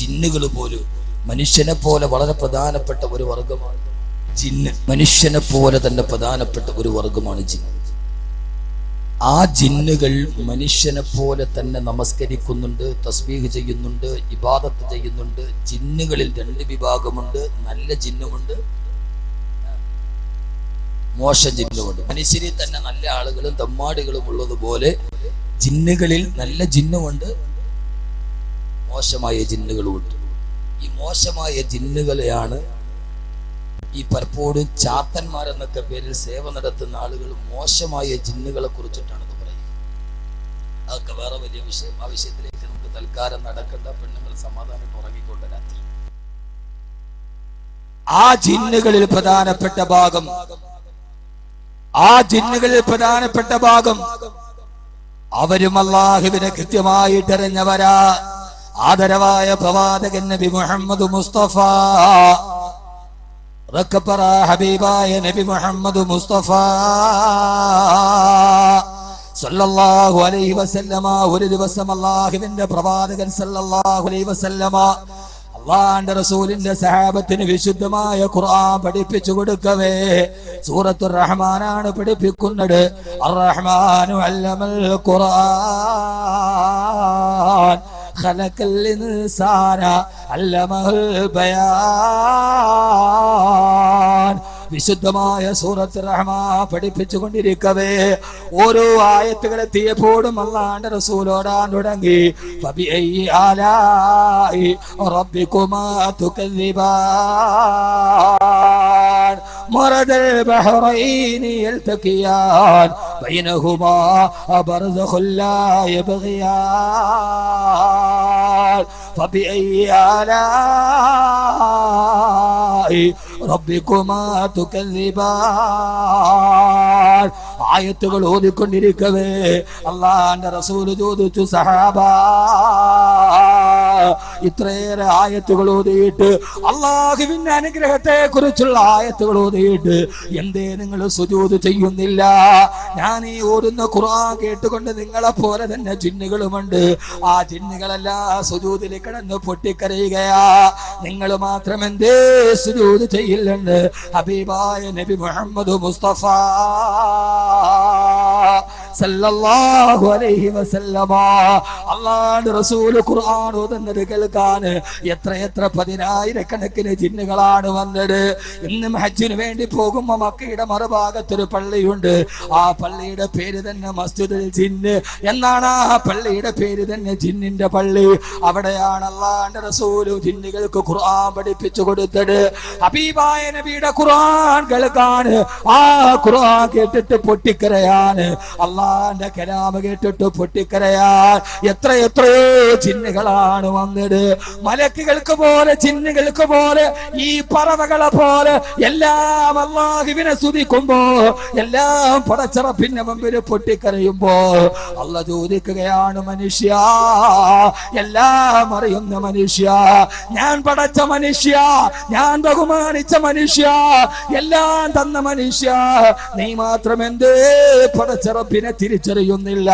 ജിന്നുകൾ പോലും മനുഷ്യനെ പോലെ വളരെ പ്രധാനപ്പെട്ട ഒരു വർഗമാണ് ജിന്ന്. മനുഷ്യനെ പോലെ തന്നെ പ്രധാനപ്പെട്ട ഒരു വർഗമാണ് ജിന്ന്. ആ ജിന്നുകൾ മനുഷ്യനെ പോലെ തന്നെ നമസ്കരിക്കുന്നുണ്ട്, തസ്ബീഹ് ചെയ്യുന്നുണ്ട്, ഇബാദത്ത് ചെയ്യുന്നുണ്ട്. ജിന്നുകളിൽ രണ്ട് വിഭാഗമുണ്ട്, നല്ല ജിന്നുമുണ്ട്, മോശ ജിന്നുമുണ്ട്. മനുഷ്യരിൽ തന്നെ നല്ല ആളുകളും തെമ്മാടികളും ഉള്ളതുപോലെ ജിന്നുകളിൽ നല്ല ജിന്നുമുണ്ട്, മോശമായ ജിന്നുകളുമുണ്ട്. ഈ മോശമായ ജിന്നുകളെയാണ് ഈ പലപ്പോഴും ചാത്തന്മാരെന്നൊക്കെ പേരിൽ സേവ നടത്തുന്ന ആളുകൾ മോശമായ ജിന്നുകളെ കുറിച്ചിട്ടാണ് ഇത് പറയുന്നത്. അതൊക്കെ വേറെ വലിയ വിഷയം. ആ വിഷയത്തിലേക്ക് നമുക്ക് തൽക്കാലം നടക്കേണ്ട. പെണ്ണുങ്ങൾ സമാധാനം ഉറങ്ങിക്കൊണ്ട് രാത്രി. ആ ജിന്നുകളിൽ പ്രധാനപ്പെട്ട ഭാഗം അവരും അല്ലാഹുവിനെ കൃത്യമായിട്ട് അറിഞ്ഞവരാ. ആദരവായ പ്രവാചകൻ നബി മുഹമ്മദ് മുസ്തഫ, ഹബീബായ നബി മുഹമ്മദ് മുസ്തഫ സല്ലല്ലാഹു അലൈഹി വസല്ലമ ഒരു ദിവസം അല്ലാഹുവിന്റെ പ്രവാചകൻ സല്ലല്ലാഹു അലൈഹി വസല്ലമ അല്ലാഹുവിന്റെ റസൂലിന്റെ സഹാബത്തിന് വിശുദ്ധമായ ഖുർആൻ പഠിപ്പിച്ചു കൊടുക്കവേ സൂറത്തുർ റഹ്മാനാണ് പഠിപ്പിക്കുന്നത്. അർ-റഹ്മാനു അല്ലമൽ ഖുർആൻ ഖലഖൽ ഇൻസാന അല്ലമഹുൽ ബയാൻ. വിശുദ്ധമായ സൂറത്തുർ റഹ്മാൻ പഠിപ്പിച്ചു കൊണ്ടിരിക്കവേ ഓരോ ആയത്തുകൾ എത്തിയപ്പോഴും അല്ലാഹുവിന്റെ റസൂലോടാൻ തുടങ്ങി. ഫബിഅയ്യി ആലാഇ റബ്ബികുമാ തുകദ്ദിബാൻ മറദൽ ബഹ്റൈനി യൽതഖിയാൻ ബൈനഹുമാ ബർസഖുൻ ലാ യബ്ഗിയാൻ ഫബിഅയ്യി ആലാഇ റബ്ബികുമാ തുകദ്ദിബാൻ. ആയത്തുകൾ ഓതിക്കൊണ്ടിരിക്കവേ അല്ലാഹുവിന്റെ റസൂൽ ചോദിച്ചു, സഹാബ ഇത്രയേറെ ആയത്തുകൾ ഓതിയിട്ട്, അല്ലാഹുവിന്റെ അനുഗ്രഹത്തെ കുറിച്ചുള്ള ആയത്തുകൾ ഓതിയിട്ട് എന്തേ നിങ്ങൾ സുജൂദ് ചെയ്യുന്നില്ല? ഞാൻ ഈ ഓടുന്ന ഖുർആൻ കേട്ടുകൊണ്ട് നിങ്ങളെ പോലെ തന്നെ ജിന്നുകളുമുണ്ട്. ആ ജിന്നുകളെല്ലാം സുജൂദിൽ കിടന്ന് പൊട്ടിക്കരയുകയാ. നിങ്ങൾ മാത്രം എന്തേ സുജൂദ് ചെയ്യില്ലെന്ന് ഹബീബായ നബി മുഹമ്മദ് മുസ്തഫ സല്ലല്ലാഹു അലൈഹി വസല്ലമ അല്ലാഹുവിന്റെ റസൂൽ ഖുർആൻ ഓതുന്നത് കേൾക്കാൻ എത്ര പതിനായിരക്കണക്കിന് ജിന്നുകളാണ് വന്നത്. ഇന്നും ഹജ്ജിന് വേണ്ടി പോകുമ്പോൾ മക്കയുടെ മറുഭാഗത്തൊരു പള്ളിയുണ്ട്. ആ പള്ളിയുടെ പേര് തന്നെ മസ്ജിദുൽ ജിന്ന് എന്നാണ്. ആ പള്ളിയുടെ പേര് തന്നെ ജിന്നിന്റെ പള്ളി. അവിടെയാണ് അല്ലാഹുവിന്റെ റസൂൽ ജിന്നുകൾക്ക് ഖുർആൻ പഠിപ്പിച്ചു കൊടുത്തത്. ഹബീബായ നബിയുടെ ഖുർആൻ കേൾക്കാൻ, ആ ഖുർആൻ കേട്ടിട്ട് പൊട്ടിക്കരയാൻ, അല്ലാഹുവിന്റെ കലാം കേട്ടിട്ട് പൊട്ടിക്കരയാൻ എത്രയോ ജിന്നുകളാണ് വന്നത്. മലക്കുകൾക്ക് പോലെ, ജിന്നുകൾക്ക് പോലെ, ഈ പറവകളെ പോലെ എല്ലാം അല്ലാഹുവിനെ സ്തുതിക്കുമ്പോ, എല്ലാം പടച്ചറപ്പിന്റെ മുമ്പിൽ പൊട്ടിക്കരയുമ്പോ അല്ലാഹു ചോദിക്കുകയാണ്, മനുഷ്യ, എല്ലാം അറിയുന്ന മനുഷ്യ, ഞാൻ പടച്ച മനുഷ്യ, ഞാൻ ബഹുമാനിച്ച മനുഷ്യ, എല്ലാം തന്ന മനുഷ്യ, നീ മാത്രം എന്തേ പടച്ചറപ്പിനെ തിരിച്ചറിയുന്നില്ല?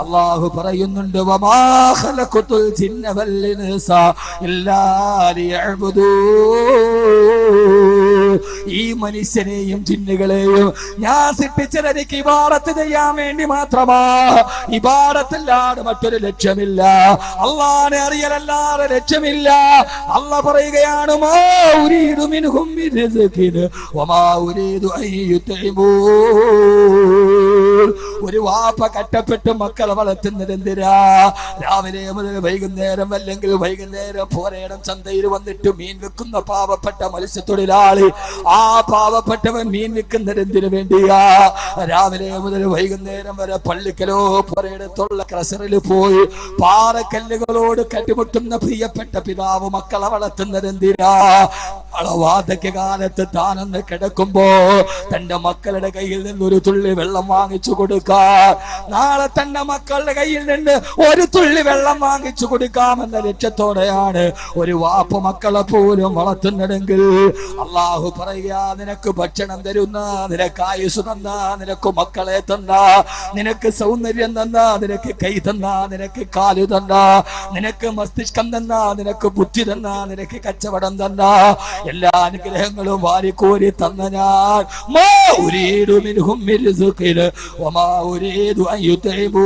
അല്ലാഹു പറയുന്നുണ്ട്, വമാ ഖലഖതുൽ ജിന്ന വൽ ഇൻസ ഇല്ലാ ലിയഅ്ബുദൂൻ. ഈ മനുഷ്യനെയും ജിന്നുകളെയും ഞാൻ സൃഷ്ടിച്ചത് എനിക്ക് ഇബാദത്ത് ചെയ്യാൻ വേണ്ടി മാത്രമാ. ഇബാദത്തല്ലാതെ മറ്റൊരു ലക്ഷ്യമില്ല. അല്ലാഹുവിനെ അറിയലല്ലാതെ ലക്ഷ്യമില്ല. അല്ലാഹു പറയുകയാണ്, മാ ഉരീദു മിൻഹും മിൻ റിസ്ഖിൻ വമാ ഉരീദു അൻ യുത്ഇമൂൻ. ഒരു വാപ്പ കട്ടപ്പെട്ട് മക്കളെ വളർത്തുന്നത് എന്തിനാ? രാവിലെ മുതൽ വൈകുന്നേരം, അല്ലെങ്കിൽ വൈകുന്നേരം പോരേടം ചന്തയിൽ വന്നിട്ട് മീൻ വിൽക്കുന്ന പാവപ്പെട്ട മത്സ്യത്തൊഴിലാളി, ആ പാവപ്പെട്ടവൻ മീൻ വിൽക്കുന്നത് എന്തിനു വേണ്ടിയാ? രാവിലെ മുതൽ വൈകുന്നേരം വരെ പള്ളിക്കലോ പോരേടത്തുള്ള ക്രഷറിൽ പോയി പാറക്കല്ലുകളോട് കെട്ടിമുട്ടുന്ന പ്രിയപ്പെട്ട പിതാവ് മക്കളെ വളർത്തുന്നത് എന്തിനാ? നാളെ വാർദ്ധക്യകാലത്ത് താനൊന്ന് കിടക്കുമ്പോ തന്റെ മക്കളുടെ കയ്യിൽ നിന്ന് ഒരു തുള്ളി വെള്ളം വാങ്ങിച്ചു കൊടുക്കാം, നാളെ തന്റെ മക്കളുടെ കയ്യിൽ നിന്ന് ഒരു തുള്ളി വെള്ളം വാങ്ങിച്ചു കൊടുക്കാമെന്ന ലക്ഷ്യത്തോടെയാണ് ഒരു വാപ്പ മക്കളെ പോലും വളർത്തുന്നതെങ്കിൽ അള്ളാഹു പറയുക, നിനക്ക് ഭക്ഷണം തരുന്ന, നിനക്ക് ആയുസ് തന്ന, നിനക്ക് മക്കളെ തന്ന, നിനക്ക് സൗന്ദര്യം തന്ന, നിനക്ക് കൈ തന്ന, നിനക്ക് കാല് തന്ന, നിനക്ക് മസ്തിഷ്കം തന്ന, നിനക്ക് ബുദ്ധി തന്ന, നിനക്ക് കച്ചവടം തന്ന എല്ലാ അനുഗ്രഹങ്ങളും വാരിക്കോരി തന്ന ഞാൻ മാ ഉരീദു മിൻഹും മിൻ റിസ്ഖിൻ വമാ ഉരീദു അൻ യുത്ഇമൂ,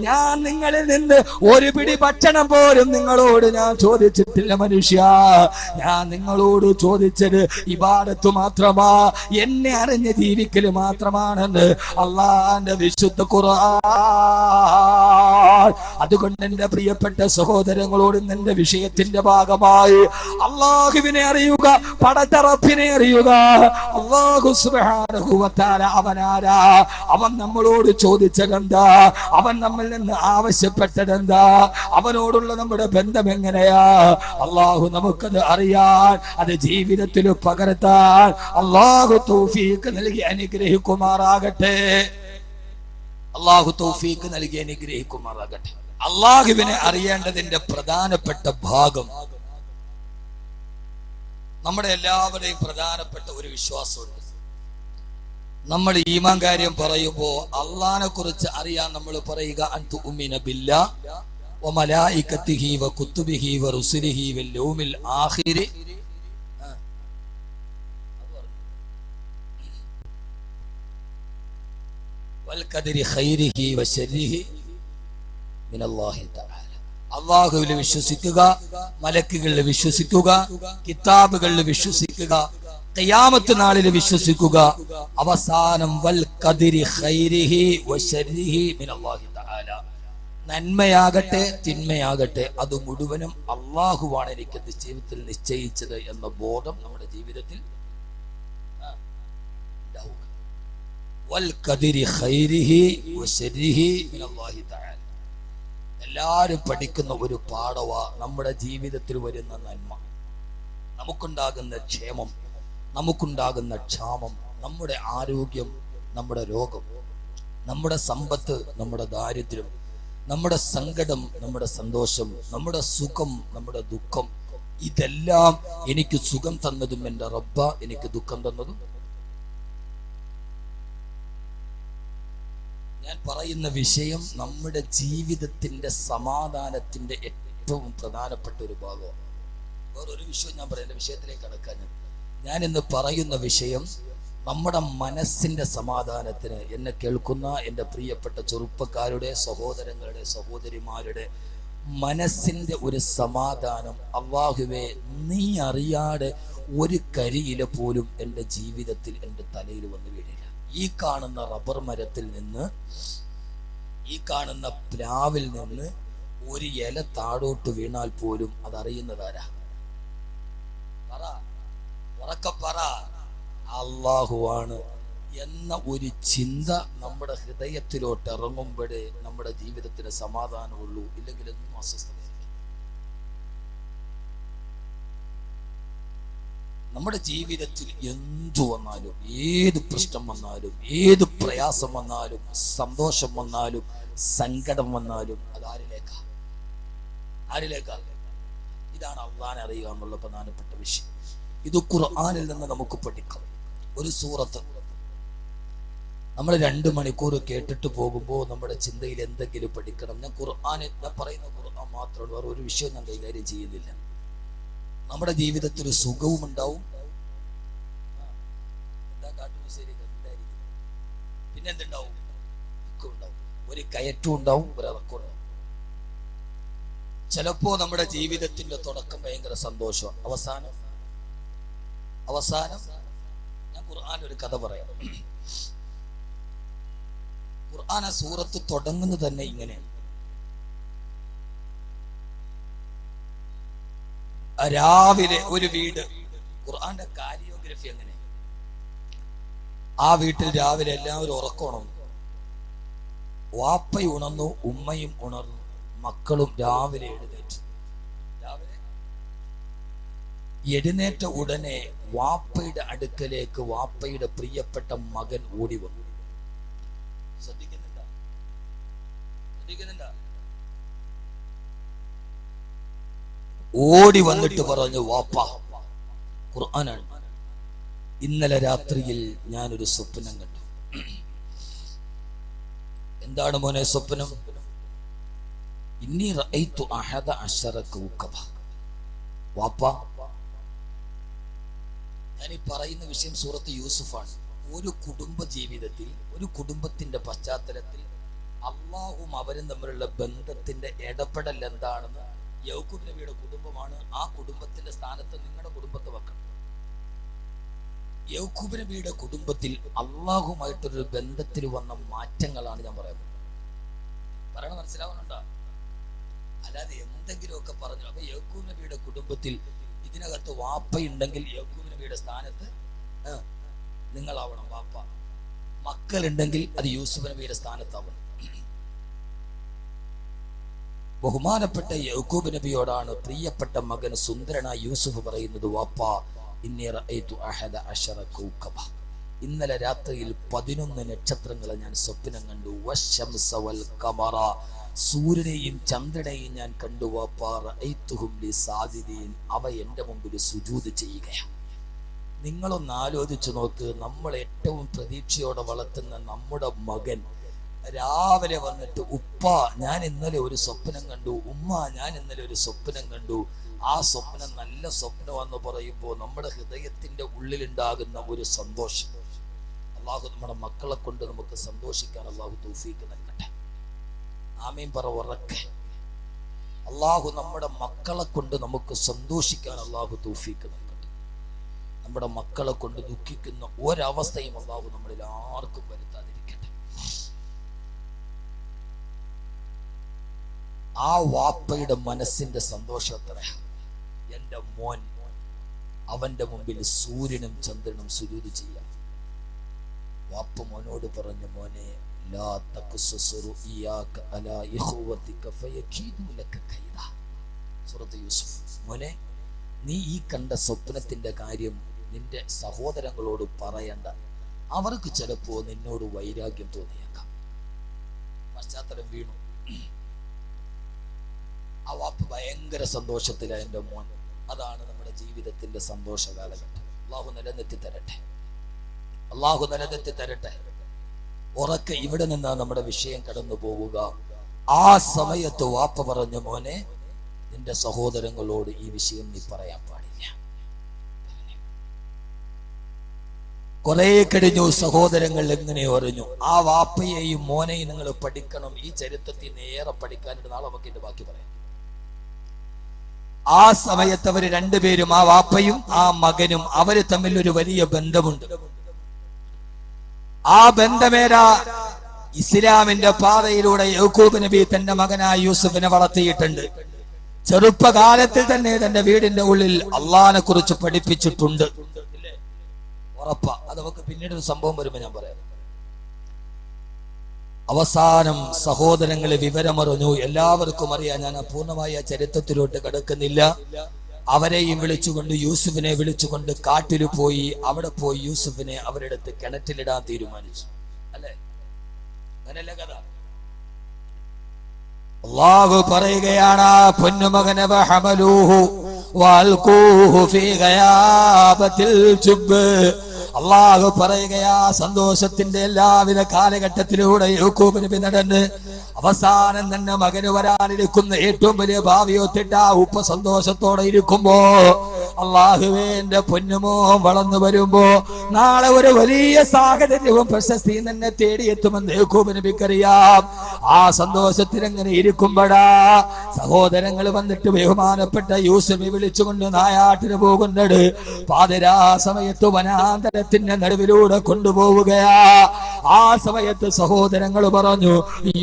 ഞാൻ നിങ്ങളിൽ നിന്ന് ഒരു പിടി ഭക്ഷണം പോലും നിങ്ങളോട് ഞാൻ ചോദിച്ചിട്ടില്ല മനുഷ്യ. ഞാൻ നിങ്ങളോട് ചോദിച്ചത് ഇബാദത്ത് മാത്രമാ, എന്നെ അറിഞ്ഞ് ജീവിക്കൽ മാത്രമാണെന്ന് അള്ളാന്റെ വിശുദ്ധ ഖുർആൻ. അതുകൊണ്ട് എന്റെ പ്രിയപ്പെട്ട സഹോദരങ്ങളോട് എന്റെ വിഷയത്തിന്റെ ഭാഗമായി അള്ളാഹുവിനെ അറിയുക, പടച്ച റബ്ബിനെ അറിയുക. അല്ലാഹു സുബ്ഹാനഹു വ തആല അവനാരാ, അവൻ നമ്മളോട് ചോദിച്ചതെന്താ, അവൻ നമ്മിൽ നിന്ന് ആവശ്യപ്പെട്ടതെന്താ, അവനോടുള്ള നമ്മുടെ ബന്ധം എങ്ങനെയാ, അള്ളാഹു നമുക്കത് അറിയാൻ, അത് ജീവിതത്തിൽ പകർത്താൻ അള്ളാഹു തൗഫീഖ് നൽകി അനുഗ്രഹിക്കുമാറാകട്ടെ. അള്ളാഹു തൗഫീഖ് നൽകി അനുഗ്രഹിക്കുമാറാകട്ടെ. അള്ളാഹുവിനെ അറിയേണ്ടതിന്റെ പ്രധാനപ്പെട്ട ഭാഗം, നമ്മുടെ എല്ലാവരുടെയും പ്രധാനപ്പെട്ട ഒരു വിശ്വാസമുണ്ട്. നമ്മൾ ഈമാൻ കാര്യം പറയുമ്പോ അള്ളാഹിനെ കുറിച്ച് അറിയാൻ നമ്മൾ പറയുക അൻതുഉമിന ബില്ലാഹി വ മലായികതിഹി വ കുതുബിഹി വ റുസുലിഹി വൽ യൗമിൽ ആഖിരി വൽ ഖദരി ഖൈരിഹി വ ശർരിഹി മിനല്ലാഹി തആല. അല്ലാഹുവിൽ വിശ്വസിക്കുക, മലക്കുകളിൽ വിശ്വസിക്കുക, കിതാബുകളിൽ വിശ്വസിക്കുക, ഖിയാമത്ത് നാളിൽ വിശ്വസിക്കുക, അവസാനം വൽ ഖദരി ഖൈരിഹി വ ശർരിഹി മിനല്ലാഹി തആല. നന്മയാകട്ടെ തിന്മയാകട്ടെ അത് മുഴുവനും അല്ലാഹുവാണ് എനിക്ക് ജീവിതത്തിൽ നിശ്ചയിച്ചത് എന്ന ബോധം നമ്മുടെ ജീവിതത്തിൽ ഉണ്ടാവുക. വൽ ഖദരി ഖൈരിഹി വ ശർരിഹി മിനല്ലാഹി തആല. എല്ലാവരും പഠിക്കുന്ന ഒരു പാഠവാ നമ്മുടെ ജീവിതത്തിൽ വരുന്ന നന്മ, നമുക്കുണ്ടാകുന്ന ക്ഷേമം, നമുക്കുണ്ടാകുന്ന ക്ഷാമം, നമ്മുടെ ആരോഗ്യം, നമ്മുടെ രോഗം, നമ്മുടെ സമ്പത്ത്, നമ്മുടെ ദാരിദ്ര്യം, നമ്മുടെ സങ്കടം, നമ്മുടെ സന്തോഷം, നമ്മുടെ സുഖം, നമ്മുടെ ദുഃഖം, ഇതെല്ലാം എനിക്ക് സുഖം തന്നതും എൻ്റെ റബ്ബ എനിക്ക് ദുഃഖം തന്നതും. ഞാൻ പറയുന്ന വിഷയം നമ്മുടെ ജീവിതത്തിന്റെ സമാധാനത്തിന്റെ ഏറ്റവും പ്രധാനപ്പെട്ട ഒരു ഭാഗമാണ്. വേറൊരു വിഷയം ഞാൻ പറയാം, എൻ്റെ വിഷയത്തിലേക്ക് കടക്കാൻ. ഞാൻ ഇന്ന് പറയുന്ന വിഷയം നമ്മുടെ മനസ്സിന്റെ സമാധാനത്തിന്, എന്നെ കേൾക്കുന്ന എൻ്റെ പ്രിയപ്പെട്ട ചെറുപ്പക്കാരുടെ, സഹോദരങ്ങളുടെ, സഹോദരിമാരുടെ മനസ്സിന്റെ ഒരു സമാധാനം. അല്ലാഹുവേ, നീ അറിയാതെ ഒരു കരിയില പോലും എൻ്റെ ജീവിതത്തിൽ എൻ്റെ തലയിൽ വന്ന് വീഴില്ല. ഈ കാണുന്ന റബ്ബർ മരത്തിൽ നിന്ന്, ഈ കാണുന്ന പ്ലാവിൽ നിന്ന് ഒരു ഇല താഴോട്ട് വീണാൽ പോലും അതറിയുന്നതാരാ? പറ, ഉറക്കെ പറ, അല്ലാഹുവാണ് എന്ന ഒരു ചിന്ത നമ്മുടെ ഹൃദയത്തിലോട്ട് ഇറങ്ങുമ്പോഴേ നമ്മുടെ ജീവിതത്തിന് സമാധാനമുള്ളൂ. ഇല്ലെങ്കിൽ എന്നും അസ്വസ്ഥതയായിരിക്കും. നമ്മുടെ ജീവിതത്തിൽ എന്തു വന്നാലും, ഏത് പ്രശ്നം വന്നാലും, ഏത് പ്രയാസം വന്നാലും, സന്തോഷം വന്നാലും, സങ്കടം വന്നാലും അത് ആരിലേക്കാ? ഇതാണ് അള്ളാഹിനെ അറിയുക എന്നുള്ള പ്രധാനപ്പെട്ട വിഷയം. ഇത് ഖുർആനിൽ നിന്ന് നമുക്ക് പഠിക്കാം. ഒരു സൂറത്ത് നമ്മൾ 2 മണിക്കൂർ കേട്ടിട്ട് പോകുമ്പോൾ നമ്മുടെ ചിന്തയിൽ എന്തെങ്കിലും പഠിക്കണം. ഞാൻ പറയുന്ന ഖുർആൻ മാത്രമാണ്, വേറെ ഒരു വിഷയം ഞാൻ കൈകാര്യം ചെയ്യുന്നില്ല. നമ്മുടെ ജീവിതത്തിൽ ഒരു സുഖവും ഉണ്ടാവും, പിന്നെന്തുണ്ടാവും? ദുഃഖമുണ്ടാവും, ഒരു കയറ്റവും ഉണ്ടാവും, ഒരു ഇറക്കവും ഉണ്ടാവും. ചിലപ്പോ നമ്മുടെ ജീവിതത്തിന്റെ തുടക്കം ഭയങ്കര സന്തോഷം, അവസാനം ഞാൻ ഖുർആൻ ഒരു കഥ പറയാം. ഖുർആൻ സൂറത്ത് തുടങ്ങുന്നത് തന്നെ ഇങ്ങനെയാണ്. രാവിലെ ഒരു വീട്, ഖുർആന്റെ കാരിയോഗ്രഫി അങ്ങനെ. ആ വീട്ടിൽ രാവിലെ എല്ലാവരും ഉറക്കണം. വാപ്പയും ഉണർന്നു, ഉമ്മയും ഉണർന്നു, മക്കളും രാവിലെ എഴുന്നേറ്റു. രാവിലെ എഴുന്നേറ്റ ഉടനെ വാപ്പയുടെ അടുക്കലേക്ക് വാപ്പയുടെ പ്രിയപ്പെട്ട മകൻ ഓടി വന്നു. ശ്രദ്ധിക്കുന്നുണ്ടോ? ഓടി വന്നിട്ട് പറഞ്ഞു, വാപ്പ, ഖുർആനാണ്, ഇന്നലെ രാത്രിയിൽ ഞാനൊരു സ്വപ്നം കണ്ടു. എന്താണ് മോനെ സ്വപ്നം? ഇന്നി റഅയ്തു അഹദ അശറ കൗകബ. വാപ്പ, ഞാൻ ഈ പറയുന്ന വിഷയം സൂറത്ത് യൂസുഫാണ്. ഒരു കുടുംബ ജീവിതത്തിൽ, ഒരു കുടുംബത്തിന്റെ പശ്ചാത്തലത്തിൽ അള്ളാഹും അവരും തമ്മിലുള്ള ബന്ധത്തിന്റെ ഇടപെടൽ എന്താണെന്ന്, യാക്കൂബ് നബിയുടെ കുടുംബമാണ്, ആ കുടുംബത്തിന്റെ സ്ഥാനത്ത് നിങ്ങളുടെ കുടുംബത്തെ വെക്കണം. യാക്കൂബ് നബിയുടെ കുടുംബത്തിൽ അള്ളാഹുമായിട്ടൊരു ബന്ധത്തിൽ വന്ന മാറ്റങ്ങളാണ് ഞാൻ പറയുന്നത്. പറയണ മനസ്സിലാവുന്നുണ്ടോ? അല്ലാതെ എന്തെങ്കിലുമൊക്കെ പറഞ്ഞു. അപ്പൊ യാക്കൂബ് നബിയുടെ കുടുംബത്തിൽ ഇതിനകത്ത് വാപ്പയുണ്ടെങ്കിൽ യാക്കൂബ് നബിയുടെ സ്ഥാനത്ത് നിങ്ങളാവണം വാപ്പ. മക്കളുണ്ടെങ്കിൽ അത് യൂസുഫ് നബിയുടെ സ്ഥാനത്താവണം. ബഹുമാനപ്പെട്ട യാക്കൂബ് നബിയോടാണ് പ്രിയപ്പെട്ട മകൻ സുന്ദരനായ യൂസുഫ് പറയുന്നത്, വാപ്പ, ഇന്നി റഅയ്തു അഹദ അശറ കൗകബ. ഇന്നലെ രാത്രിയിൽ 11 നക്ഷത്രങ്ങളെ ഞാൻ സ്വപ്നം കണ്ടു. വശംസ വൽ ഖമറ, സൂര്യനെയും ചന്ദ്രനെയും ഞാൻ കണ്ടു. വാപ്പ, റഅയ്തുഹും ലി സാജിദീൻ, അവ എൻ്റെ മുമ്പിൽ സുജൂദ് ചെയ്യുകയാണ്. നിങ്ങളൊന്ന് ആലോചിച്ചു നോക്ക്, നമ്മൾ ഏറ്റവും പ്രതീക്ഷയോടെ വളർത്തുന്ന നമ്മുടെ മകൻ രാവിലെ വന്നിട്ട്, ഉപ്പ, ഞാൻ ഇന്നലെ ഒരു സ്വപ്നം കണ്ടു, ഉമ്മ, ഞാൻ ഇന്നലെ ഒരു സ്വപ്നം കണ്ടു, ആ സ്വപ്നം നല്ല സ്വപ്നമെന്ന് പറയുമ്പോൾ നമ്മുടെ ഹൃദയത്തിന്റെ ഉള്ളിലുണ്ടാകുന്ന ഒരു സന്തോഷം. അള്ളാഹു നമ്മുടെ മക്കളെ കൊണ്ട് നമുക്ക് സന്തോഷിക്കാൻ അള്ളാഹു തൗഫീക്ക് നൽകട്ടെ. ആമീൻ പറ ഉറക്കെ. അള്ളാഹു നമ്മുടെ മക്കളെ കൊണ്ട് നമുക്ക് സന്തോഷിക്കാൻ അള്ളാഹു തൗഫീക്ക് നൽകട്ടെ. നമ്മുടെ മക്കളെ കൊണ്ട് ദുഃഖിക്കുന്ന ഒരവസ്ഥയും അള്ളാഹു നമ്മളിൽ ആർക്കും വരുത്താതിരിക്കട്ടെ. ആ വാപ്പയുടെ മനസ്സിന്റെ സന്തോഷം എത്രയാ. എൻ്റെ മോൻ, അവന്റെ മുമ്പിൽ സൂര്യനും ചന്ദ്രനും സുജൂദ് ചെയ്യാം. വാപ്പ മോനോട് പറഞ്ഞു, മോനെ, ലാ തഖ്സുസ് റുഇയാക അലാ ഇഖ്വതിക ഫയകീദു ലക കൈദാ. സൂറത്ത് യൂസുഫ്. മോനെ, നീ ഈ കണ്ട സ്വപ്നത്തിന്റെ കാര്യം നിന്റെ സഹോദരങ്ങളോട് പറയണ്ട. അവർക്ക് ചിലപ്പോ നിന്നോട് വൈരാഗ്യം തോന്നിയേക്കാം. പശ്ചാത്തലം വീണു. ആ വാപ്പ് ഭയങ്കര സന്തോഷത്തിലാണ് എൻ്റെ മോൻ. അതാണ് നമ്മുടെ ജീവിതത്തിന്റെ സന്തോഷ കാലഘട്ടം. അള്ളാഹു നിലനിർത്തി തരട്ടെ, അള്ളാഹു നിലനിർത്തി തരട്ടെ. ഉറക്കെ ഇവിടെ നിന്നാണ് നമ്മുടെ വിഷയം കടന്നു പോവുക. ആ സമയത്ത് വാപ്പ പറഞ്ഞു, മോനെ, നിന്റെ സഹോദരങ്ങളോട് ഈ വിഷയം നീ പറയാൻ പാടില്ല. കുറെ കഴിഞ്ഞു, സഹോദരങ്ങൾ എങ്ങനെ അറിഞ്ഞു. ആ വാപ്പയെയും മോനെയും നിങ്ങൾ പഠിക്കണം. ഈ ചരിത്രത്തിൽ നേരെ പഠിക്കാനായിട്ട് നാളെ നമുക്ക് ഇതിന്റെ ബാക്കി പറയാം. ആ സമയത്ത് അവര് രണ്ടുപേരും, ആ വാപ്പയും ആ മകനും, അവര് തമ്മിൽ ഒരു വലിയ ബന്ധമുണ്ട്. ആ ബന്ധമേരാ ഇസ്ലാമിന്റെ പാതയിലൂടെ യാക്കൂബ് നബി തന്റെ മകനായ യൂസുഫിനെ വളർത്തിയിട്ടുണ്ട്. ചെറുപ്പകാലത്തിൽ തന്നെ തന്റെ വീടിന്റെ ഉള്ളിൽ അള്ളാഹിനെ കുറിച്ച് പഠിപ്പിച്ചിട്ടുണ്ട്. ഉറപ്പാ. അത് നമുക്ക് പിന്നീട് ഒരു സംഭവം വരുമ്പോ ഞാൻ പറയാം. അവസാനം സഹോദരങ്ങളെ വിവരമറിഞ്ഞു. എല്ലാവർക്കും അറിയാം. ഞാൻ പൂർണ്ണമായ ചരിത്രത്തിലോട്ട് കിടക്കുന്നില്ല. അവരെയും വിളിച്ചുകൊണ്ട്, യൂസുഫിനെ വിളിച്ചുകൊണ്ട് കാട്ടിൽ പോയി. അവിടെ പോയി യൂസുഫിനെ അവരെടുത്ത് കിണറ്റിലിടാൻ തീരുമാനിച്ചു. അല്ലെ? അങ്ങനല്ലേ കഥ? അല്ലാഹു പറയുകയാണ്, പൊന്നുമകനെ വഹമലൂഹു വൽഖൂഹു ഫീ ഗയാബത്തിൽ ജുബ്ബ്. അള്ളാഹു പറയുകയാ, സന്തോഷത്തിന്റെ എല്ലാവിധ കാലഘട്ടത്തിലൂടെ യാക്കൂബ് നബി നടന്ന് അവസാനം തന്നെ മകന് വരാനിരിക്കുന്ന ഏറ്റവും വലിയ ഭാവിയൊത്തിട്ട് ആ ഉപ്പ സന്തോഷത്തോടെ ഇരിക്കുമ്പോ, അള്ളാഹുവേ, എന്റെ പൊന്നുമോ വളർന്നു വരുമ്പോ നാളെ ഒരു വലിയ സാഹചര്യവും പ്രശസ്തിയും തന്നെ തേടിയെത്തുമെന്ന് യാക്കൂബ് നബിക്കറിയാം. ആ സന്തോഷത്തിൽ എങ്ങനെ ഇരിക്കുമ്പോഴാ സഹോദരങ്ങൾ വന്നിട്ട് ബഹുമാനപ്പെട്ട യൂസുഫിനെ വിളിച്ചുകൊണ്ട് നായാട്ടിന് പോകുന്നത്. പാതിരാ സമയത്ത് വനാന്തരത്തിന്റെ നടുവിലൂടെ കൊണ്ടുപോവുകയാ. ആ സമയത്ത് സഹോദരങ്ങൾ പറഞ്ഞു,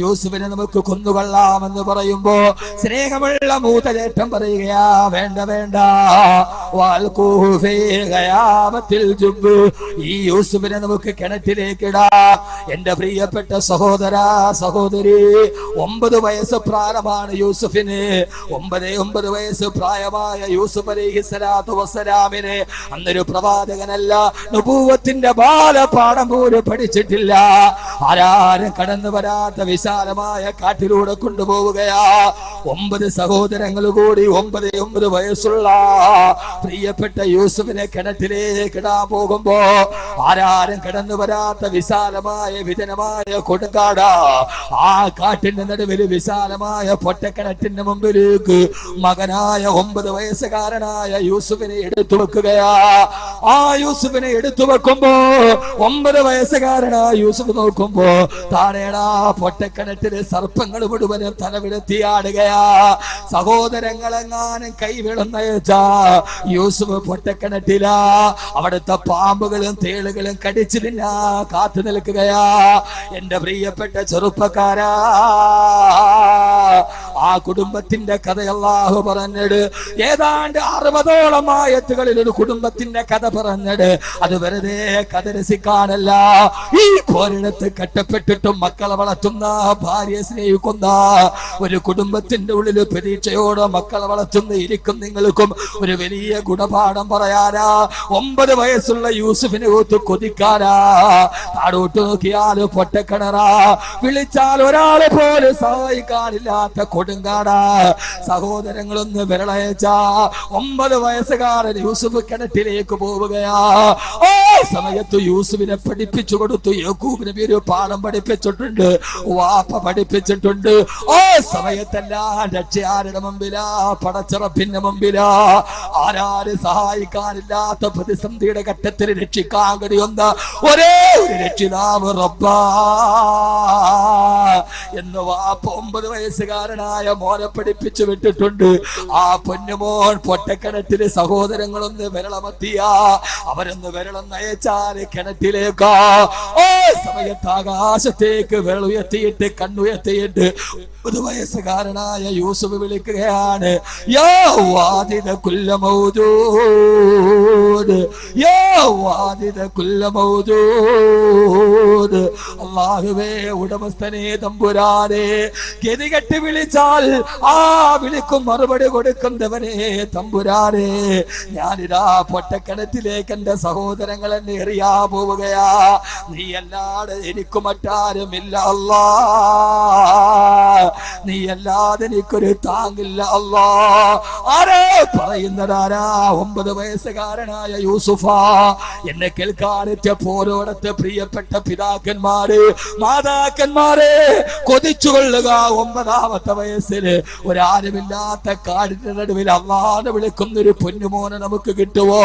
യൂസുഫിനെ നമുക്ക് കൊന്നുകൊള്ളാമെന്ന് പറയുമ്പോ സ്നേഹമുള്ള മൂത്തചേട്ടൻ പറയുകയാ, വേണ്ട വേണ്ട, ഈ യൂസുഫിനെ നമുക്ക് കിണറ്റിലേക്കിടാ. എന്റെ പ്രിയപ്പെട്ട സഹോദര സഹോദരി, 9 വയസ്സ് പ്രായമാണ് യൂസുഫിന്. 9 വയസ്സ് പ്രായമായ യൂസുഫ് അലൈഹിസ്സലാത്തു വസ്സലാമിനെ അന്നൊരു പ്രവാചകനല്ല, നുബുവത്തിന്റെ ബാലപാഠം പോലും പഠിച്ചിട്ടില്ല. ആരാരും കടന്നു വരാത്ത വിശാലമായ കാട്ടിലൂടെ കൊണ്ടുപോവുകയാ. 9 സഹോദരങ്ങൾ കൂടി 9 വയസ്സുള്ള പ്രിയപ്പെട്ട യൂസുഫിനെ കിണറ്റിലേക്ക് ഇടാൻ പോകുമ്പോ ആരാരും കടന്നു വരാത്ത വിശാലമായ വിജനമായ കൊടുങ്കാടാ. ആ കാട്ടിന്റെ നടുവിൽ വിശാലമായ പൊട്ടക്കിണറ്റിന്റെ മുമ്പിലേക്ക് മകനായ 9 വയസ്സുകാരനായ യൂസുഫിനെ എടുത്തു വെക്കുകയാ. ആ യൂസുഫിനെ എടുത്തു വെക്കുമ്പോ 9 വയസ്സുകാരനായ യൂസുഫ് നോക്കുമ്പോ താഴേടാ പൊട്ടക്കിണറ്റിലെ സർപ്പങ്ങൾ മുഴുവനും തലവിടത്തിയാടുകയാ. സഹോദരങ്ങളെങ്ങാനും കൈവിടുന്നയച്ചാ യൂസുഫ് പൊട്ടക്കിണറ്റിലാ. അവിടുത്തെ പാമ്പുകളും തേളുകളും കടിച്ചു തിന്നാ കാത്തു നിൽക്കുകയാ. എന്റെ പ്രിയപ്പെട്ട ചെറുപ്പക്കാരാ, ആ കുടുംബത്തിന്റെ കഥ അല്ലാഹു പറഞ്ഞിട്. ഏതാണ്ട് 60ഓളം ആയത്തുകളിൽ ഒരു കുടുംബത്തിന്റെ കഥ പറഞ്ഞിട്. അത് വെറുതെ കഥ രസിക്കാനല്ല. ഈ പോരിടത്ത് കെട്ടപ്പെട്ടിട്ടും മക്കളെ വളർത്തുന്ന, ഭാര്യയെ സ്നേഹിക്കുന്ന ഒരു കുടുംബത്തിന്റെ ഉള്ളിൽ പ്രതീക്ഷയോടെ മക്കളെ വളർത്തുന്ന ഇരിക്കും നിങ്ങൾക്കും ഒരു വലിയ ഗുണപാഠം പറയാനാ. 9 വയസ്സുള്ള യൂസുഫിനെ ഓത്ത് കൊതിക്കാനാ. താഴോട്ട് നോക്കിയാൽ പൊട്ടക്കിണറാ, വിളിച്ചാൽ ഒരാളെ പോലെ സഹായിക്കാനില്ലാത്ത കൊടുങ്കാടാ. സഹോദരങ്ങളൊന്ന് വിരളയച്ചാ 9 വയസ്സുകാരൻ യൂസുഫ് കിണറ്റിലേക്ക് പോവുകയാ. ആ സമയത്ത് യൂസുഫിനെ പഠിപ്പിച്ചു കൊടുത്തു. യാക്കൂബ് നബി ഒരു പാഠം പഠിപ്പിച്ചിട്ടുണ്ട്, വാപ്പ പഠിപ്പിച്ചിട്ടുണ്ട്. ആ സമയത്തെല്ലാം രക്ഷ ആരുടെ മുമ്പിലാ? പടച്ചിറപ്പിന്റെ മുമ്പിലാ. ആരാരും സഹായിക്കാനില്ലാത്ത പ്രതിസന്ധിയുടെ ഘട്ടത്തിൽ രക്ഷിക്കാൻ കഴിയുന്ന ഒരേ ഒരു രക്ഷിതാവ് റബ്ബാ എന്ന് വാപ്പ 9 വയസ്സുകാരനായ മോനെ പഠിപ്പിച്ചു വിട്ടിട്ടുണ്ട്. ആ പൊന്നുമോൻ പൊട്ടക്കിണറ്റില് സഹോദരങ്ങളൊന്ന് വിരളമത്തിയ അവരൊന്ന് വിരളം നയച്ചാല് കിണറ്റിലേക്കാ. ആ സമയത്ത് ആകാശത്തേക്ക് വിരളുയർത്തിയിട്ട് കണ്ണുയർത്തിയിട്ട് 9 വയസ്സുകാരനായ യൂസുഫ് വിളിക്കുകയാണ്, യാ വാദിദ കുല്ല മൗജൂദ്, യാ വാദിദ കുല്ല മൗജൂദ്. അല്ലാഹുവേ, ഉടമസ്ഥനെ തമ്പുരാനെ, ഗതികെട്ട് വിളിച്ചാൽ ആ വിളിക്കും മറുപടി കൊടുക്കുന്നവനെ തമ്പുരാനെ, ഞാനിതാ പൊട്ടക്കിണറ്റിലേക്ക് എന്റെ സഹോദരങ്ങൾ എന്നെ എറിയാ പോവുകയാ. നീ അല്ലാതെ എനിക്ക് മറ്റാരുമില്ല അല്ലാ, നീ അല്ലാതെ എനിക്കൊരു താങ്ങില്ല അല്ലാ. ആരേ പറയുന്നതാരാ? 9 വയസ്സുകാരനായ യൂസുഫാ. എന്നെ കേൾക്കാനെത്തിയ പോരോടത്തെ പ്രിയപ്പെട്ട പിതാക്കന്മാര്, മാതാക്കന്മാരെ, കൊതിച്ചുകൊള്ളുക. 9ാമത്തെ വയസ്സില് ഒരാരുമില്ലാത്ത കാടിന്റെ നടുവിൽ അല്ലാതെ വിളിക്കുന്നൊരു പൊന്നുമോനെ നമുക്ക് കിട്ടുവോ?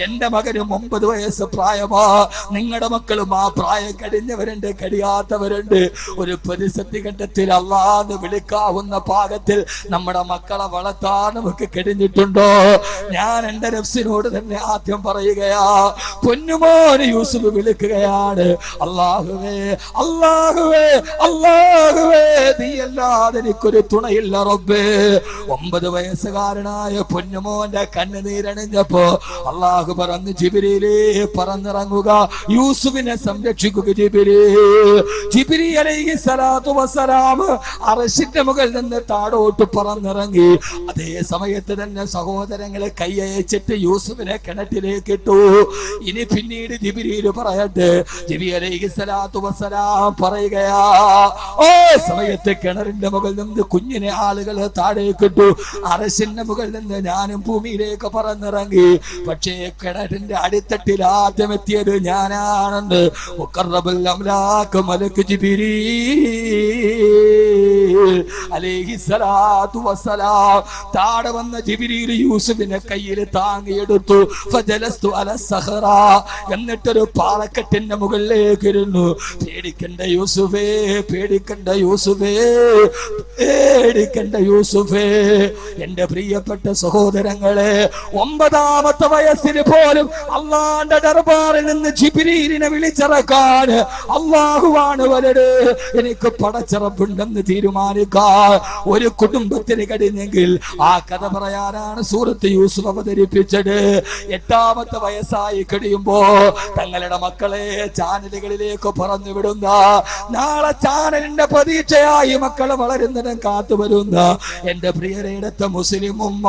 എന്റെ മകനും 9 വയസ്സ് പ്രായമാ. നിങ്ങളുടെ മക്കളും ആ പ്രായം കഴിഞ്ഞവരുണ്ട്, കഴിയാത്തവരുണ്ട്. ഒരു പ്രതിസന്ധി ഘട്ടത്തിൽ അല്ലാതെ വിളിക്കാവുന്ന പാകത്തിൽ നമ്മുടെ മക്കളെ വളർത്താൻ നമുക്ക് കഴിഞ്ഞിട്ടുണ്ടോ? ഞാൻ എന്റെ നഫ്സിനോട് തന്നെ ആദ്യം പറയുകയാ, പൊന്നുമോന് യൂസുഫ് വിളിക്കുകയാണ്, അല്ലാഹുവേ, അല്ലാഹുവേ, അല്ലാഹുവേ, നീ അല്ലാതെ എനിക്കൊരു തുണയില്ല റബ്ബേ. 9 വയസ്സുകാരനായ പൊന്നുമോന്റെ കണ്ണുനീരണിഞ്ഞപ്പോ അല്ലാഹു പറഞ്ഞു, ജിബ്രീലേ പറന്നിറങ്ങുക, യൂസുഫിനെ സംരക്ഷിക്കുക. ജിബ്രീൽ അലൈഹിസ്സലാത്തു വസ്സലാം അർശിന്റെ മുകളിൽ നിന്ന് താഴോട്ട് പറന്നിറങ്ങി. അതേ സമയത്ത് തന്നെ സഹോദരങ്ങളെ കൈയച്ചിട്ട് യൂസുഫിനെ കിണറ്റിലേക്ക് ഇട്ടു. ഇനി പിന്നീട് ജിബ്രീൽ പറയട്ടെ, ജിബ്രീൽ അലൈഹിസ്സലാത്തു വസ്സലാം പറയുകയാ, ഓ സമയത്ത് കിണറിന്റെ മുകളിൽ നിന്ന് കുഞ്ഞിനെ ആളുകൾ താഴേക്ക് ഇട്ടു. അർശിന്റെ മുകളിൽ നിന്ന് ഞാനും ഭൂമിയിലേക്ക് പറന്നിറങ്ങി. പക്ഷേ കിണറിന്റെ അടിത്തട്ടിൽ ആദ്യം എത്തിയത് ഞാനാണെന്ന് മുഖറബുൽ അംലാക്ക് മലക്ക് ജിബ്രീൽ അലൈഹിസ്സലാത്തു വസ്സലാം താഴെ വന്ന ജിബ്രീൽ യൂസുഫിനെ കയ്യിൽ താങ്ങിയെടുത്തു. ഫജലസ്തു അല സഹറ, എന്നിട്ടൊരു പാറക്കെട്ടിന്റെ മുകളിലേക്ക് ഇരുന്നു. പേടിക്കണ്ട യൂസുഫേ, പേടിക്കണ്ട യൂസുഫേ, പേടിക്കണ്ട യൂസുഫേ. എന്റെ പ്രിയപ്പെട്ട സഹോദരങ്ങളെ, 9ാമത്തെ വയസ്സിൽ പോലും അള്ളാന്റെ ദർബാറിൽ നിന്ന് ജിബ്രീലിനെ വിളിച്ചിറക്കാൻ അള്ളാഹുവാണ് വലുത്. എനിക്ക് പടച്ചിറപ്പുണ്ടെന്ന് തീരുമാനിക്കാൻ ഒരു കുടുംബത്തിന് കഴിഞ്ഞെങ്കിൽ ആ കഥ പറയാനാണ് സൂറത്ത് യൂസുഫ് അവതരിപ്പിച്ചത്. 8ാമത്തെ വയസ്സായി കഴിയുമ്പോ തങ്ങളുടെ മക്കളെ ചാനലുകളിലേക്ക് പറഞ്ഞു വിടുന്ന, നാളെ ചാനലിന്റെ പ്രതീക്ഷയായി മക്കളെ വളരുന്നതിനും കാത്തു വരുന്ന എന്റെ പ്രിയരെടുത്ത മുസ്ലിം ഉമ്മ,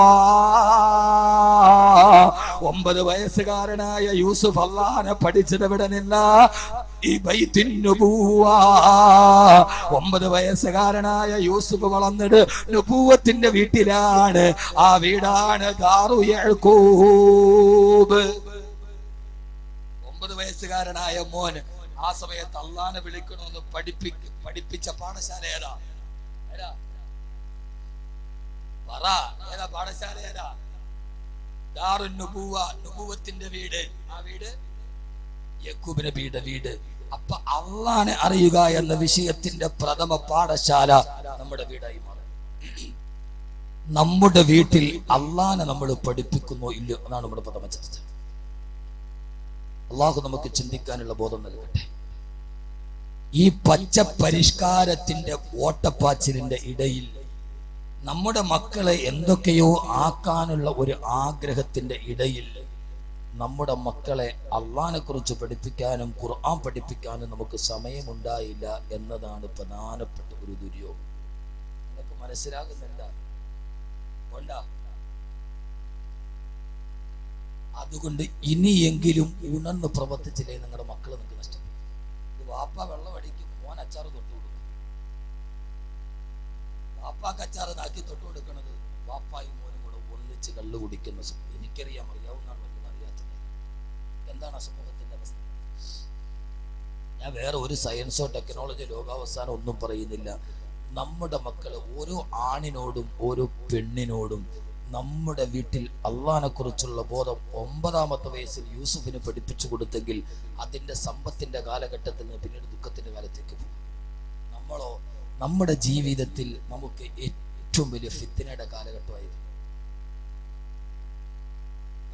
9 വയസ്സുകാരനായ യൂസുഫ് അല്ലാഹനെ പഠിച്ചത് ഇവിടെ നിന്ന ഈ ബൈത്തുൻ നുബുവ. 9 വയസ്സുകാരനായ യൂസുഫ് വളർന്നത് നുബുവത്തിന്റെ വീട്ടിലാണ്. ആ വീടാണ് ദാറു യഅ്ഖൂബ്. 9 വയസ്സുകാരനായ മോൻ ആ സമയത്ത് അള്ളാനെ വിളിക്കണമെന്ന് പഠിപ്പിച്ച പാഠശാല ഏതാ? ഏതാ പാഠശാല? ഏതാ? ദാറുൻ നുബുവ, നുബുവത്തിന്റെ വീട്. ആ വീട് യഅ്ഖൂബ് നബിയുടെ വീട്. അപ്പൊ അള്ളാനെ അറിയുക എന്ന വിഷയത്തിന്റെ പ്രഥമ പാഠശാല നമ്മുടെ വീടായി മാറും. നമ്മുടെ വീട്ടിൽ അള്ളാനെ നമ്മൾ പഠിപ്പിക്കുന്നോ ഇല്ലയോ എന്നാണ് നമ്മുടെ പ്രഥമ ചർച്ച. അള്ളാഹു നമുക്ക് ചിന്തിക്കാനുള്ള ബോധം നൽകട്ടെ. ഈ പച്ച പരിഷ്കാരത്തിന്റെ ഓട്ടപ്പാച്ചിലിന്റെ ഇടയിൽ നമ്മുടെ മക്കളെ എന്തൊക്കെയോ ആക്കാനുള്ള ഒരു ആഗ്രഹത്തിന്റെ ഇടയിൽ നമ്മുടെ മക്കളെ അള്ളാനെ കുറിച്ച് പഠിപ്പിക്കാനും ഖുർആൻ പഠിപ്പിക്കാനും നമുക്ക് സമയമുണ്ടായില്ല എന്നതാണ് പ്രധാനപ്പെട്ട ഒരു ദുര്യോഗം. നിങ്ങൾക്ക് മനസ്സിലാകുന്നില്ല? അതുകൊണ്ട് ഇനിയെങ്കിലും ഉണർന്ന് പ്രവർത്തിച്ചില്ലേ നിങ്ങളുടെ മക്കൾ നിങ്ങൾക്ക് നഷ്ടപ്പെടും. വാപ്പ വെള്ളം അടിക്കും, മോൻ അച്ചാറ് തൊട്ട് കൊടുക്കും. വാപ്പാക്ക് അച്ചാറ് നാക്കി തൊട്ട് കൊടുക്കുന്നത് വാപ്പായും മോനും കൂടെ ഒന്നിച്ച് കള്ളു കുടിക്കുന്ന. എനിക്കറിയാം, അറിയാവുന്നതാണ്, മറ്റൊന്നും അറിയാത്തത്. എന്താണ് സമൂഹത്തിന്റെ അവസ്ഥ? ഞാൻ വേറെ ഒരു സയൻസോ ടെക്നോളജിയോ ലോകാവസാനം ഒന്നും പറയുന്നില്ല. നമ്മുടെ മക്കള് ഓരോ ആണിനോടും ഓരോ പെണ്ണിനോടും നമ്മുടെ വീട്ടിൽ അള്ളാനെ കുറിച്ചുള്ള ബോധം 9ാമത്തെ വയസ്സിൽ യൂസുഫിന് പഠിപ്പിച്ചു കൊടുത്തെങ്കിൽ അതിന്റെ സമ്പത്തിന്റെ കാലഘട്ടത്തിൽ നിന്ന് പിന്നീട് ദുഃഖത്തിന്റെ കാലത്തേക്ക് പോകും. നമ്മളോ നമ്മുടെ ജീവിതത്തിൽ നമുക്ക് ഏറ്റവും വലിയ ഫിത്നയുടെ കാലഘട്ടമായിരുന്നു.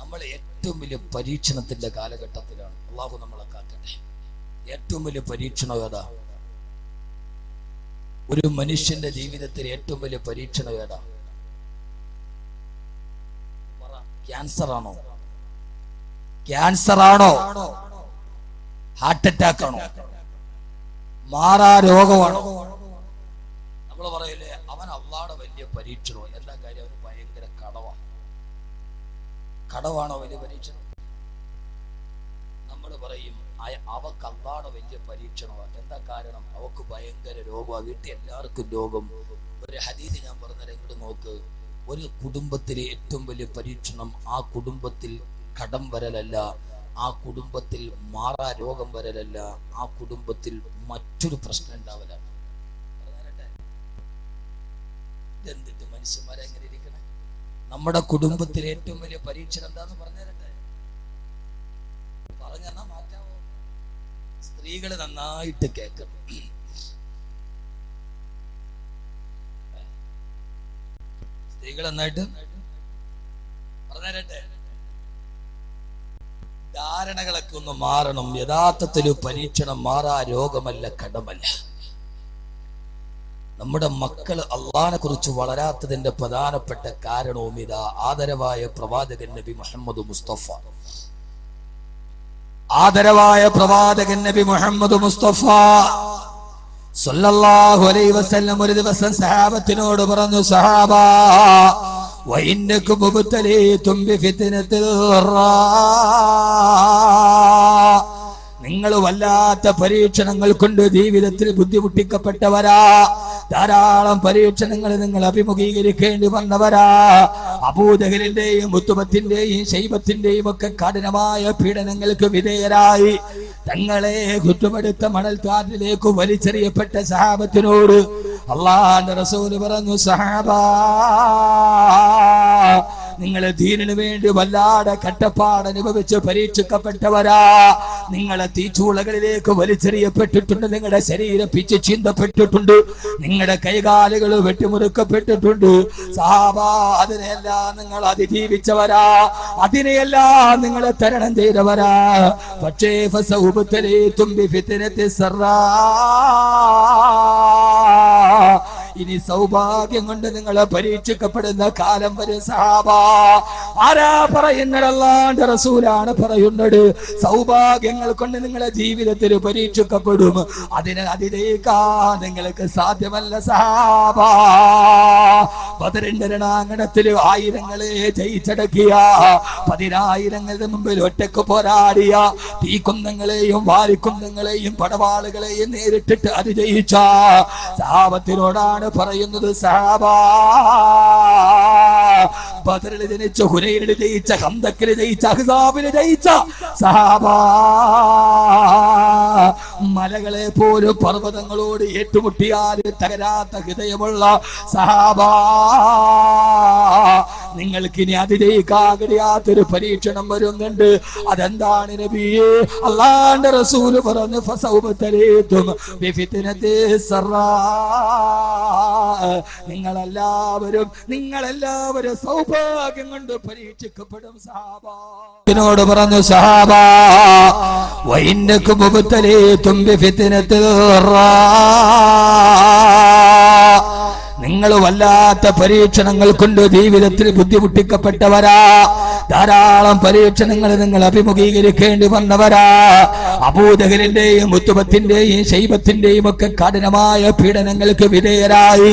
നമ്മൾ ഏറ്റവും വലിയ പരീക്ഷണത്തിന്റെ കാലഘട്ടത്തിലാണ്. അള്ളാഹു നമ്മളെ കാക്കട്ടെ. ഏറ്റവും വലിയ പരീക്ഷണം ഏതാ? ഒരു മനുഷ്യന്റെ ജീവിതത്തിൽ ഏറ്റവും വലിയ പരീക്ഷണം ഏതാ? ക്യാൻസർ ആണോ? ക്യാൻസർ ആണോ? ഹാർട്ട് അറ്റാക്ക് ആണോ? മാറാ രോഗമാണോ? നമ്മൾ പറയില്ലേ, അവൻ അള്ളാഹുടെ വലിയ പരീക്ഷണോ? എന്താ കാര്യം? അവന് ഭയങ്കര കടവാണോ വലിയ പരീക്ഷണം? നമ്മൾ പറയും അവക്ക് അള്ളാഹുടെ വലിയ പരീക്ഷണമാണ്. എന്താ കാരണം? അവക്ക് ഭയങ്കര രോഗമാണ്, വീട്ടിൽ എല്ലാവർക്കും രോഗം. ഒരു ഹദീസ് ഞാൻ പറഞ്ഞത് ഇങ്ങോട്ട് നോക്ക്. ഒരു കുടുംബത്തിലെ ഏറ്റവും വലിയ പരീക്ഷണം ആ കുടുംബത്തിൽ കടം വരലല്ല, ആ കുടുംബത്തിൽ മാറാ രോഗം വരലല്ല, ആ കുടുംബത്തിൽ മറ്റൊരു പ്രശ്നം ഉണ്ടാവലാണ്. ഇതെന്തിട്ട് മനുഷ്യന്മാരെ എങ്ങനെ ഇരിക്കണേ? നമ്മുടെ കുടുംബത്തിലെ ഏറ്റവും വലിയ പരീക്ഷണം എന്താന്ന് പറഞ്ഞുതരട്ടെ? പറഞ്ഞെന്നാ മാറ്റാവോ? സ്ത്രീകള് നന്നായിട്ട് കേൾക്കണം. സ്ത്രീകൾ നന്നായിട്ട് പറഞ്ഞുതരട്ടെ. ധാരണകളൊക്കെ ഒന്ന് മാറണം. യഥാർത്ഥത്തിൽ പരീക്ഷണം മാറാ രോഗമല്ല, കടമല്ല. നമ്മുടെ മക്കള് അള്ളാഹിനെ കുറിച്ച് വളരാത്തതിന്റെ പ്രധാനപ്പെട്ട കാരണവും ഇതാ. ആദരവായ പ്രവാചകൻ നബി മുഹമ്മദ് മുസ്തഫ, ആദരവായ പ്രവാചകൻ നബി മുഹമ്മദ് മുസ്തഫ സല്ലല്ലാഹു അലൈഹി വസല്ലം ഒരു ദിവസം സഹാബത്തിനോട് പറഞ്ഞു, സഹാബ വഇന്നകും മുബ്തലീതും ബിഫിത്നത്തിൽ റാ, നിങ്ങൾ വല്ലാത്ത പരീക്ഷണങ്ങൾ കൊണ്ട് ജീവിതത്തിൽ ബുദ്ധിമുട്ടിക്കപ്പെട്ടവരാ. ധാരാളം പരീക്ഷണങ്ങൾ നിങ്ങൾ അഭിമുഖീകരിക്കേണ്ടി വന്നവരാ. അബൂജഹലിന്റെയും ഉത്തുബത്തിന്റെയും ശൈബത്തിന്റെയും ഒക്കെ കഠിനമായ പീഡനങ്ങൾക്ക് വിധേയരായി തങ്ങളെ കുറ്റപ്പെടുത്ത മണൽക്കാട്ടിലേക്ക് വലിച്ചെറിയപ്പെട്ട സഹാബത്തിനോട് അല്ലാഹുവിന്റെ റസൂൽ പറഞ്ഞു, സഹാബാ, നിങ്ങളെ ദീനിനു വേണ്ടി വല്ലാതെ കട്ടപ്പാട് അനുഭവിച്ച് പരീക്ഷിക്കപ്പെട്ടവരാ. നിങ്ങളെ തീച്ചൂളകളിലേക്ക് വലിച്ചെറിയപ്പെട്ടിട്ടുണ്ട്, നിങ്ങളുടെ ശരീരം പിച്ച് ചിന്തപ്പെട്ടിട്ടുണ്ട്, നിങ്ങളുടെ കൈകാലുകൾ വെട്ടിമുറുക്കപ്പെട്ടിട്ടുണ്ട്. സഹാബാ, അതിനെല്ലാം നിങ്ങൾ അതിജീവിച്ചവരാ, അതിനെയെല്ലാം നിങ്ങളെ തരണം ചെയ്തവരാ. പക്ഷേ ഇനി സൗഭാഗ്യം കൊണ്ട് നിങ്ങളെ പരീക്ഷിക്കപ്പെടുന്ന കാലം വരെ സഹാബാ. ആരാ പറയുന്നത്? അല്ലാഹുവിന്റെ റസൂലാണ് പറയുന്നത്. സൗഭാഗ്യങ്ങൾ കൊണ്ട് നിങ്ങളെ ജീവിതത്തിൽ പരീക്ഷിക്കപ്പെടും, അതിനെ അതിജയിക്കാൻ നിങ്ങൾക്ക് സാധ്യമല്ല സഹാബാ. ബദറിന്റെ രണാങ്കണത്തിൽ ആയിരങ്ങളെ ജയിച്ചടക്കിയ, 10,000ങ്ങളുടെ മുമ്പിൽ ഒറ്റക്ക് പോരാടിയ, തീക്കുന്തങ്ങളെയും വാരിക്കുന്തങ്ങളെയും പടവാളുകളെയും നേരിട്ടിട്ട് അതിജയിച്ച സഹാബത്തിനോടാണ് പറയുന്നത്, സഹാബാ, ബദറിൽ ജനിച്ച, ഹുനൈനിൽ ജയിച്ച, ഖന്തക്കിൽ ജയിച്ച, അഹ്സാബിൽ ജയിച്ച സഹാബാ, മലകളെ പോലും പർവ്വതങ്ങളോട് ഏറ്റുമുട്ടിയാൽ തകരാത്ത ഹൃദയമുള്ള സഹാബാ, നിങ്ങൾക്കിനി അതിജയിക്കാൻ കഴിയാത്തൊരു പരീക്ഷണം വരുന്നുണ്ട്. അതെന്താണ് നബിയേ? അല്ലാഹുവിന്റെ റസൂൽ പറഞ്ഞു, ഫസൗബതലീതും ബിഫിത്നതി സറാ. നിങ്ങളെല്ലാവരും സൗഭാഗ്യം കൊണ്ട് പരീക്ഷിക്കപ്പെടും സഹാബാ. ോട് പറഞ്ഞു, സഹാബാ, വഇന്നകും മുബ്തലീതും ബിഫിത്നതി സറാ. നിങ്ങൾ വല്ലാത്ത പരീക്ഷണങ്ങൾ കൊണ്ട് ജീവിതത്തിൽ ബുദ്ധിമുട്ടിക്കപ്പെട്ടവരാ. ധാരാളം പരീക്ഷണങ്ങൾ നിങ്ങൾ അഭിമുഖീകരിക്കേണ്ടി വന്നവരാ. അബൂജഹലിന്റെയും ഉത്തുബത്തിന്റെയും ശൈബത്തിന്റെയും ഒക്കെ കഠിനമായ പീഡനങ്ങൾക്ക് വിധേയരായി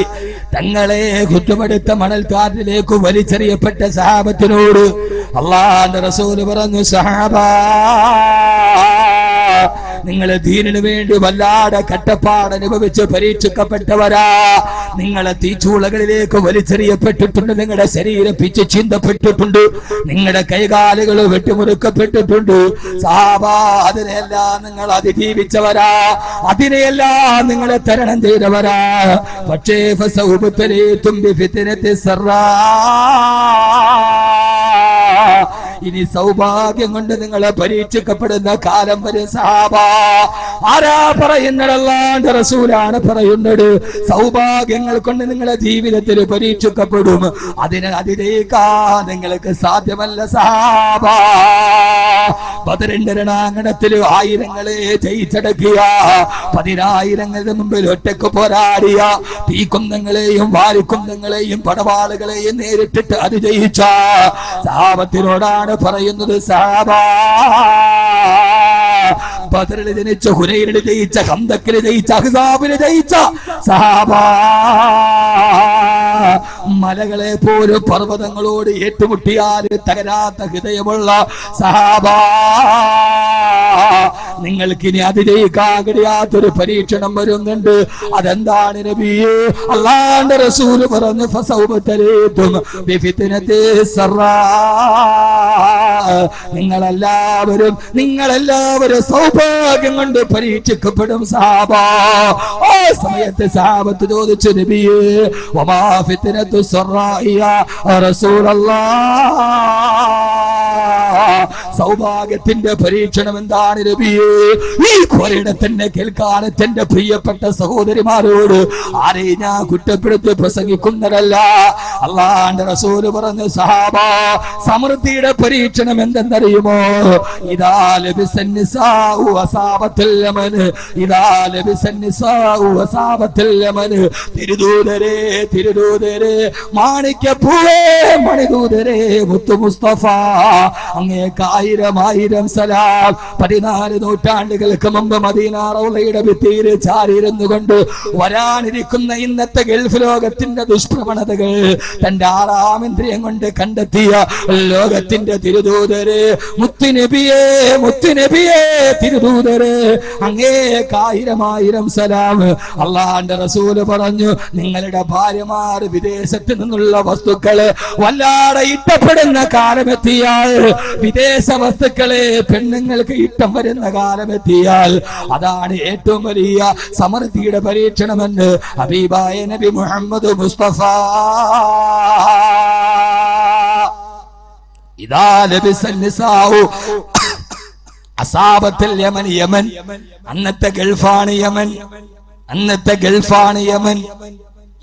തങ്ങളെ കുറ്റപ്പെടുത്ത മണൽക്കാട്ടിലേക്ക് വലിച്ചെറിയപ്പെട്ട സഹാബത്തിനോട് അല്ലാഹുവിന്റെ റസൂൽ പറഞ്ഞു, സഹാബാ, നിങ്ങളെ ദീനിനു വേണ്ടി വല്ലാതെ കട്ടപ്പാട് അനുഭവിച്ച് പരീക്ഷിക്കപ്പെട്ടവരാ. നിങ്ങളെ തീച്ചൂളകളിലേക്ക് വലിച്ചെറിയപ്പെട്ടിട്ടുണ്ട്, നിങ്ങളുടെ ശരീരം പിച്ച് ചിന്തപ്പെട്ടിട്ടുണ്ട്, നിങ്ങളുടെ കൈകാലുകൾ വെട്ടിമുറുക്കപ്പെട്ടിട്ടുണ്ട്. സഹാബാ, അതിനെല്ലാം നിങ്ങൾ അതിജീവിച്ചവരാ, അതിനെയെല്ലാം നിങ്ങളെ തരണം ചെയ്തവരാ. പക്ഷേ ഫസൗബതലീതും ബിഫിത്നതി സറാ. ഇനി സൗഭാഗ്യം കൊണ്ട് നിങ്ങളെ പരീക്ഷിക്കപ്പെടുന്ന കാലം വരെ സഹാബാ. ആരാ പറയുന്നത്? അല്ലാഹുവിന്റെ റസൂലാണ് പറയുന്നത്. സൗഭാഗ്യങ്ങൾ കൊണ്ട് നിങ്ങളെ ജീവിതത്തിൽ പരീക്ഷിക്കപ്പെടും, അതിനെ അതിജയിക്കാൻ നിങ്ങൾക്ക് സാധ്യമല്ല സഹാബാ. ബദറിന്റെ രണാങ്കണത്തിൽ ആയിരങ്ങളെ ജയിച്ചടക്കിയ, 10,000ങ്ങളുടെ മുമ്പിൽ ഒറ്റക്ക് പോരാടിയ, തീക്കുന്തങ്ങളെയും വാരിക്കുന്തങ്ങളെയും പടവാളുകളെയും നേരിട്ടിട്ട് അതിജയിച്ച സഹാബത്തിനോടാണ് പറയുന്നത്, സഹാബാ, ബദറിൽ ജനിച്ച, ഹുനൈനിൽ ജയിച്ച, ഖന്തക്കിൽ ജയിച്ച, അഹ്സാബിൽ ജയിച്ച സഹാബാ, മലകളെ പോലും പർവ്വതങ്ങളോട് ഏറ്റുമുട്ടിയാൽ തകരാത്ത ഹൃദയമുള്ള സഹാബാ, നിങ്ങൾക്കിനി അതിജയിക്കാൻ കഴിയാത്തൊരു പരീക്ഷണം വരുന്നുണ്ട്. അതെന്താണ് നബിയേ? അല്ലാഹുവിന്റെ റസൂൽ പറഞ്ഞു, ഫസൗബതലീതും ബിഫിത്നതി സറാ. നിങ്ങളെല്ലാവരും സൗഭാഗ്യം കൊണ്ട് പരീക്ഷിക്കപ്പെടും സഹാബാ. ആ സമയത്ത് സഹാബത്ത് ചോദിച്ചു, നബിയേ, വമാ ഫിത്നതു സറാഇയ റസൂലല്ലാഹ്. സൗഭാഗ്യത്തിന്റെ പരീക്ഷണം എന്താണ് നബിയേ? ഈ ഖുർആനെ തന്നെ കേൾക്കാൻ എന്റെ പ്രിയപ്പെട്ട സഹോദരിമാരോട് ആരെയും ഞാൻ കുറ്റപ്പെടുത്തി പ്രസംഗിക്കുന്നതല്ല. അല്ലാഹുവിന്റെ റസൂൽ പറഞ്ഞു, സഹാബാ, സമൃദ്ധിയുടെ പരീക്ഷണം എന്തെന്നറിയുമോ? ഇദാ ലബിസൻ നിസാഉ വസാബത്തുൽ യമൻ, ഇദാ ലബിസൻ നിസാഉ വസാബത്തുൽ യമൻ. തിരുദൂതരേ, മാണിക്യപ്പൂവേ, മണിദൂതരേ, മുത്തു മുസ്തഫ, അങ്ങേക്കായി ആയിരം സലാം. 14 നൂറ്റാണ്ടുകൾക്ക് മുമ്പ് മദീന റൗളയുടെ ഭിത്തിയിൽ ചാരിയിരുന്നു കൊണ്ട് വരാനിരിക്കുന്ന ഇന്നത്തെ ഗൾഫ് ലോകത്തിന്റെ ദുഷ്പ്രവണതകൾ തന്റെ 6-ാം ഇന്ദ്രിയം കൊണ്ട് കണ്ടെത്തിയ ലോകത്തിന്റെ തിരുദൂതരെ മുത്തുനബിയെ തിരുദൂതരെ അങ്ങേക്ക് 1000 സലാം. അള്ളാന്റെ റസൂല് പറഞ്ഞു, നിങ്ങളുടെ ഭാര്യമാർ വിദേശത്ത് നിന്നുള്ള വസ്തുക്കള് വല്ലാതെ ഇഷ്ടപ്പെടുന്ന കാലമെത്തിയാൽ, വിദേശ വസ്തുക്കളെ പെണ്ണുങ്ങൾക്ക് ഇഷ്ടം വരുന്ന കാലമെത്തിയാൽ അതാണ് ഏറ്റവും വലിയ സമൃദ്ധിയുടെ പരീക്ഷണമെന്ന് ഹബീബായ നബി മുഹമ്മദ് മുസ്തഫ. ഇദാ ലബിസൻ നിസാഉ അസാബത്തുൽ യമൻ. യമൻ അന്നത്തെ ഗൾഫാണ്. യമൻ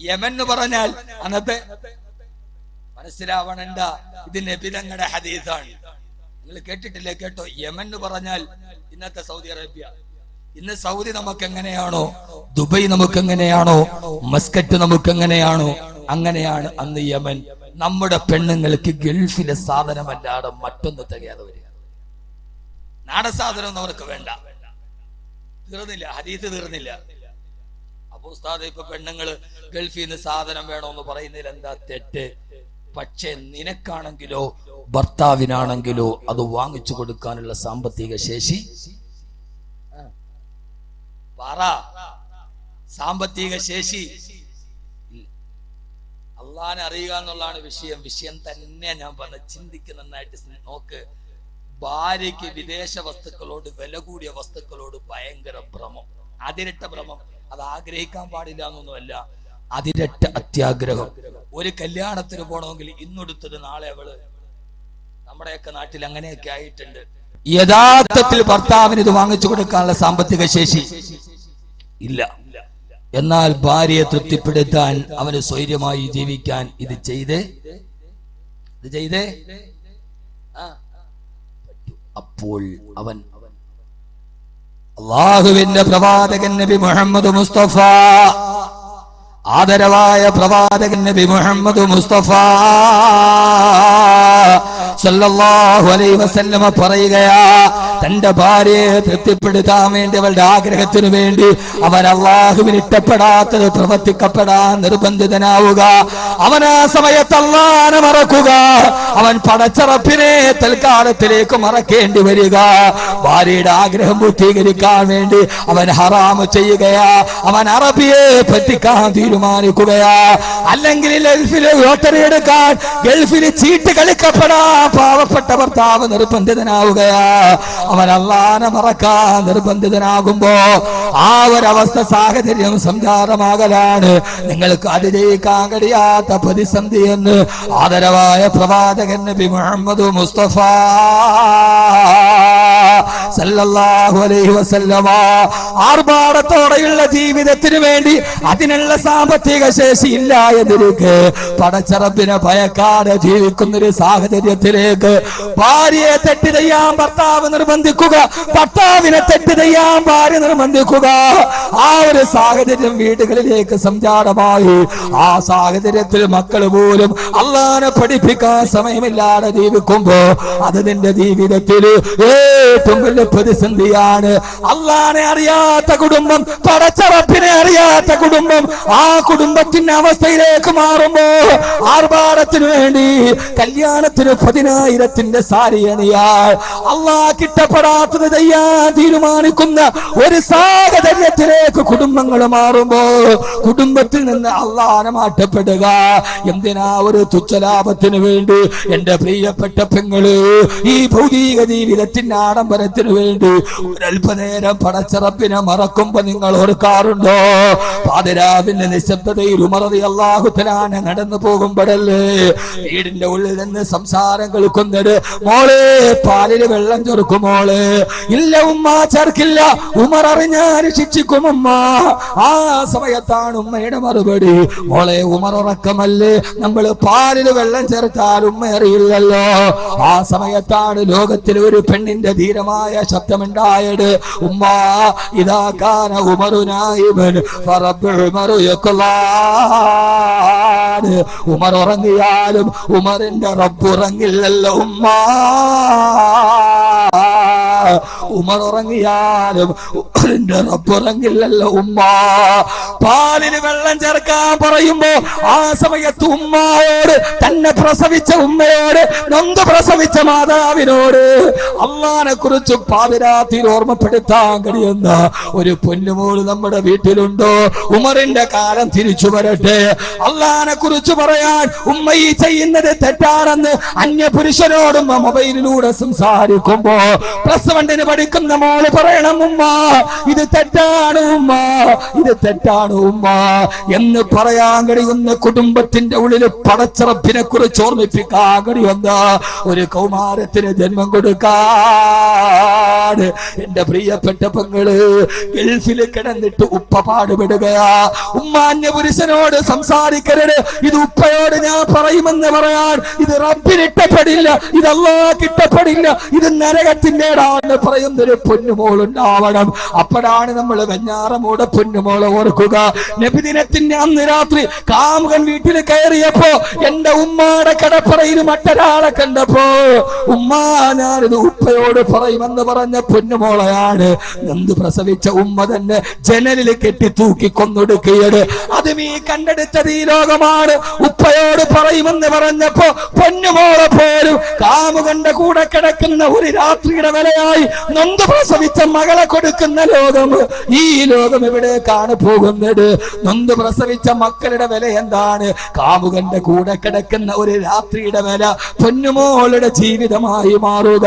യമൻ എന്ന് പറഞ്ഞാൽ അന്നത്തെ മനസ്സിലാവണണ്ട, ഇത് നബി തങ്ങളുടെ ഹദീസാണ്. നിങ്ങൾ കേട്ടിട്ടില്ലേ? കേട്ടോ? യമൻ എന്ന് പറഞ്ഞാൽ ഇന്നത്തെ സൗദി അറേബ്യ. ഇന്ന് സൗദി നമുക്ക് എങ്ങനെയാണോ, ദുബൈ നമുക്ക് എങ്ങനെയാണോ, മസ്കറ്റ് നമുക്ക് എങ്ങനെയാണോ, അങ്ങനെയാണ് അന്ന് യമൻ. നമ്മുടെ പെണ്ണുങ്ങൾക്ക് ഗൾഫിലെ സാധനമല്ലാതെ മറ്റൊന്ന് തികയാതെ വരിക. നാടസാധനം ഒന്നും അവർക്ക് വേണ്ട. തീർന്നില്ല, ഹദീസ് തീർന്നില്ല. അപ്പൊ ഉസ്താദ്, ഇപ്പൊ പെണ്ണുങ്ങള് ഗൾഫിൽ നിന്ന് സാധനം വേണമെന്ന് പറയുന്നതിൽ എന്താ തെറ്റ്? പക്ഷെ നിനക്കാണെങ്കിലോ ഭർത്താവിനാണെങ്കിലോ അത് വാങ്ങിച്ചു കൊടുക്കാനുള്ള സാമ്പത്തിക ശേഷി, സാമ്പത്തിക ശേഷി അള്ളാനെ അറിയുക എന്നുള്ളതാണ് വിഷയം തന്നെ. ഞാൻ പറഞ്ഞ ചിന്തിക്ക് നന്നായിട്ട് നോക്ക്. ഭാര്യയ്ക്ക് വിദേശ വസ്തുക്കളോട്, വില കൂടിയ വസ്തുക്കളോട് ഭയങ്കര ഭ്രമം, അതിരട്ട ഭ്രമം. അത് ആഗ്രഹിക്കാൻ പാടില്ല എന്നൊന്നുമല്ല, അതിരട്ട അത്യാഗ്രഹം. ഒരു കല്യാണത്തിന് പോകണമെങ്കിൽ ഇന്നെടുത്തത് നാളെ അവള്. നമ്മുടെയൊക്കെ നാട്ടിൽ അങ്ങനെയൊക്കെ ആയിട്ടുണ്ട്. യഥാർത്ഥത്തിൽ ഭർത്താവിന് ഇത് വാങ്ങിച്ചു കൊടുക്കാനുള്ള സാമ്പത്തിക ശേഷി ഇല്ല. എന്നാൽ ഭാര്യയെ തൃപ്തിപ്പെടുത്താൻ, അവന് സ്വൈര്യമായി ജീവിക്കാൻ ഇത് ചെയ്തേ അപ്പോൾ അവൻ അല്ലാഹുവിന്റെ പ്രവാചകൻ നബി മുഹമ്മദ് മുസ്തഫ, ആദരവായ പ്രവാചകൻ നബി മുഹമ്മദ് മുസ്തഫ സല്ലല്ലാഹു അലൈഹി വസല്ലമ പറയുകയാ, തന്റെ ഭാര്യയെ തൃപ്തിപ്പെടുത്താൻ വേണ്ടി, അവളുടെ ആഗ്രഹത്തിനു വേണ്ടി അവൻ അല്ലാഹുവിന് ഇഷ്ടപ്പെടാത്തത് പ്രവർത്തിക്കപ്പെടാൻ നിർബന്ധിതനാവുക. അവൻ ആ സമയത്ത് അല്ലാഹനെ മറക്കുക. അവൻ പടച്ചറപ്പിനെ തൽക്കാലത്തിലേക്ക് മറക്കേണ്ടി വരിക. ഭാര്യയുടെ ആഗ്രഹം പൂർത്തീകരിക്കാൻ വേണ്ടി അവൻ ഹറാമ് ചെയ്യുകയാ. അവൻ അറബിയെ പറ്റിക്കാൻ തീരുമാനിക്കുകയാ. അല്ലെങ്കിൽ ഗൾഫിലെ ലോട്ടറി എടുക്കാൻ, ഗൾഫിൽ ചീട്ട് കളിക്കപ്പെടാൻ പാവപ്പെട്ട ഭർത്താവ് നിർബന്ധിതനാവുകയാ. അവൻ അല്ലാഹനെ മറക്കാൻ നിർബന്ധിതനാകുമ്പോ ആ ഒരവസ്ഥ, സാഹചര്യം സംജാതമാകലാണ് നിങ്ങൾക്ക് അതിജയിക്കാൻ കഴിയാത്ത പ്രതിസന്ധി എന്ന് ആദരവായ പ്രവാചകൻ നബി മുഹമ്മദ് മുസ്തഫ സല്ലല്ലാഹു അലൈഹി വസല്ലമ. ആർഭാടത്തോടെയുള്ള ജീവിതത്തിന് വേണ്ടി അതിനുള്ള സാമ്പത്തിക ശേഷി ഇല്ല എന്നിരിക്കെ പടച്ചറപ്പിനെ ഭയക്കാതെ ജീവിക്കുന്നൊരു സാഹചര്യത്തിലേക്ക് ഭാര്യയെ തെറ്റ് ചെയ്യാൻ ഭർത്താവ് നിർബന്ധിക്കുക, ഭർത്താവിനെ തെറ്റ് ചെയ്യാൻ ഭാര്യ നിർബന്ധിക്കുക. ആ ഒരു സാഹചര്യം വീടുകളിലേക്ക് സംജാതമായി. ആ സാഹചര്യത്തിൽ മക്കൾ പോലും അല്ലാഹനെ പഠിപ്പിക്കാൻ സമയമില്ലാതെ ജീവിക്കുമ്പോ അത് നിന്റെ ജീവിതത്തിൽ ഏറ്റവും വലിയ പ്രതിസന്ധിയാണ്. അല്ലാഹനെ അറിയാത്ത കുടുംബം, പടച്ചറപ്പിനെ അറിയാത്ത കുടുംബം, ആ കുടുംബത്തിന്റെ അവസ്ഥയിലേക്ക് മാറുമ്പോ ആർഭാടത്തിനു വേണ്ടി കല്യാണത്തിന് 10,000-ന്റെ സാരി അണിയാൽ അല്ലാഹ് ഇഷ്ടപ്പെടാത്തത് ചെയ്യാൻ തീരുമാനിക്കുന്ന ഒരു സാഹചര്യത്തിലേക്ക് കുടുംബങ്ങൾ മാറുമ്പോ കുടുംബത്തിൽ നിന്ന് അല്ലാഹനെ മാറ്റപ്പെടുക. എന്തിനാ? ഒരു തുച്ഛലാഭത്തിന് വേണ്ടി. എന്റെ പ്രിയപ്പെട്ട പെങ്ങള്, ഈ ഭൗതിക ജീവിതത്തിന്റെ ആഡംബരത്തിന് വേണ്ടി ഒരല്പനേരം പടച്ചറപ്പിനെ മറക്കുമ്പോ നിങ്ങൾ ഓർക്കാറുണ്ടോ? പാതിരാവിന്റെ നിശബ്ദതയിൽ ഉമർ റളിയല്ലാഹു തആല നടന്നു പോകുമ്പോഴല്ലേ വീടിന്റെ ഉള്ളിൽ നിന്ന് സംസാരം കേൾക്കുന്നത്? മോളെ, പാലില് വെള്ളം ചേർക്കും മോളെ. ഇല്ല ഉമ്മ, ചേർക്കില്ല. ഉമർ അറിഞ്ഞാൽ ശിക്ഷിക്കും ഉമ്മ. ആ സമയത്താണ് ഉമ്മയുടെ മറുപടി, മോളെ ഉമർ ഉറക്കമല്ലേ, നമ്മൾ പാലില് വെള്ളം ചേർത്താൽ ഉമ്മ അറിയില്ലല്ലോ. ആ സമയത്താണ് ലോകത്തിലെ ഒരു പെണ്ണിന്റെ ധീരമായ ഗംഭീരമായ ശബ്ദമുണ്ടായത്. ഉമ്മ ഇദാ കാന ഉമറു നായിമൻ ഫറബ്ബു ഉമറു യഖ്ലാൻ. ഉമർ ഉറങ്ങിയാലും ഉമറിന്റെ റബ്ബ് ഉറങ്ങില്ലല്ലോ ഉമ്മ. ഉമർ ഉറങ്ങിയാലും ഉമറിന്റെ റബ്ബ് ഉറങ്ങില്ലല്ലോ ഉമ്മ. പാലിന് വെള്ളം ചേർക്കാൻ പറയുമ്പോ ആ സമയത്ത് ഉമ്മയോട്, തന്നെ പ്രസവിച്ച ഉമ്മയോട്, നൊന്ത് പ്രസവിച്ച മാതാവിനോട് അള്ളാനെ കുറിച്ച് പാതിരാത്രിയിൽ ഓർമ്മപ്പെടുത്താൻ കഴിയുന്ന ഒരു പൊന്നുമോള് നമ്മുടെ വീട്ടിലുണ്ടോ? ഉമറിന്റെ കാലം തിരിച്ചു വരട്ടെ. അള്ളാനെ കുറിച്ച് പറയാൻ ഉമ്മ ഈ ചെയ്യുന്നത് തെറ്റാണെന്ന് അന്യ പുരുഷനോടും മൊബൈലിലൂടെ സംസാരിക്കുമ്പോ പ്ലസ് 1 പഠിക്കുന്ന മോള് പറയണം, ഉമ്മ ഇത് തെറ്റാണ് ഉമ്മ, ഇത് തെറ്റാണ് ഉമ്മ എന്ന് പറയാൻ കഴിയുന്ന, കുടുംബത്തിന്റെ ഉള്ളിൽ പടച്ചറപ്പിനെ കുറിച്ച് ഓർമ്മിപ്പിക്കാൻ കഴിയുന്ന ഒരു കൗമാരത്തിന് ജന്മം കൊടുക്കാൻ എന്റെ പ്രിയപ്പെട്ട പെങ്ങള് ഗൾഫിൽ കിടന്നിട്ട് ഉപ്പ പാടുപെടുകയാ. ഉമ്മാന്യ പുരുഷനോട് സംസാരിക്കരുത്, ഇത് ഉപ്പയോട് ഞാൻ പറയുമെന്ന് പറയാൻ ഇത് റബ്ബിനിട്ടപ്പെടില്ല, ഇത് അല്ലാഹ്ക്ക് ഇഷ്ടപ്പെടില്ല, ഇത് നരകത്തിന്റേതാണെന്ന് പറയുന്നൊരു പൊന്നുമോളുണ്ടാവണം. അപ്പോഴാണ് നമ്മൾ വെഞ്ഞാറമൂടെ പൊന്നുമോളെ ഓർക്കുക. നബിദിനത്തിന്റെ അന്ന് രാത്രി കാമുകൻ വീട്ടിൽ കയറിയപ്പോ എന്റെ ഉമ്മാടെ കടപ്പറയിൽ മറ്റൊരാളെ കണ്ടപ്പോ ഉമ്മ ഞാനിത് ഉപ്പയോട് പറയുമെന്ന് പറഞ്ഞ പൊന്നുമോളയാണ്. നന്ദ് പ്രസവിച്ച ഉമ്മ തന്നെ ജനലിൽ കെട്ടി തൂക്കി കൊന്നൊടുക്കിയത്. അതും ഈ കണ്ടെടുത്തത് ഈ ലോകമാണ്. ഉപ്പയോട് പറയുമെന്ന് പറഞ്ഞപ്പോ പൊന്നുമോളെ പോലും കാമുകന്റെ കൂടെ കിടക്കുന്ന ഒരു രാത്രിയുടെ വിലയായി നന്ദ് പ്രസവിച്ച മകളെ കൊടുക്കുന്ന ലോകം. ഈ ലോകം എവിടേക്കാണ് പോകുന്നത്? നന്ദ് പ്രസവിച്ച മക്കളുടെ വില എന്താണ്? കാമുകന്റെ കൂടെ കിടക്കുന്ന ഒരു രാത്രിയുടെ വില പൊന്നുമോളുടെ ജീവിതമായി മാറുക.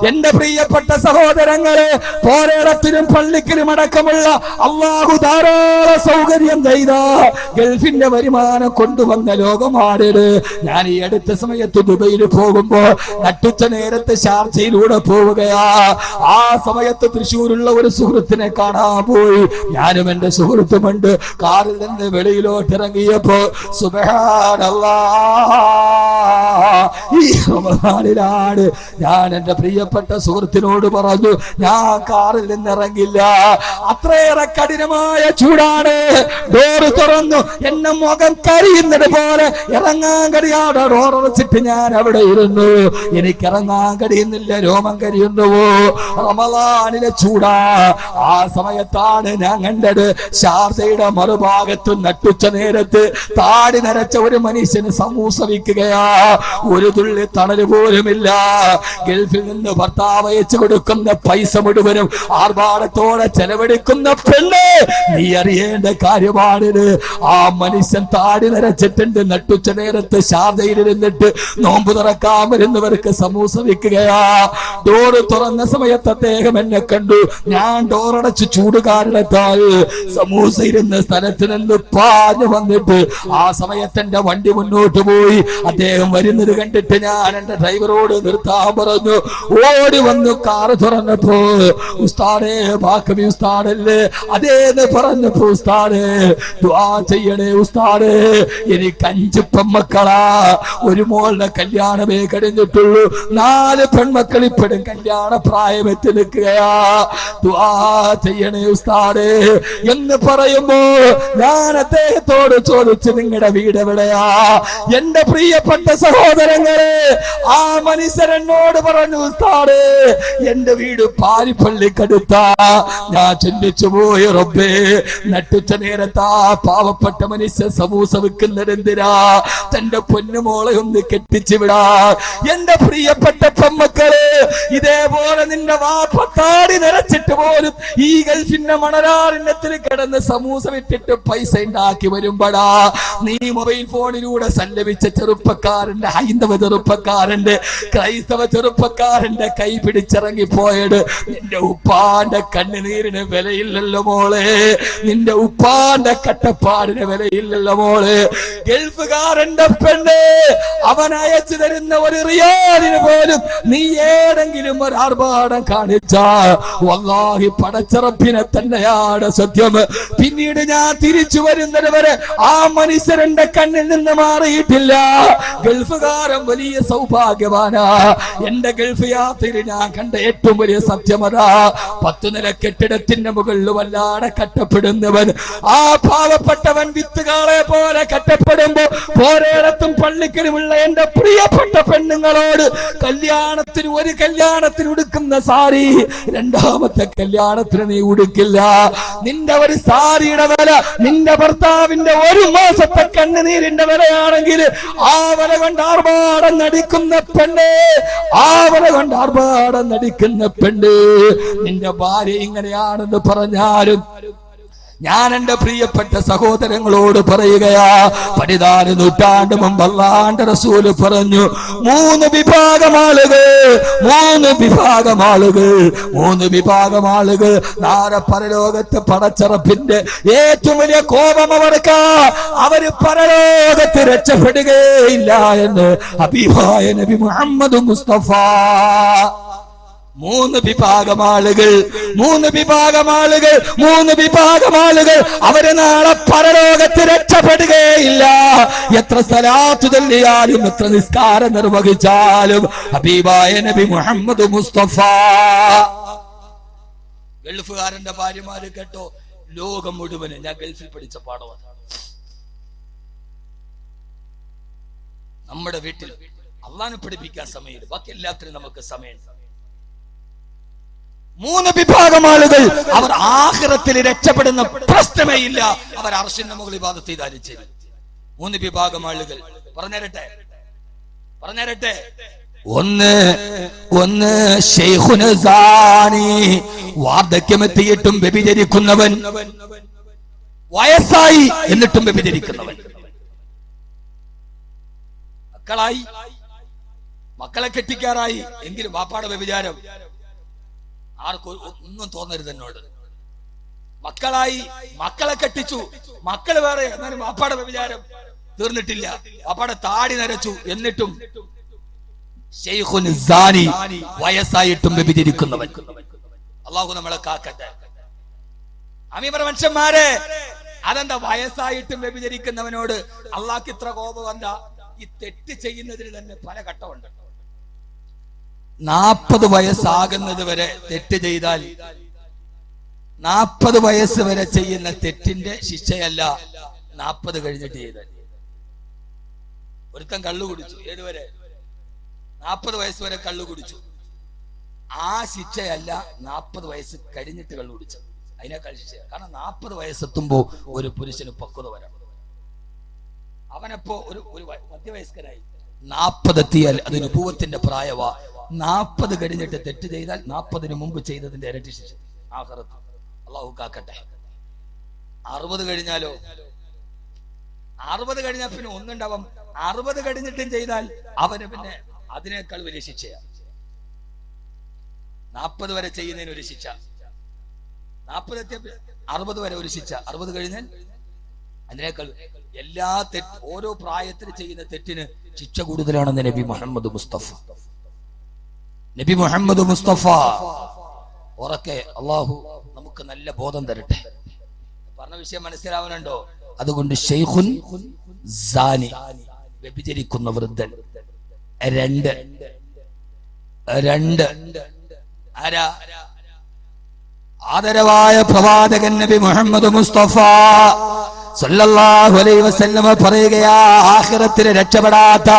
എന്റെ പ്രിയപ്പെട്ട സഹോദരങ്ങളെ, പോരേടത്തിനും പള്ളിക്കിലും അടക്കമുള്ള അള്ളാഹു ധാരാളം സൗകര്യം ചെയ്ത ഗൾഫിന്റെ വരുമാനം കൊണ്ടുവന്ന ലോകമാണിത്. ഞാൻ ഈ അടുത്ത സമയത്ത് ദുബൈയിൽ പോകുമ്പോ നട്ടുച്ച നേരത്തെ ഷാർജയിലൂടെ പോവുകയാ. ആ സമയത്ത് തൃശ്ശൂരുള്ള ഒരു സുഹൃത്തിനെ കാണാൻ പോയി. ഞാനും എന്റെ സുഹൃത്തുമുണ്ട്. കാറിൽ നിന്ന് വെളിയിലോട്ട് ഇറങ്ങിയപ്പോ സുബ്ഹാനല്ലാഹ്, ഈ റമദാനിലാണ് ഞാൻ എന്റെ പ്രിയപ്പെട്ട സുഹൃത്തിനോട് പറഞ്ഞു, ഞാൻ കാറിൽ നിന്ന് ഇറങ്ങില്ല, അത്രയേറെ കഠിനമായ ചൂടാണ്. ഡോറ് തുറന്നു, എന്നെ മുഖം കരിയുന്നത് പോലെ ഇറങ്ങാൻ കഴിയാതെ ഡോറടച്ചിട്ട് ഞാൻ അവിടെ ഇരുന്നു. എനിക്ക് ഇറങ്ങാൻ കഴിയുന്നില്ല, രോമം കരിയുന്നുവോ. റമദാനിലെ ചൂടാ. ആ സമയത്താണ് ഞാൻ കണ്ടത് ഷാർജയുടെ മറുഭാഗത്ത് നട്ടുച്ച നേരത്ത് താടി നരച്ച ഒരു മനുഷ്യന് സമൂസ വിൽക്കുകയാ. ഒരു തുള്ളി തണല് പോലുമില്ല. ഗൾഫിൽ നിന്ന് ഭർത്താവ് അയച്ചു കൊടുക്കുന്ന പൈസ മുഴുവനും ആർഭാടത്തോടെ ചെലവഴിക്കുന്ന പെണ്ണ്, നീ അറിയേണ്ട കാര്യമാണിത്. ആ മനുഷ്യൻ താടി നരച്ചിട്ടുണ്ട്. നട്ടുച്ച നേരത്ത് ഷാർജയിൽ ഇരുന്നിട്ട് നോമ്പ് തുറക്കാൻ വരുന്നവർക്ക് സമൂസ വിൽക്കുകയാ. ഡോറ് തുറന്ന സമയത്ത് അദ്ദേഹം എന്നെ കണ്ടു. ഞാൻ ഡോറടച്ച് ചൂട് കാരണത്താൽ സമൂസ ഇരുന്ന സ്ഥലത്ത് നിന്ന് പാഞ്ഞു വന്നിട്ട് ആ സമയത്ത് എന്റെ വണ്ടി മുന്നോട്ട് പോയി. അദ്ദേഹം വരുന്നത് കണ്ടിട്ട് ഞാൻ എന്റെ ഡ്രൈവറോട് നിർത്താൻ പറഞ്ഞു. ഓടി വന്നു കാറ് തുറന്നപ്പോ, ഉസ്താദേ ബാക്കി ഉസ്താദല്ലേ അതേന്ന് പറഞ്ഞപ്പോ, ഉസ്താദേ ദുആ ചെയ്യണേ ഉസ്താദേ, എനിക്ക് 5 പെൺമക്കളാ, ഒരു മോളുടെ കല്യാണമേ കഴിഞ്ഞിട്ടുള്ളൂ, 4 പെൺമക്കൾ ഇപ്പോഴും കല്യാണ പ്രായമെത്തി നിൽക്കുകയാ, ദുആ ചെയ്യണേ ഉസ്താദേ എന്ന് പറയുമ്പോ ഞാൻ അദ്ദേഹത്തോട് ചോദിച്ചു, നിങ്ങളുടെ വീട് എവിടെയാ? എന്റെ പ്രിയപ്പെട്ട സഹോദരങ്ങളെ, ആ മനുഷ്യൻ എന്നോട് പറഞ്ഞു, ഉസ്താദേ എന്റെ വീട് പാരിപ്പള്ളിക്കടുത്താ. ഞാൻ ചിന്തിച്ചു പോയി, റബ്ബേ നട്ടുച്ച നേരത്താ പാവപ്പെട്ട മനുഷ്യൻ സമൂസ വിൽക്കുന്നത് എന്തിനാ? തന്റെ പൊന്നുമോളെ ഒന്ന് കെട്ടിച്ചു വിടാ. എന്റെ പ്രിയപ്പെട്ട പെമ്മക്കളെ, ഇതേപോലെ നിന്റെ വാപ്പത്താടി നിറച്ചിട്ട് പോലും ഈ ഗൾഫിന്റെ മണരാറിനത്തിൽ കിടന്ന് സമൂസ വിറ്റിട്ട് പൈസ ഉണ്ടാക്കി വരുമ്പോഴാ നീ മൊബൈൽ ഫോണിലൂടെ സല്ലപിച്ച ചെറുപ്പക്കാരന്റെ, ഹൈന്ദവ ചെറുപ്പക്കാരന്റെ, ക്രൈസ്തവ ചെറുപ്പക്കാരന്റെ കൈ പിടിച്ചിറങ്ങിപ്പോയത്. നിന്റെ ഉപ്പാന്റെ കണ്ണുനീരിന് വിലയില്ലല്ലോ മോളെ, നിന്റെ ഉപ്പാന്റെ കട്ടപ്പാടിന് വിലയില്ലല്ലോ മോളെ. ഗൾഫുകാരന്റെ പെണ്ണ് അവൻ അയച്ചു തരുന്ന ഒരു റിയാലിന് പോലും നീ എവിടെയെങ്കിലും ഒരു ആർഭാടം കാണിച്ചാൽ വല്ലാഹി പടച്ചറപ്പിനെ തന്നെയാണ് സത്യം. പിന്നീട് ഞാൻ തിരിച്ചു വരുന്നത് വരെ ആ മനുഷ്യരുടെ കണ്ണിൽ നിന്ന് മാറിയിട്ടില്ല. ഗൾഫുകാരൻ വലിയ സൗഭാഗ്യവാനാ. എന്റെ ഗൾഫ് യാത്രയിൽ ഞാൻ കണ്ട ഏറ്റവും വലിയ സത്യമതാ. 10 നില കെട്ടിടത്തിന്റെ മുകളിൽ വല്ലാതെ കട്ടപ്പെടുന്നവൻ, ആ പാവപ്പെട്ടവൻ വിത്തുകാളെ പോലെ കട്ടപ്പെടുമ്പോ പോരേടത്തും പള്ളിക്കലുമുള്ള എന്റെ പ്രിയപ്പെട്ട പെണ്ണുങ്ങളോട് ഒരു കല്യാണത്തിന് ഉടുക്കുന്ന സാരി രണ്ടാമത്തെ കല്യാണത്തിന് നീ ഉടുക്കില്ല. നിന്റെ ഒരു സാരിയുടെ വില നിന്റെ ഭർത്താവിന്റെ 1 മാസത്തെ കണ്ണുനീരിന്റെ വിലയാണെങ്കിൽ ആ വില കൊണ്ട് ആർഭാടം നടിക്കുന്ന പെണ്ണ്, ആ വില കൊണ്ട് ആർഭാടം നടിക്കുന്ന പെണ്ണ് നിന്റെ ഭാര്യ ഇങ്ങനെയാണെന്ന് പറഞ്ഞാലും ഞാൻ എന്റെ പ്രിയപ്പെട്ട സഹോദരങ്ങളോട് പറയുകയാ, 14 നൂറ്റാണ്ട് മുമ്പ് അല്ലാഹുവിന്റെ റസൂൽ പറഞ്ഞു, 3 വിഭാഗം ആളുകൾ നാളെ പരലോകത്ത് പടച്ചറപ്പിന്റെ ഏറ്റവും വലിയ കോപം അവർക്കാ. അവര് പരലോകത്ത് രക്ഷപ്പെടുകയില്ല എന്ന് ഹബീബായ നബി മുഹമ്മദ് മുസ്തഫ. 3 വിഭാഗം ആളുകൾ അവര് നാളെ പരലോകത്ത് രക്ഷപ്പെടുകയില്ല. എത്ര സലാത്ത് ചൊല്ലിയാലും എത്ര നിസ്കാരം നിർവഹിച്ചാലും ഹബീബായ നബി മുഹമ്മദ് മുസ്തഫ. ഗൾഫുകാരന്റെ ഭാര്യമാര് കേട്ടോ, ലോകം മുഴുവന് ഞാൻ ഗൾഫിൽ പഠിച്ച പാഠമാണ്. നമ്മുടെ വീട്ടിൽ അള്ളാഹനെ പഠിപ്പിക്കാൻ സമയം, ബാക്കി എല്ലാത്തിനും നമുക്ക് സമയം. 3 വിഭാഗം ആളുകൾ അവർ ആഖിറത്തിൽ രക്ഷപ്പെടുന്ന പ്രശ്നമേ ഇല്ല. അവർ അർശിന്റെ മുകളിൽ ഇബാദത്ത് ചെയ്താലും ശരി. 3 വിഭാഗം ആളുകൾ പറഞ്ഞുതരട്ടെ. ഒന്ന് ശൈഖുൻ സാനി, വാർദ്ധക്യമെത്തിയിട്ടും വ്യഭിചരിക്കുന്നവൻ, വയസ്സായി എന്നിട്ടും വ്യഭിചരിക്കുന്നവൻ. മക്കളെ കെട്ടിക്കാറായി എങ്കിലും വാപ്പാടെ വ്യഭിചാരം ആർക്കും ഒന്നും തോന്നരുത് എന്നോട്. മക്കളെ കെട്ടിച്ചു, മക്കള് വേറെ, എന്നാലും വാപ്പാടെ വ്യഭിചാരം തീർന്നിട്ടില്ല. വാപ്പാടെ താടി നരച്ചു എന്നിട്ടും ശൈഖുൻ സാനി, വയസ്സായിട്ടും വ്യഭിചരിക്കുന്നവൻ. അല്ലാഹു നമ്മളെ കാക്കട്ടെ. അമീമർ മനുഷ്യന്മാരെ, അതെന്താ വയസ്സായിട്ടും വ്യഭിചരിക്കുന്നവനോട് അള്ളാഹ്ക്ക് ഇത്ര കോപം? എന്താ? ഈ തെറ്റ് ചെയ്യുന്നതിന് തന്നെ പല ഘട്ടമുണ്ട്. 40 വയസ്സാകുന്നത് വരെ തെറ്റ് ചെയ്താൽ 40 വയസ്സ് വരെ ചെയ്യുന്ന തെറ്റിന്റെ ശിക്ഷയല്ല 40 കഴിഞ്ഞിട്ട് ചെയ്താൽ. ഒരുത്തൻ കള്ളു കുടിച്ചു, ഏതുവരെ? 40 വയസ്സ് വരെ കള്ളു കുടിച്ചു. ആ ശിക്ഷയല്ല 40 വയസ്സ് കഴിഞ്ഞിട്ട് കള്ളു കുടിച്ചത്, അതിനേക്കാൾ ശിക്ഷ. കാരണം 40 വയസ്സെത്തുമ്പോ ഒരു പുരുഷന് പക്വത വരാം. അവനപ്പോ ഒരു മധ്യവയസ്കനായി. 40 എത്തിയാൽ അത് നുബുവത്തിന്റെ പ്രായവാ. 40 കഴിഞ്ഞിട്ട് തെറ്റ് ചെയ്താൽ 40 മുമ്പ് ചെയ്തതിന്റെ ഇരട്ടി ശിക്ഷ ആഖിറത്ത്. അല്ലാഹു കാക്കട്ടെ. 60 കഴിഞ്ഞാലോ? 60 കഴിഞ്ഞാൽ പിന്നെ ഒന്നുണ്ടാവും. 60 കഴിഞ്ഞിട്ടും ചെയ്താൽ അവന് പിന്നെ അതിനേക്കാൾ വലിയ ശിക്ഷയാണ്. 40 വരെ ചെയ്യുന്നതിന് ഒരു ശിക്ഷ, 40 എത്തിയ 60 വരെ ഒരു ശിക്ഷ, 60 കഴിഞ്ഞാൽ അതിനേക്കാൾ. എല്ലാ ഓരോ പ്രായത്തിൽ ചെയ്യുന്ന തെറ്റിന് ശിക്ഷ കൂടുതലാണെന്ന് നബി മുഹമ്മദ് മുസ്തഫ. ഉറക്കെ അള്ളാഹു നമുക്ക് നല്ല ബോധം തരട്ടെ. പറഞ്ഞ വിഷയം മനസ്സിലാവുന്നുണ്ടോ? അതുകൊണ്ട് ശൈഖുൻ സാനി, വ്യഭിചരിക്കുന്ന വൃദ്ധൻ. 2 ആരാ? ആദരവായ പ്രവാചകൻ നബി മുഹമ്മദ് മുസ്തഫ സല്ലല്ലാഹു അലൈഹി വസല്ലം പറയുകയാ, ആഖിറത്തിൽ രക്ഷപ്പെടാത്ത,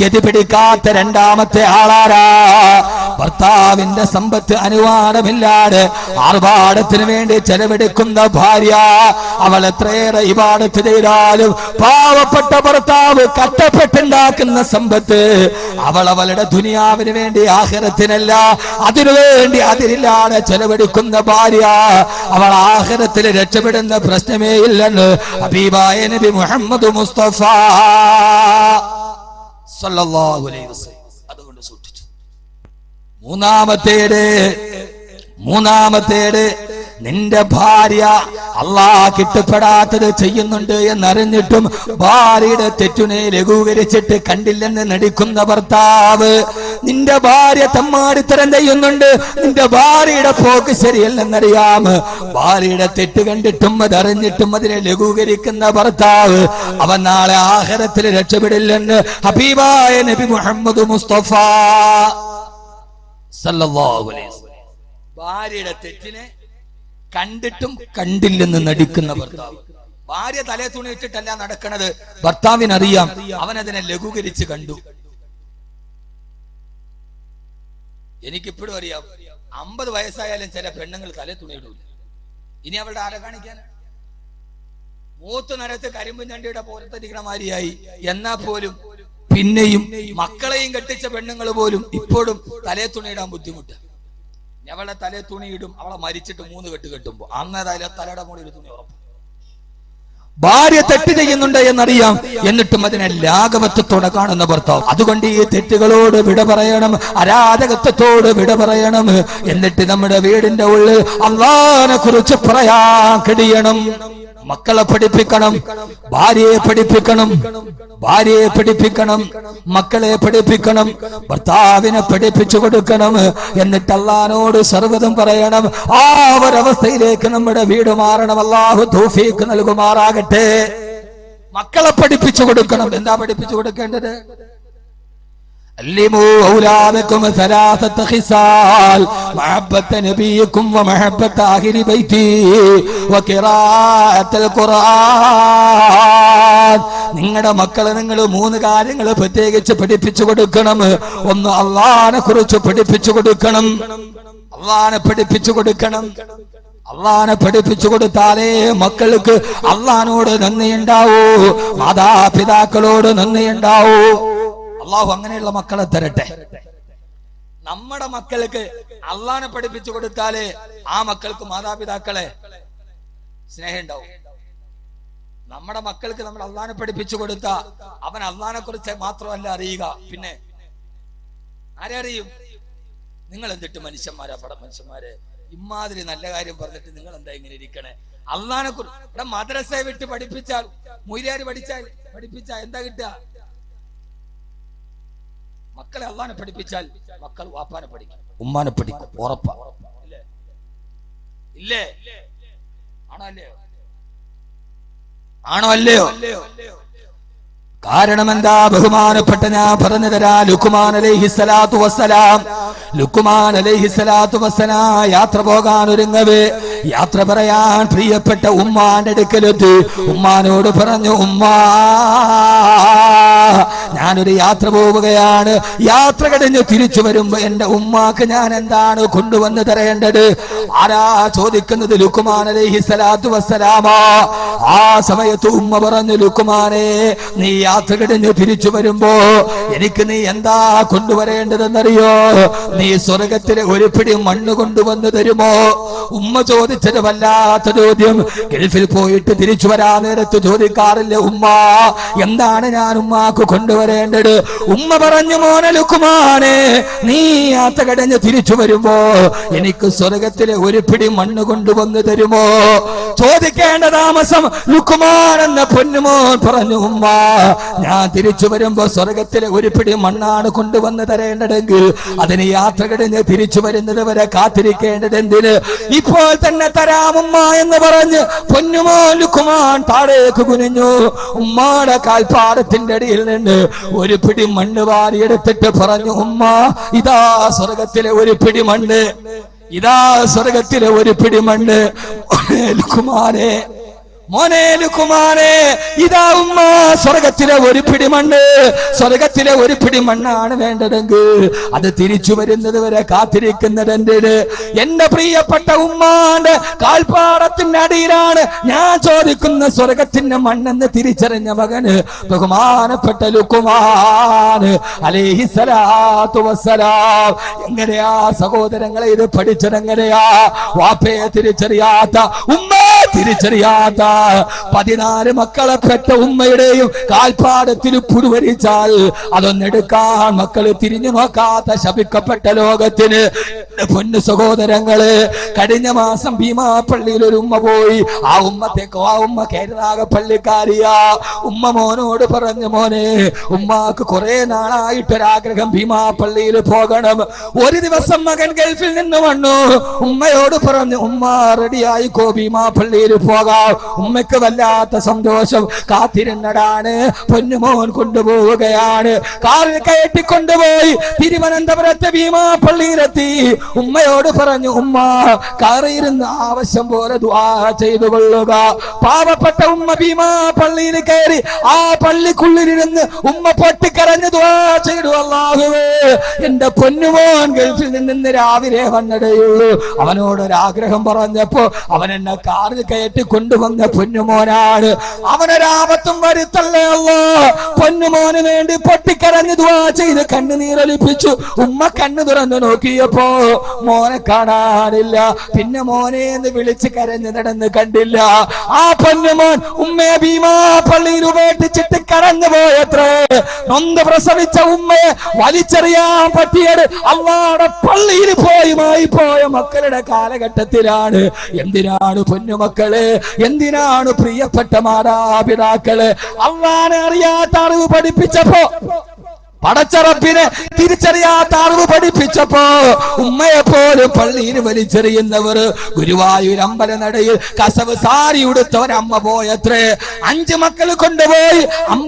ഗതി പിടിക്കാത്ത രണ്ടാമത്തെ ആളാരാ? ഭർത്താവിന്റെ സമ്പത്ത് അനുവാദമില്ലാതെ ആർഭാടത്തിന് വേണ്ടി ചെലവെടുക്കുന്ന ഭാര്യ. അവൾ എത്രയേറെ ഇബാദത്ത് ചെയ്താലും പാവപ്പെട്ട ഭർത്താവ് കഷ്ടപ്പെട്ടുണ്ടാക്കുന്ന സമ്പത്ത് അവളുടെ ദുനിയാവിന് വേണ്ടി, ആഖിറത്തിനല്ല, അതിനുവേണ്ടി അതിരില്ലാതെ ചെലവെടുക്കുന്ന ഭാര്യ, അവൾ ആഖിറത്തിൽ രക്ഷപ്പെടുന്ന പ്രശ്നമേ ഇല്ലെന്ന് ഹബീബായ നബി മുഹമ്മദ് മുസ്തഫ സല്ലല്ലാഹു അലൈഹി വസല്ലം അതുകൊണ്ട് സൂക്ഷിച്ചു. മൂന്നാമത്തേത് നിന്റെ ഭാര്യ അല്ലാഹ് കിട്ടപ്പെടാത്തത് ചെയ്യുന്നുണ്ട് എന്നറിഞ്ഞിട്ടും ഭാര്യയുടെ തെറ്റിനെ ലഘൂകരിച്ചിട്ട് കണ്ടില്ലെന്ന് നടിക്കുന്ന ഭർത്താവ്. നിന്റെ ഭാര്യ തമ്മാടിത്തരം ചെയ്യുന്നുണ്ട്, നിന്റെ ഭാര്യയുടെ പോക്ക് ശരിയല്ലെന്നറിയാം. ഭാര്യയുടെ തെറ്റ് കണ്ടിട്ടും അതറിഞ്ഞിട്ടും അതിനെ ലഘൂകരിക്കുന്ന ഭർത്താവ് അവൻ നാളെ ആഖിറത്തിൽ രക്ഷപ്പെടില്ലെന്ന് ഹബീബായ നബി മുഹമ്മദ് മുസ്തഫ സല്ലല്ലാഹു അലൈഹി വസല്ലം. ഭാര്യയുടെ തെറ്റിനെ കണ്ടിട്ടും കണ്ടില്ലെന്ന് നടിക്കുന്ന ഭർത്താവ്. ഭാര്യ തലേ തുണി ഇട്ടിട്ടല്ല നടക്കണത്, ഭർത്താവിനറിയാം, അവനതിനെ ലഘൂകരിച്ച് കണ്ടു. എനിക്കിപ്പോഴും അറിയാം, 50 വയസ്സായാലും ചില പെണ്ണുങ്ങൾ തലേ തുണിയിടൂല. ഇനി അവളുടെ ആരെ കാണിക്കാൻ? മൂത്ത് നരത്ത് കരിമ്പും ചണ്ടിയുടെ പോരത്തടിക്കണ മാതിരിയായി. എന്നാ പോലും പിന്നെയും മക്കളെയും കെട്ടിച്ച പെണ്ണുങ്ങൾ പോലും ഇപ്പോഴും തലേ തുണിയിടാൻ ബുദ്ധിമുട്ട്. അവളെ തലേ തുണിയിടും, അവളെ മരിച്ചിട്ട് 3 കെട്ട് കെട്ടുമ്പോ അന്നേതായാലും തലയുടെ മുകളിൽ ഒരു തുണി ഉറപ്പ്. ഭാര്യ തെറ്റ് ചെയ്യുന്നുണ്ട് എന്നറിയാം, എന്നിട്ടും അതിനെ ലാഘവത്വത്തോടെ കാണുന്ന ഭർത്താവ്. അതുകൊണ്ട് ഈ തെറ്റുകളോട് വിട പറയണം, അരാജകത്വത്തോട് വിട പറയണം. എന്നിട്ട് നമ്മുടെ വീടിന്റെ ഉള്ളിൽ അല്ലാഹുവിനെ കുറിച്ച് പറയാൻ കഴിയണം. മക്കളെ പഠിപ്പിക്കണം, ഭാര്യയെ പഠിപ്പിക്കണം, ഭാര്യയെ പഠിപ്പിക്കണം, മക്കളെ പഠിപ്പിക്കണം, ഭർത്താവിനെ പഠിപ്പിച്ചു കൊടുക്കണം. എന്നിട്ട് അല്ലാഹുവോട് സർവ്വതും പറയണം. ആ ഒരവസ്ഥയിലേക്ക് നമ്മുടെ വീട് മാറണം. അല്ലാഹു തൗഫീഖ് നൽകുമാറാകട്ടെ. മക്കളെ പഠിപ്പിച്ചു കൊടുക്കണം. എന്താ പഠിപ്പിച്ചു കൊടുക്കേണ്ടത്? علموا أولادكم 3 خصال محبة نبيكم ومحبة أهل بيتي وقراءة القرآن. നിങ്ങളുടെ മക്കളെ നിങ്ങൾ 3 കാര്യങ്ങൾ പ്രത്യേകിച്ച് പഠിപ്പിച്ചു കൊടുക്കണം. ഒന്ന്, അല്ലാഹുവിനെ കുറിച്ച് പഠിപ്പിച്ചു കൊടുക്കണം. അല്ലാഹുവിനെ പഠിപ്പിച്ചു കൊടുക്കണം. അല്ലാഹുവിനെ പഠിപ്പിച്ചു കൊടുത്താലേ മക്കൾക്ക് അല്ലാഹുവിനോട് നന്ദിയുണ്ടാവൂ, മാതാപിതാക്കളോട് നന്ദിയുണ്ടാവൂ. അല്ലാഹു അങ്ങനെയുള്ള മക്കളെ തരട്ടെ. നമ്മുടെ മക്കൾക്ക് അല്ലാഹുവിനെ പഠിപ്പിച്ചു കൊടുത്താലേ ആ മക്കൾക്ക് മാതാപിതാക്കളെ സ്നേഹം ഉണ്ടാവും. നമ്മുടെ മക്കൾക്ക് നമ്മൾ അല്ലാഹുവിനെ പഠിപ്പിച്ചു കൊടുത്താ അവൻ അല്ലാഹുവിനെ കുറിച്ച് മാത്രമല്ല അറിയുക, പിന്നെ ആരെ അറിയും? നിങ്ങൾ എന്തിട്ട് മനുഷ്യന്മാരാ മനുഷ്യന്മാരെ, ഇമാതിരി നല്ല കാര്യം പറഞ്ഞിട്ട് നിങ്ങൾ എന്താ ഇങ്ങനെ ഇരിക്കണേ? അല്ലാഹുവിനെ കുറിച്ച് ഇവിടെ മദ്രസയെ വിട്ട് പഠിപ്പിച്ചാൽ, മൊയ്ലിയാര് പഠിപ്പിച്ചാൽ എന്താ കിട്ടുക? മക്കളെ അല്ലാഹുവിനെ പഠിപ്പിച്ചാൽ മക്കൾ വാപ്പാനെ പഠിക്കും, ഉമ്മാനെ പഠിക്കും, ഉറപ്പാ. ഇല്ലേ? ആണോ അല്ലയോ? കാരണം എന്താ? ബഹുമാനപ്പെട്ട ഞാൻ പറഞ്ഞു തരാ. ലുക്മാൻ അലൈഹിസ്സലാത്തു വസ്സലാം യാത്ര പോകാൻ ഒരുങ്ങവേ, യാത്ര പറയാൻ പ്രിയപ്പെട്ട ഉമ്മാന്റെ അടുക്കലെത്തി ഉമ്മാനോട് പറഞ്ഞു, ഉമ്മാ ഞാനൊരു യാത്ര പോവുകയാണ്, യാത്ര കഴിഞ്ഞ് തിരിച്ചു വരുമ്പോ എന്റെ ഉമ്മാക്ക് ഞാൻ എന്താണ് കൊണ്ടുവന്ന് തരേണ്ടത്? ആരാ ചോദിക്കുന്നത്? ലുക്മാൻ അലൈഹിസ്സലാത്തു വസ്സലാമാ. ആ സമയത്ത് ഉമ്മ പറഞ്ഞു, ലുക്മാനെ, നീ യാത്ര കഴിഞ്ഞ് തിരിച്ചു വരുമ്പോ എനിക്ക് നീ എന്താ കൊണ്ടുവരേണ്ടതെന്നറിയോ? നീ സ്വർഗത്തിലെ ഒരു പിടി മണ്ണ് കൊണ്ടുവന്ന് തരുമോ? ഉമ്മ ചോദിച്ചത് വല്ലാത്ത ചോദ്യം. ഗൾഫിൽ പോയിട്ട് തിരിച്ചു വരാൻ നേരത്ത് ചോദിക്കാറില്ല ഉമ്മ എന്താണ് ഞാൻ ഉമ്മാക്ക് കൊണ്ടുവരേണ്ടത്? ഉമ്മ പറഞ്ഞു, മോനെ ലുക്മാനെ, നീ യാത്ര കഴിഞ്ഞ് തിരിച്ചു വരുമ്പോ എനിക്ക് സ്വർഗത്തിലെ ഒരു പിടി മണ്ണ് കൊണ്ടുവന്ന് തരുമോ? ചോദിക്കേണ്ട താമസം ലുക്മാൻ എന്ന പൊന്നുമോൻ പറഞ്ഞു, ഉമ്മ ഞാൻ തിരിച്ചു വരുമ്പോ സ്വർഗത്തിലെ ഒരു പിടി മണ്ണാണ് കൊണ്ടുവന്ന് തരേണ്ടതെങ്കിൽ അതിന് യാത്ര കഴിഞ്ഞ് തിരിച്ചു വരുന്നത് വരെ കാത്തിരിക്കേണ്ടത് എന്തിന്? ഇപ്പോൾ തന്നെ തരാമുമ്മ എന്ന് പറഞ്ഞ് പൊന്നുമോൻ ലുക്മാൻ താഴേക്ക് കുനിഞ്ഞു. ഉമ്മാടെ കാൽപ്പാടത്തിന്റെ അടിയിൽ നിന്ന് ഒരു പിടി മണ്ണ് വാരിയെടുത്തിട്ട് പറഞ്ഞു, ഉമ്മ ഇതാ സ്വർഗത്തിലെ ഒരു പിടി മണ്ണ്, ഇതാ സ്വർഗത്തിലെ ഒരു പിടി മണ്ണ്. ലുക്മാനെ, മോനെ ലുക്മാനെ, ഇതാ ഉമ്മ സ്വർഗത്തിലെ ഒരു പിടി മണ്ണ്, സ്വർഗത്തിലെ ഒരു പിടി മണ്ണാണ് വേണ്ടതെങ്കിൽ അത് തിരിച്ചു വരുന്നത് വരെ കാത്തിരിക്കുന്നത് എന്തിന്? എന്റെ പ്രിയപ്പെട്ട ഉമ്മാന്റെ കാൽപ്പാടത്തിന്റെ അടിയിലാണ് ഞാൻ ചോദിക്കുന്ന സ്വർഗത്തിന്റെ മണ്ണെന്ന് തിരിച്ചറിഞ്ഞ മകന് ബഹുമാനപ്പെട്ട ലുക്മാൻ അലൈഹിസ്സലാത്തു വസ്സലാം. എങ്ങനെയാ സഹോദരങ്ങളെ ഇത് പഠിച്ചതെങ്ങനെയാ? വാപ്പയെ തിരിച്ചറിയാത്ത, ഉമ്മയെ തിരിച്ചറിയാത്ത 14 മക്കളെ പെറ്റ ഉമ്മയുടെയും കാൽപ്പാടത്തിൽ പുഴുവരിച്ചാൽ അതൊന്നെടുക്കാൻ മക്കള് തിരിഞ്ഞു നോക്കാത്ത ശപിക്കപ്പെട്ട ലോകത്തിന് പൊന്നു സഹോദരങ്ങള്, കഴിഞ്ഞ മാസം ഭീമാപ്പള്ളിയിൽ ഒരു ഉമ്മ പോയി. ആ ഉമ്മ കേരളാക പള്ളിക്കാരിയാ. ഉമ്മ മോനോട് പറഞ്ഞു, മോനെ, ഉമ്മാക്ക് കുറെ നാളായിട്ടൊരാഗ്രഹം ഭീമാപ്പള്ളിയിൽ പോകണം. ഒരു ദിവസം മകൻ ഗൾഫിൽ നിന്ന് വന്നു. ഉമ്മയോട് പറഞ്ഞു, ഉമ്മ റെഡിയായിക്കോ, ഭീമാപ്പള്ളിയിൽ പോകാം. ഉമ്മയ്ക്ക് വല്ലാത്ത സന്തോഷം. കാത്തിരുന്നടാണ്. പൊന്നുമോൻ കൊണ്ടുപോവുകയാണ്. കാറിൽ കയറ്റിക്കൊണ്ടുപോയി തിരുവനന്തപുരത്തെ ഭീമാപ്പള്ളിയിലെത്തി. ഉമ്മയോട് പറഞ്ഞു, ഉമ്മ കാറിയിരുന്ന് ആവശ്യം പോലെ ദുആ ചെയ്തു കൊള്ളുക. പാവപ്പെട്ട ഉമ്മ ഭീമാപ്പള്ളിയിൽ കയറി ആ പള്ളിക്കുള്ളിലിരുന്ന് ഉമ്മ പൊട്ടിക്കരഞ്ഞ് ദുആ ചെയ്തു, അല്ലാഹുവേ, എന്റെ പൊന്നുമോൻ ഗൾഫിൽ നിന്ന് രാവിലെ വന്നിടയുള്ളൂ. അവനോടൊരാഗ്രഹം പറഞ്ഞപ്പോ അവൻ എന്നെ കാറിൽ കയറ്റി കൊണ്ടുവന്ന പൊന്നുമോനാണ്. അവനൊരാപത്തും വരുത്തല്ലേ അല്ലാ. പൊന്നുമോന് വേണ്ടി പൊട്ടിക്കരഞ്ഞ് ദുആ ചെയ്ത് കണ്ണുനീരൊലിപ്പിച്ചു. ഉമ്മ കണ്ണു തുറന്നു നോക്കിയപ്പോ മോനെ കാണാനില്ല. പിന്നെ മോനെ എന്ന് വിളിച്ച് കരഞ്ഞു നടന്ന് കണ്ടില്ല. ആ പൊന്നുമോൻ ഉമ്മയെ ഭീമാപ്പള്ളിയിൽ ഉപേക്ഷിച്ചിട്ട് കരഞ്ഞു പോയത്രേ. നൊന്ത് പ്രസവിച്ച ഉമ്മയെ വലിച്ചെറിയാൻ പറ്റിയത് അള്ളാഹുവിന്റെ പള്ളിയിൽ പോയ മക്കളുടെ കാലഘട്ടത്തിലാണ്. എന്തിനാണ് പൊന്നുമക്കളെ, എന്തിനാണ് പ്രിയപ്പെട്ട മാതാപിതാക്കള് അള്ളാഹനെ അറിയാത്ത അറിവ് പഠിപ്പിച്ചപ്പോ, പടച്ചറപ്പിനെ തിരിച്ചറിയാത്ത അറിവ് പഠിപ്പിച്ചപ്പോ ഉമ്മയെ പോലും പള്ളിയിൽ വലിച്ചെറിയുന്നവർ. ഗുരുവായൂർ അമ്പലനടയിൽ കസവ് സാരി ഉടുത്ത ഒരമ്മ പോയത്രേ. 5 മക്കൾ കൊണ്ടുപോയി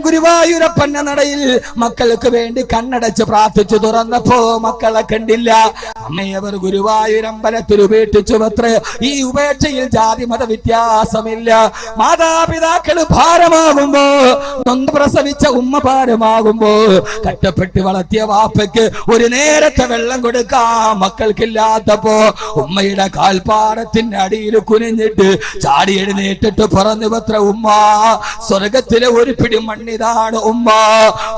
ഗുരുവായൂരപ്പന്റെ നടയിൽ മക്കൾക്ക് വേണ്ടി കണ്ണടച്ച് പ്രാർത്ഥിച്ചു. തുറന്നപ്പോ മക്കളെ കണ്ടില്ല. അമ്മയവർ ഗുരുവായൂരമ്പലത്തിൽ ഉപേക്ഷിച്ചുവത്രേ. ഈ ഉപേക്ഷയിൽ ജാതി മത വ്യത്യാസമില്ല. മാതാപിതാക്കൾ ഭാരമാകുമ്പോ, നൊന്ത് പ്രസവിച്ച ഉമ്മ ഭാരമാകുമ്പോ, കഷ്ടപ്പെട്ട് വളർത്തിയ വാപ്പയ്ക്ക് ഒരു നേരത്തെ വെള്ളം കൊടുക്കാൻ മക്കൾക്കില്ലാത്തപ്പോ ഉമ്മയുടെ കാൽപ്പാടത്തിന്റെ അടിയിൽ കുനിഞ്ഞിട്ട് ചാടി എഴുന്നേറ്റിട്ട് പറഞ്ഞു പത്ര, ഉമ്മ, സ്വർഗത്തിലെ ഒരു പിടി മണ്ണിതാണ് ഉമ്മ.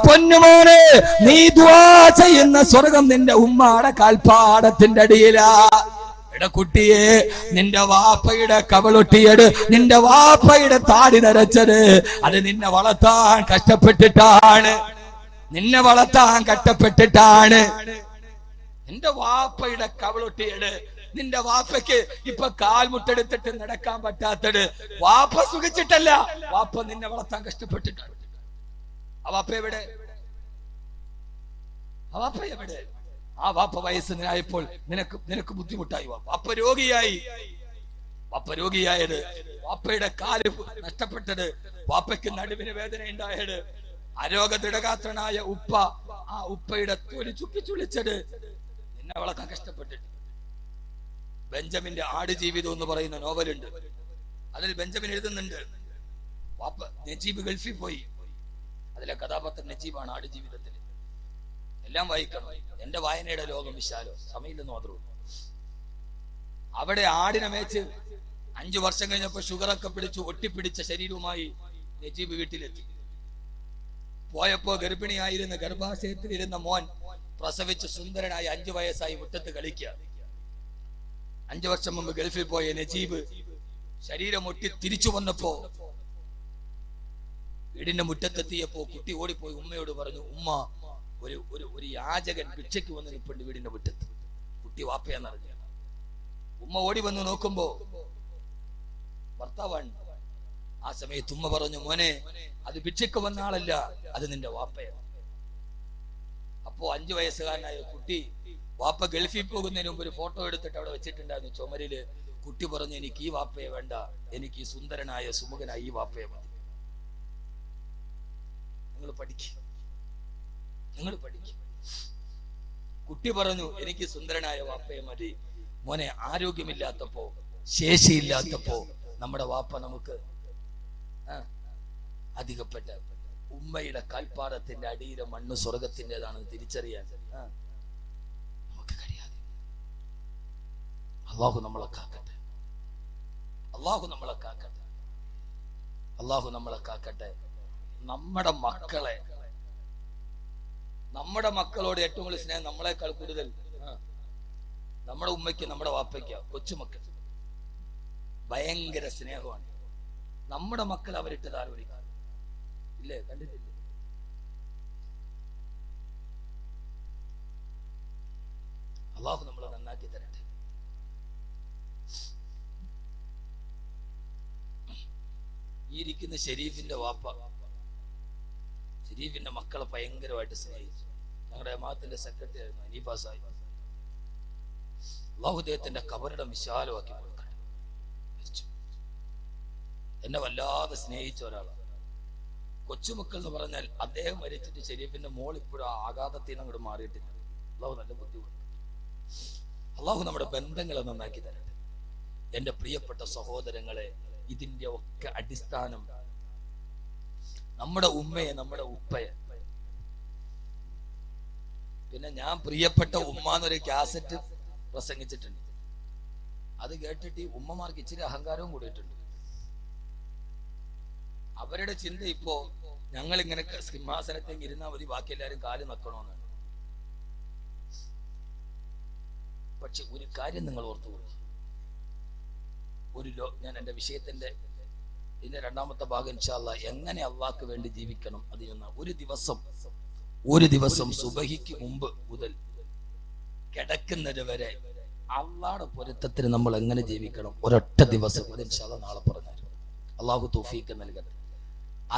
പൊന്നുമോനെ, നീ ദുആ ചെയ്യുന്ന സ്വർഗം നിന്റെ ഉമ്മയുടെ കാൽപ്പാടത്തിന്റെ അടിയിലാ. കുട്ടിയെ, നിന്റെ വാപ്പയുടെ കവളൊട്ടിയത്, നിന്റെ വാപ്പയുടെ താടി നരച്ചത്, അത് നിന്നെ വളർത്താൻ കഷ്ടപ്പെട്ടിട്ടാണ്. നിന്നെ വളർത്താൻ കഷ്ടപ്പെട്ടിട്ടാണ്. നിന്റെ വാപ്പയുടെ കവളൊട്ടിയത്, നിന്റെ വാപ്പയ്ക്ക് ഇപ്പൊ കാൽമുട്ടെടുത്തിട്ട് നടക്കാൻ പറ്റാത്തത് വാപ്പ സുഖിച്ചിട്ടല്ല, വാപ്പ നിന്നെ വളർത്താൻ കഷ്ടപ്പെട്ടിട്ടാണ്. ആ വാപ്പ എവിടെ? ആ വാപ്പ എവിടെ? ആ വാപ്പ വയസ്സിനായപ്പോൾ നിനക്ക് ബുദ്ധിമുട്ടായി. വാപ്പ രോഗിയായി. വാപ്പ രോഗിയായത്, വാപ്പയുടെ കാല് നഷ്ടപ്പെട്ടത്, വാപ്പയ്ക്ക് നടുവിന് വേദന ഉണ്ടായത്, ആരോഗ്യ ദൃഢഗാത്രനായ ഉപ്പ, ആ ഉപ്പയുടെ തൊലി ചുക്കിച്ചുളിച്ചത് നിന്നെ വളർത്താൻ കഷ്ടപ്പെട്ടിട്ട്. ബെഞ്ചമിന്റെ ആടുജീവിതം എന്ന് പറയുന്ന നോവലുണ്ട്. അതിൽ ബെഞ്ചമിൻ എഴുതുന്നുണ്ട്, വാപ്പ നജീബ് ഗൾഫിൽ പോയി. അതിലെ കഥാപാത്രം നജീബാണ് ആടുജീവിതത്തിൽ. എല്ലാം വായിക്കണം. എന്റെ വായനയുടെ ലോകം വിശാലോ, സമയമില്ലെന്ന് മാത്രമേ. അവിടെ ആടിനെ മേച്ച് 5 വർഷം കഴിഞ്ഞപ്പോ ഷുഗറൊക്കെ പിടിച്ചു ഒട്ടിപ്പിടിച്ച ശരീരവുമായി നജീബ് വീട്ടിലെത്തി. പോയപ്പോ ഗർഭിണിയായിരുന്ന ഗർഭാശയത്തിലിരുന്ന മോൻ പ്രസവിച്ച് സുന്ദരനായി 5 വയസ്സായി മുറ്റത്ത് കളിക്കുക. 5 വർഷം മുമ്പ് ഗൾഫിൽ പോയ നജീബ് ശരീരം ഒട്ടി തിരിച്ചു വന്നപ്പോ വീടിന്റെ മുറ്റത്തെത്തിയപ്പോ കുട്ടി ഓടിപ്പോയി ഉമ്മയോട് പറഞ്ഞു, ഉമ്മ, ഒരു യാചകൻ ഭിക്ഷയ്ക്ക് വന്ന് നിൽപ്പുണ്ട് വീടിന്റെ മുറ്റത്ത്. കുട്ടി വാപ്പയാന്നറിഞ്ഞ. ഉമ്മ ഓടി വന്ന് നോക്കുമ്പോ ഭർത്താവാണ്. ആ സമയത്ത് ഉമ്മ പറഞ്ഞു, മോനെ, അത് ഭിക്ഷയ്ക്ക് വന്ന ആളല്ല, അത് നിന്റെ വാപ്പയാണ്. അപ്പോ 5 വയസ്സുകാരനായ കുട്ടി, വാപ്പ ഗൾഫിൽ പോകുന്നതിന് മുമ്പ് ഒരു ഫോട്ടോ എടുത്തിട്ട് അവിടെ വെച്ചിട്ടുണ്ടായിരുന്നു ചുമരില്. കുട്ടി പറഞ്ഞു, എനിക്ക് ഈ വാപ്പയെ വേണ്ട, എനിക്ക് ഈ സുന്ദരനായ സുമുഖനായ ഈ വാപ്പയെ മതി. നിങ്ങൾ പഠിക്കും. കുട്ടി പറഞ്ഞു, എനിക്ക് സുന്ദരനായ വാപ്പയെ മതി. മോനെ, ആരോഗ്യമില്ലാത്തപ്പോ, ശേഷിയില്ലാത്തപ്പോ നമ്മുടെ വാപ്പ നമുക്ക് അധികപ്പെട്ട ഉമ്മയുടെ കാൽപ്പാടത്തിന്റെ അടിയിലെ മണ്ണ് സ്വർഗത്തിൻ്റെതാണെന്ന് തിരിച്ചറിയാൻ നമുക്ക് കഴിയാതെ. അള്ളാഹു നമ്മളെ കാക്കട്ടെ. അള്ളാഹു നമ്മളെ കാക്കട്ടെ. അള്ളാഹു നമ്മളെ കാക്കട്ടെ. നമ്മുടെ മക്കളോട് ഏറ്റവും കൂടുതൽ സ്നേഹം നമ്മളെക്കാൾ കൂടുതൽ നമ്മുടെ ഉമ്മയ്ക്ക്, നമ്മുടെ വാപ്പയ്ക്ക്, കൊച്ചുമക്കൾ ഭയങ്കര സ്നേഹമാണ്. നമ്മുടെ മക്കൾ അവരിട്ട് താലോലിക്കും. ഇല്ലേ? കണ്ടിട്ടില്ലേ? അള്ളാഹു നമ്മളെ നന്നാക്കി നന്നാക്കി തരട്ടെ. ഈ ഇരിക്കുന്ന ഷെരീഫിന്റെ വാപ്പ, ഷെരീഫിന്റെ മക്കളെ ഭയങ്കരമായിട്ട് സ്നേഹിച്ചു. ഞങ്ങളുടെ ജമാഅത്തിന്റെ സെക്രട്ടറി ആയിരുന്നു അനീഫ സാഹിബ്. അല്ലാഹു അദ്ദേഹത്തിന്റെ ഖബറിടം വിശാലമാക്കി കൊടുക്കട്ടെ. എന്നെ വല്ലാതെ സ്നേഹിച്ച ഒരാളാണ്. കൊച്ചുമക്കൾ എന്ന് പറഞ്ഞാൽ അദ്ദേഹം മരിച്ചിട്ട് ഷെരീഫിന്റെ മോൾ ഇപ്പോഴും ആ ആഘാതത്തിൽ നിന്ന് അങ്ങോട്ട് മാറിയിട്ടില്ല. അല്ലാഹു നല്ല ബുദ്ധിമുട്ട്. അല്ലാഹു നമ്മുടെ ബന്ധങ്ങളെ നന്നാക്കി തരട്ടെ. എന്റെ പ്രിയപ്പെട്ട സഹോദരങ്ങളെ, ഇതിന്റെ ഒക്കെ അടിസ്ഥാനം നമ്മുടെ ഉമ്മയെ, നമ്മുടെ ഉപ്പയെ. പിന്നെ ഞാൻ പ്രിയപ്പെട്ട ഉമ്മ എന്നൊരു കാസറ്റ് പ്രസംഗിച്ചിട്ടുണ്ട്. അത് കേട്ടിട്ട് ഉമ്മമാർക്ക് ഇച്ചിരി അഹങ്കാരവും കൂടിയിട്ടുണ്ട്. അവരുടെ ചിന്ത ഇപ്പോ ഞങ്ങൾ ഇങ്ങനെ സിംഹാസനത്തേക്ക് ഇരുന്നാൽ മതി, ബാക്കി എല്ലാവരും കാല് നക്കണമെന്നാണ്. പക്ഷെ ഒരു കാര്യം നിങ്ങൾ ഓർത്തുകൊള്ളു. ഞാൻ എന്റെ വിഷയത്തിന്റെ ഇതിന്റെ രണ്ടാമത്തെ ഭാഗം ഇൻഷാ അല്ലാഹ് എങ്ങനെ അള്ളാഹ്ക്ക് വേണ്ടി ജീവിക്കണം അത് ഒരു ദിവസം സുബഹിക്ക് മുമ്പ് മുതൽ കിടക്കുന്നത് വരെ അള്ളാഹുടെ പൊരുത്തത്തിന് നമ്മൾ എങ്ങനെ ജീവിക്കണം ഒരൊറ്റ ദിവസം ഇൻഷാ അല്ലാഹ് നാളെ പറഞ്ഞു. അള്ളാഹു തൗഫീഖ് നൽകട്ടെ.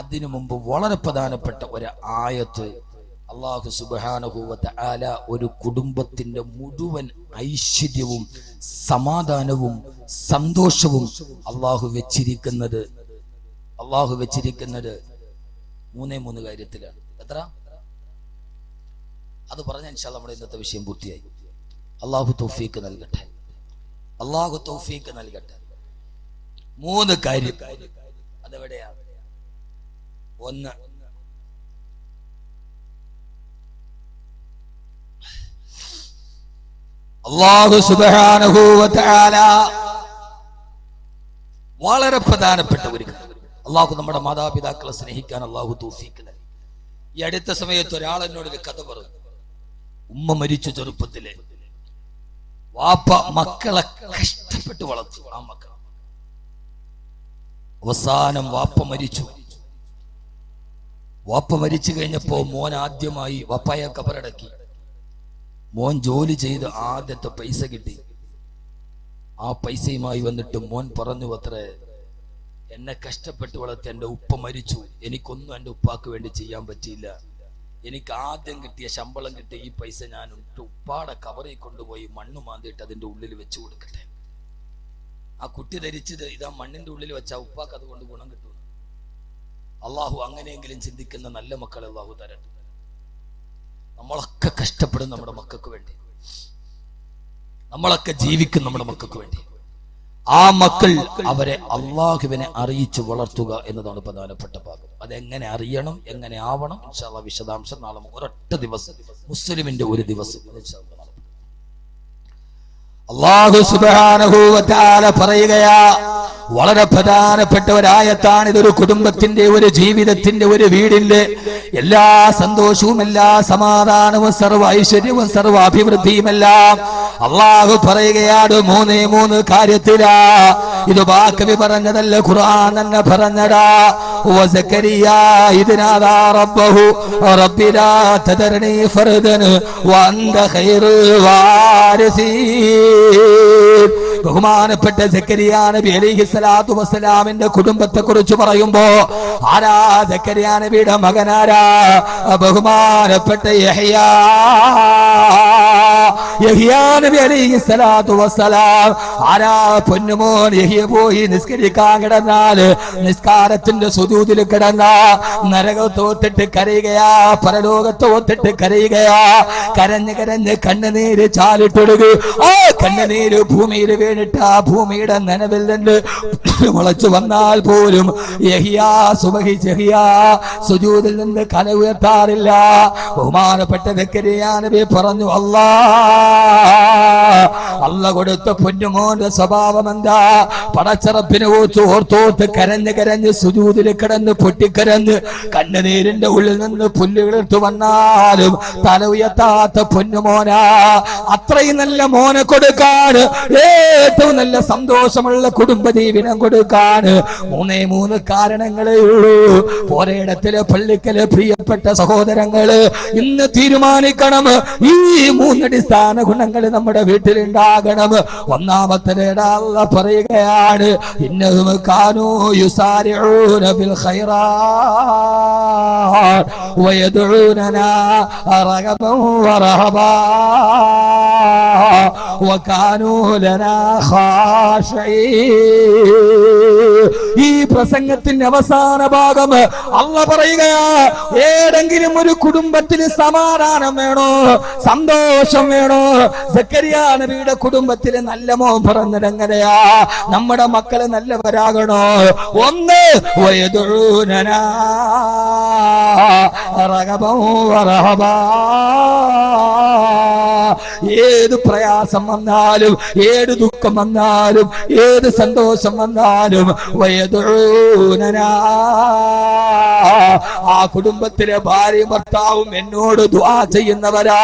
അതിനു മുമ്പ് വളരെ പ്രധാനപ്പെട്ട ഒരു ആയത്ത് അള്ളാഹു സുബ്ഹാനഹു വ തആല ഒരു കുടുംബത്തിന്റെ മുഴുവൻ ഐശ്വര്യവും സമാധാനവും സന്തോഷവും അള്ളാഹു വെച്ചിരിക്കുന്നത് 3 കാര്യത്തിലാണ്. എത്ര? അത് പറഞ്ഞ ഇൻഷാ അല്ലാഹ് നമ്മുടെ ഇന്നത്തെ വിഷയം പൂർത്തിയായി. അള്ളാഹു തൗഫീഖ് നൽകട്ടെ. 3 കാര്യം. അതെവിടെയാണ്? 1, അല്ലാഹു സുബ്ഹാനഹു വ തആല വളരെ പ്രധാനപ്പെട്ട ഒരു കാര്യം. അല്ലാഹു നമ്മുടെ മാതാപിതാക്കളെ സ്നേഹിക്കാൻ അല്ലാഹു തൗഫീഖ് നൽകി. ഈ അടുത്ത സമയത്ത് ഒരാൾ എന്നോടൊരു കഥ പറഞ്ഞു. ഉമ്മ മരിച്ചു ചെറുപ്പത്തിലെ. വാപ്പ മക്കളെ കഷ്ടപ്പെട്ട് വളർത്തി. ആ മക്കൾ അവസാനം വാപ്പ മരിച്ചു കഴിഞ്ഞപ്പോ മോൻ ആദ്യമായി വാപ്പായെ ഖബറടക്കി. മോൻ ജോലി ചെയ്ത് ആദ്യത്തെ പൈസ കിട്ടി. ആ പൈസയുമായി വന്നിട്ട് മോൻ പറഞ്ഞു, അത്രേ എന്നെ കഷ്ടപ്പെട്ട് വളർത്തി എന്റെ ഉപ്പ മരിച്ചു, എനിക്കൊന്നും എന്റെ ഉപ്പാക്ക് വേണ്ടി ചെയ്യാൻ പറ്റിയില്ല. എനിക്ക് ആദ്യം കിട്ടിയ ശമ്പളം കിട്ടിയ ഈ പൈസ ഞാൻ ഉപ്പാടെ കവറിൽ കൊണ്ടുപോയി മണ്ണ് മാന്തിയിട്ട് അതിന്റെ ഉള്ളിൽ വെച്ചു കൊടുക്കട്ടെ. ആ കുട്ടി ധരിച്ചത് ഇതാ മണ്ണിന്റെ ഉള്ളിൽ വെച്ചാ ഉപ്പാക്ക് അതുകൊണ്ട് ഗുണം കിട്ടും. അള്ളാഹു അങ്ങനെയെങ്കിലും ചിന്തിക്കുന്ന നല്ല മക്കളെ അള്ളാഹു തരട്ടെ. നമ്മളൊക്കെ കഷ്ടപ്പെടും നമ്മുടെ മക്കൾക്ക് വേണ്ടി, നമ്മളൊക്കെ ജീവിക്കും നമ്മുടെ മക്കൾക്ക് വേണ്ടി. ആ മക്കൾ അവരെ അള്ളാഹുവിനെ അറിയിച്ചു വളർത്തുക എന്നതാണ് പ്രധാനപ്പെട്ട ഭാഗം. അതെങ്ങനെ അറിയണം, എങ്ങനെ ആവണം, ഇൻഷാ അല്ലാഹ് വിശദാംശം നാളെ ഒരൊറ്റ ദിവസം മുസ്ലിമിന്റെ ഒരു ദിവസം അല്ലാഹു സുബ്ഹാനഹു വ തആല പറയുകയാ. വളരെ പ്രധാനപ്പെട്ട ഒരായത്താണ്. ഇതൊരു കുടുംബത്തിന്റെ, ഒരു ജീവിതത്തിന്റെ, ഒരു വീടിന്റെ എല്ലാ സന്തോഷവും, എല്ലാ സമാധാനവും, സർവ്വ ഐശ്വര്യവും, സർവ്വ അഭിവൃദ്ധിയുമെല്ലാം അള്ളാഹു പറയുകയാണ് 3 കാര്യത്തിലാ. ഇത് ബാക്കി പറഞ്ഞതല്ല, ഖുർആൻ തന്നെ പറഞ്ഞടാ. വസകരിയാ ഇദ്നാദാ റബ്ബഹു റബ്ബി ലാ തദർനി ഫർദൻ വഅന്ത ഖൈറുൽ വാരിസീൻ. ബഹുമാനപ്പെട്ട സക്കരിയ നബി അലൈഹിസ്സലാത്തു വസ്സലാമിന്റെ കുടുംബത്തെ കുറിച്ച് പറയുമ്പോ ആരാ സക്കരിയ നബിയുടെ മകനാരാ? ബഹുമാനപ്പെട്ട യഹ്യാ നബി അലൈഹിസ്സലാത്തു വസ്സലാം. ആരാ? പൊന്നുമോൻ യഹ്യ പോയി നിസ്കരിക്കാൻ കിടന്നാല് നിസ്കാരത്തിന്റെ സുജൂദിൽ കിടന്ന നരകത്തോത്തിട്ട് കരയുകയാ, പരലോകത്തോത്തിട്ട് കരയുകയാ. കരഞ്ഞ് കണ്ണുനീര് ചാലിട്ടൊടുകു. ആ കണ്ണുനീര് ഭൂമിയിൽ വീണിട്ട് ആ ഭൂമിയുടെ നനവിൽ നിന്ന് മുളച്ചു വന്നാൽ പോലും യഹ്യാ സുജൂദിൽ നിന്ന് കല ഉയർത്താറില്ല. ബഹുമാനപ്പെട്ട സക്കരിയ നബി പറഞ്ഞു, അല്ല കൊടുത്ത പൊന്നുമോന്റെ സ്വഭാവം എന്താ? പടച്ചറപ്പിനെ ഓർത്തോർത്തോത്ത് കരഞ്ഞ് സുജൂദിൽ കിടന്ന് പൊട്ടിക്കരഞ്ഞ് കണ്ണുനീരിന്റെ ഉള്ളിൽ നിന്ന് പുല്ലുകളെടുത്തു വന്നാലും തല ഉയർത്താത്ത പൊന്നുമോനാ. അത്രയും നല്ല മോനെ കൊടുക്കാൻ, ഏറ്റവും നല്ല സന്തോഷമുള്ള കുടുംബജീവനം കൊടുക്കാൻ 3 കാരണങ്ങളേ ഉള്ളൂ. പോരയിടത്തിലെ പള്ളിക്കല് പ്രിയപ്പെട്ട സഹോദരങ്ങള് ഇന്ന് തീരുമാനിക്കണം, ഈ 3 അടിസ്ഥാന ഗുണങ്ങൾ നമ്മുടെ വീട്ടിലുണ്ടാകണം. ഒന്നാമത്തെ അല്ലാഹ് പറയുകയാണ്, ഇന്നഹും കാനൂ യുസാരിഊന ഫിൽ ഖൈറാത്ത് വയദഊനനാ റഗബൻ വറഹബാ വകാനൂ ലനാ ഖാശഈൻ. ഈ പ്രസംഗത്തിന്റെ അവസാന ഭാഗം അല്ലാഹ് പറയുകയാ, ഏതെങ്കിലും ഒരു കുടുംബത്തിൽ സമാധാനം വേണോ, സന്തോഷം വേണോ? സക്കരിയാ നബിയുടെ കുടുംബത്തിൽ നല്ല മോൻ പറഞ്ഞത് എങ്ങനെയാ? നമ്മുടെ മക്കള് നല്ലവരാകണോ? ഒന്ന്, വയദഊനനാ റഗബൻ വറഹബാ. ഏത് പ്രയാസം വന്നാലും, ഏത് ദുഃഖം വന്നാലും, ഏത് സന്തോഷം വന്നാലും വയദഊനനാ, ആ കുടുംബത്തിലെ ഭാര്യയും ഭർത്താവും എന്നോട് ദുആ ചെയ്യുന്നവരാ,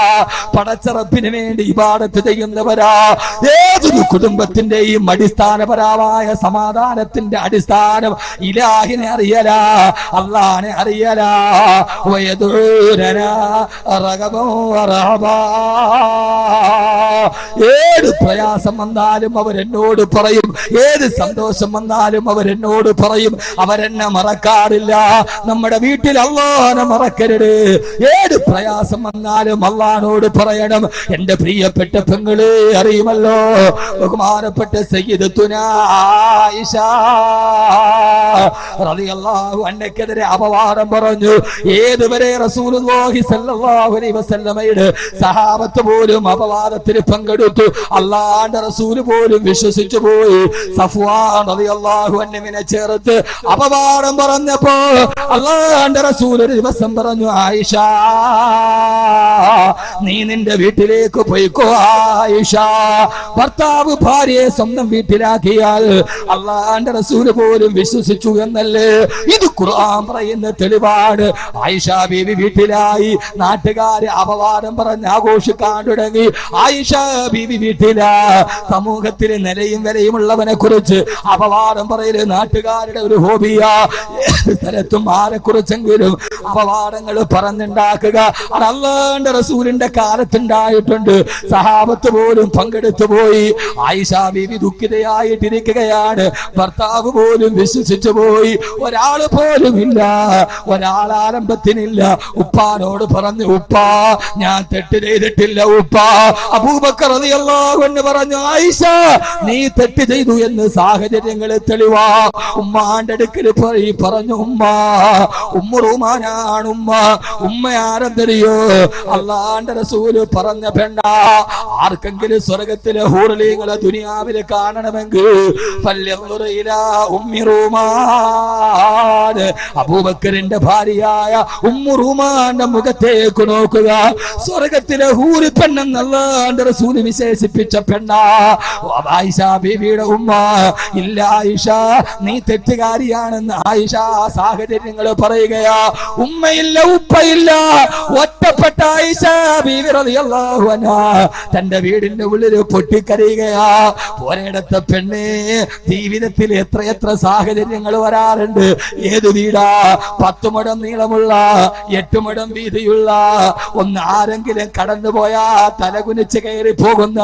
പടച്ച റബ്ബിന് വേണ്ടി ഇബാദത്ത് ചെയ്യുന്നവരാ. ഏതൊരു കുടുംബത്തിന്റെയും അടിസ്ഥാനപരമായ സമാധാനത്തിന്റെ അടിസ്ഥാനം ഇലാഹിനെ അറിയലാ, അല്ലാഹനെ അറിയലാ. വയദഊനനാ റഗബൻ വറഹബാ. ഏത് പ്രയാസം വന്നാലും അവരെന്നോട് പറയും, ഏത് സന്തോഷം വന്നാലും അവരെന്നോട് പറയും. അവരെന്നെ മറക്കാറില്ല. നമ്മുടെ വീട്ടിൽ അല്ലാഹനെ മറക്കരുത്. ഏത് പ്രയാസം വന്നാലും അല്ലാഹനോട് പറയണം. എന്റെ പ്രിയപ്പെട്ട പെങ്ങളെ അറിയുമല്ലോ, ബഹുമാനപ്പെട്ട സയ്യിദത്തുനാ ആയിഷ റളിയല്ലാഹു അൻഹയ്ക്കെതിരെ അപവാദം പറഞ്ഞു. ഏതുവരെ റസൂലുള്ളാഹി സ്വല്ലല്ലാഹു അലൈഹി വസല്ലമയുടെ സഹാബത്ത് പോലും അപവാദത്തിന് പങ്കെടുത്തു. അല്ലാഹുവിന്റെ റസൂൽ പോലും വിശ്വസിച്ചു പോയി. സഫ്വാൻ റളിയല്ലാഹു അൻഹുവിനെ ചേർത്ത് അപവാദം പറഞ്ഞപ്പോ അല്ലാഹുവിന്റെ റസൂൽ ഒരു ദിവസം പറഞ്ഞു, ആയിഷ നീ നിന്റെ വീട്ടിലേക്ക് പോയിക്കോ. ആയിഷ, ഭർത്താവ് ഭാര്യയെ സ്വന്തം വീട്ടിലാക്കിയാൽ അല്ലാഹുവിന്റെ റസൂൽ പോലും വിശ്വസിച്ചു എന്നല്ലേ ഇത് ഖുർആൻ പറയുന്ന തെളിവാണ്. ആയിഷ ബീവി വീട്ടിലായി. നാട്ടുകാര് അപവാദം പറഞ്ഞ് ആഘോഷിക്കാൻ തുടങ്ങി. ആയിഷ ബീവി വീട്ടിലാ. സമൂഹത്തിൽ നിലയും വിലയുമുള്ളവനെ കുറിച്ച് അപവാദം പറയല് നാട്ടുകാരുടെ ഒരു ഹോബിയാ. സ്ഥലത്തും ആരെ കുറിച്ചെങ്കിലും അപവാദങ്ങൾ പറഞ്ഞുണ്ടാക്കുക അത് അല്ലാഹുവിന്റെ റസൂലിന്റെ കാലത്തുണ്ടായിട്ടുണ്ട്. സഹാബത്ത് പോലും പങ്കെടുത്തു പോയി. ആയിഷ ബീവി ദുഃഖിതയായിട്ടിരിക്കുകയാണ്. ഭർത്താവ് പോലും വിശ്വസിച്ചു പോയി. ഒരാൾ പോലും ഇല്ല, ഒരാൾ ആരംഭത്തിനില്ല. ഉപ്പാനോട് പറഞ്ഞു, ഉപ്പാ ഞാൻ തെറ്റ് ചെയ്തിട്ടില്ല ഉപ്പാ. അബൂബക്കർ റളിയല്ലാഹു അൻഹു പറഞ്ഞു, ആയിഷ നീ തെറ്റ് ചെയ്തു എന്ന് സാഹചര്യങ്ങളെ തെളിവാ. ഉമ്മാന്റെ അടുക്കൽ പോയി പറഞ്ഞു, ഉമ്മ ഉമ്മുറുമാനാണ് ഉമ്മ. ഉമ്മ ആരെന്തറിയോ? അല്ലാഹുവിന്റെ റസൂല് പറഞ്ഞ പെണ്ണാ. ആർക്കെങ്കിലും സ്വർഗത്തിലെ ഹൂറലീങ്ങളെ ദുനിയാവിൽ കാണണമെങ്കിൽ ഫല്യൻദുർ ഇലാ ഉമ്മി റൂമാൻ, അബൂബക്കറിന്റെ ഭാര്യയായ ഉമ്മു റൂമാന്റെ മുഖത്തേക്ക് നോക്കുക. സ്വർഗത്തിലെ ഹൂറി പെണ്ണെന്ന് അല്ലാഹുവിന്റെ റസൂല് വിശേഷിപ്പിച്ച പെണ്ണാ ആയിഷ ബീവിയുടെ ഉമ്മ. ഇല്ല ആയിഷ നീ തെറ്റുകാരിയാണെന്ന് ആയിഷ സാഹചര്യങ്ങൾ പറയുകയാ. ഉമ്മയില്ല, ഉപ്പയില്ല, ഒറ്റപ്പെട്ട ആയിഷ ബീവി റളിയല്ലാഹു അൻഹാ തന്റെ വീടിന്റെ ഉള്ളിൽ പൊട്ടിക്കരയുകയാ. ഒരിടത്തെ പെണ്ണേ, ജീവിതത്തിൽ എത്രയെത്ര സാഹചര്യങ്ങൾ വരാറുണ്ട്. ഏത് വീടാ? 10 മുഴം നീളമുള്ള 8 മുഴം വീതിയുള്ള ഒന്ന് ആരെങ്കിലും കടന്നുപോയാ തലകുനിച്ച് കയറി പോകുന്ന,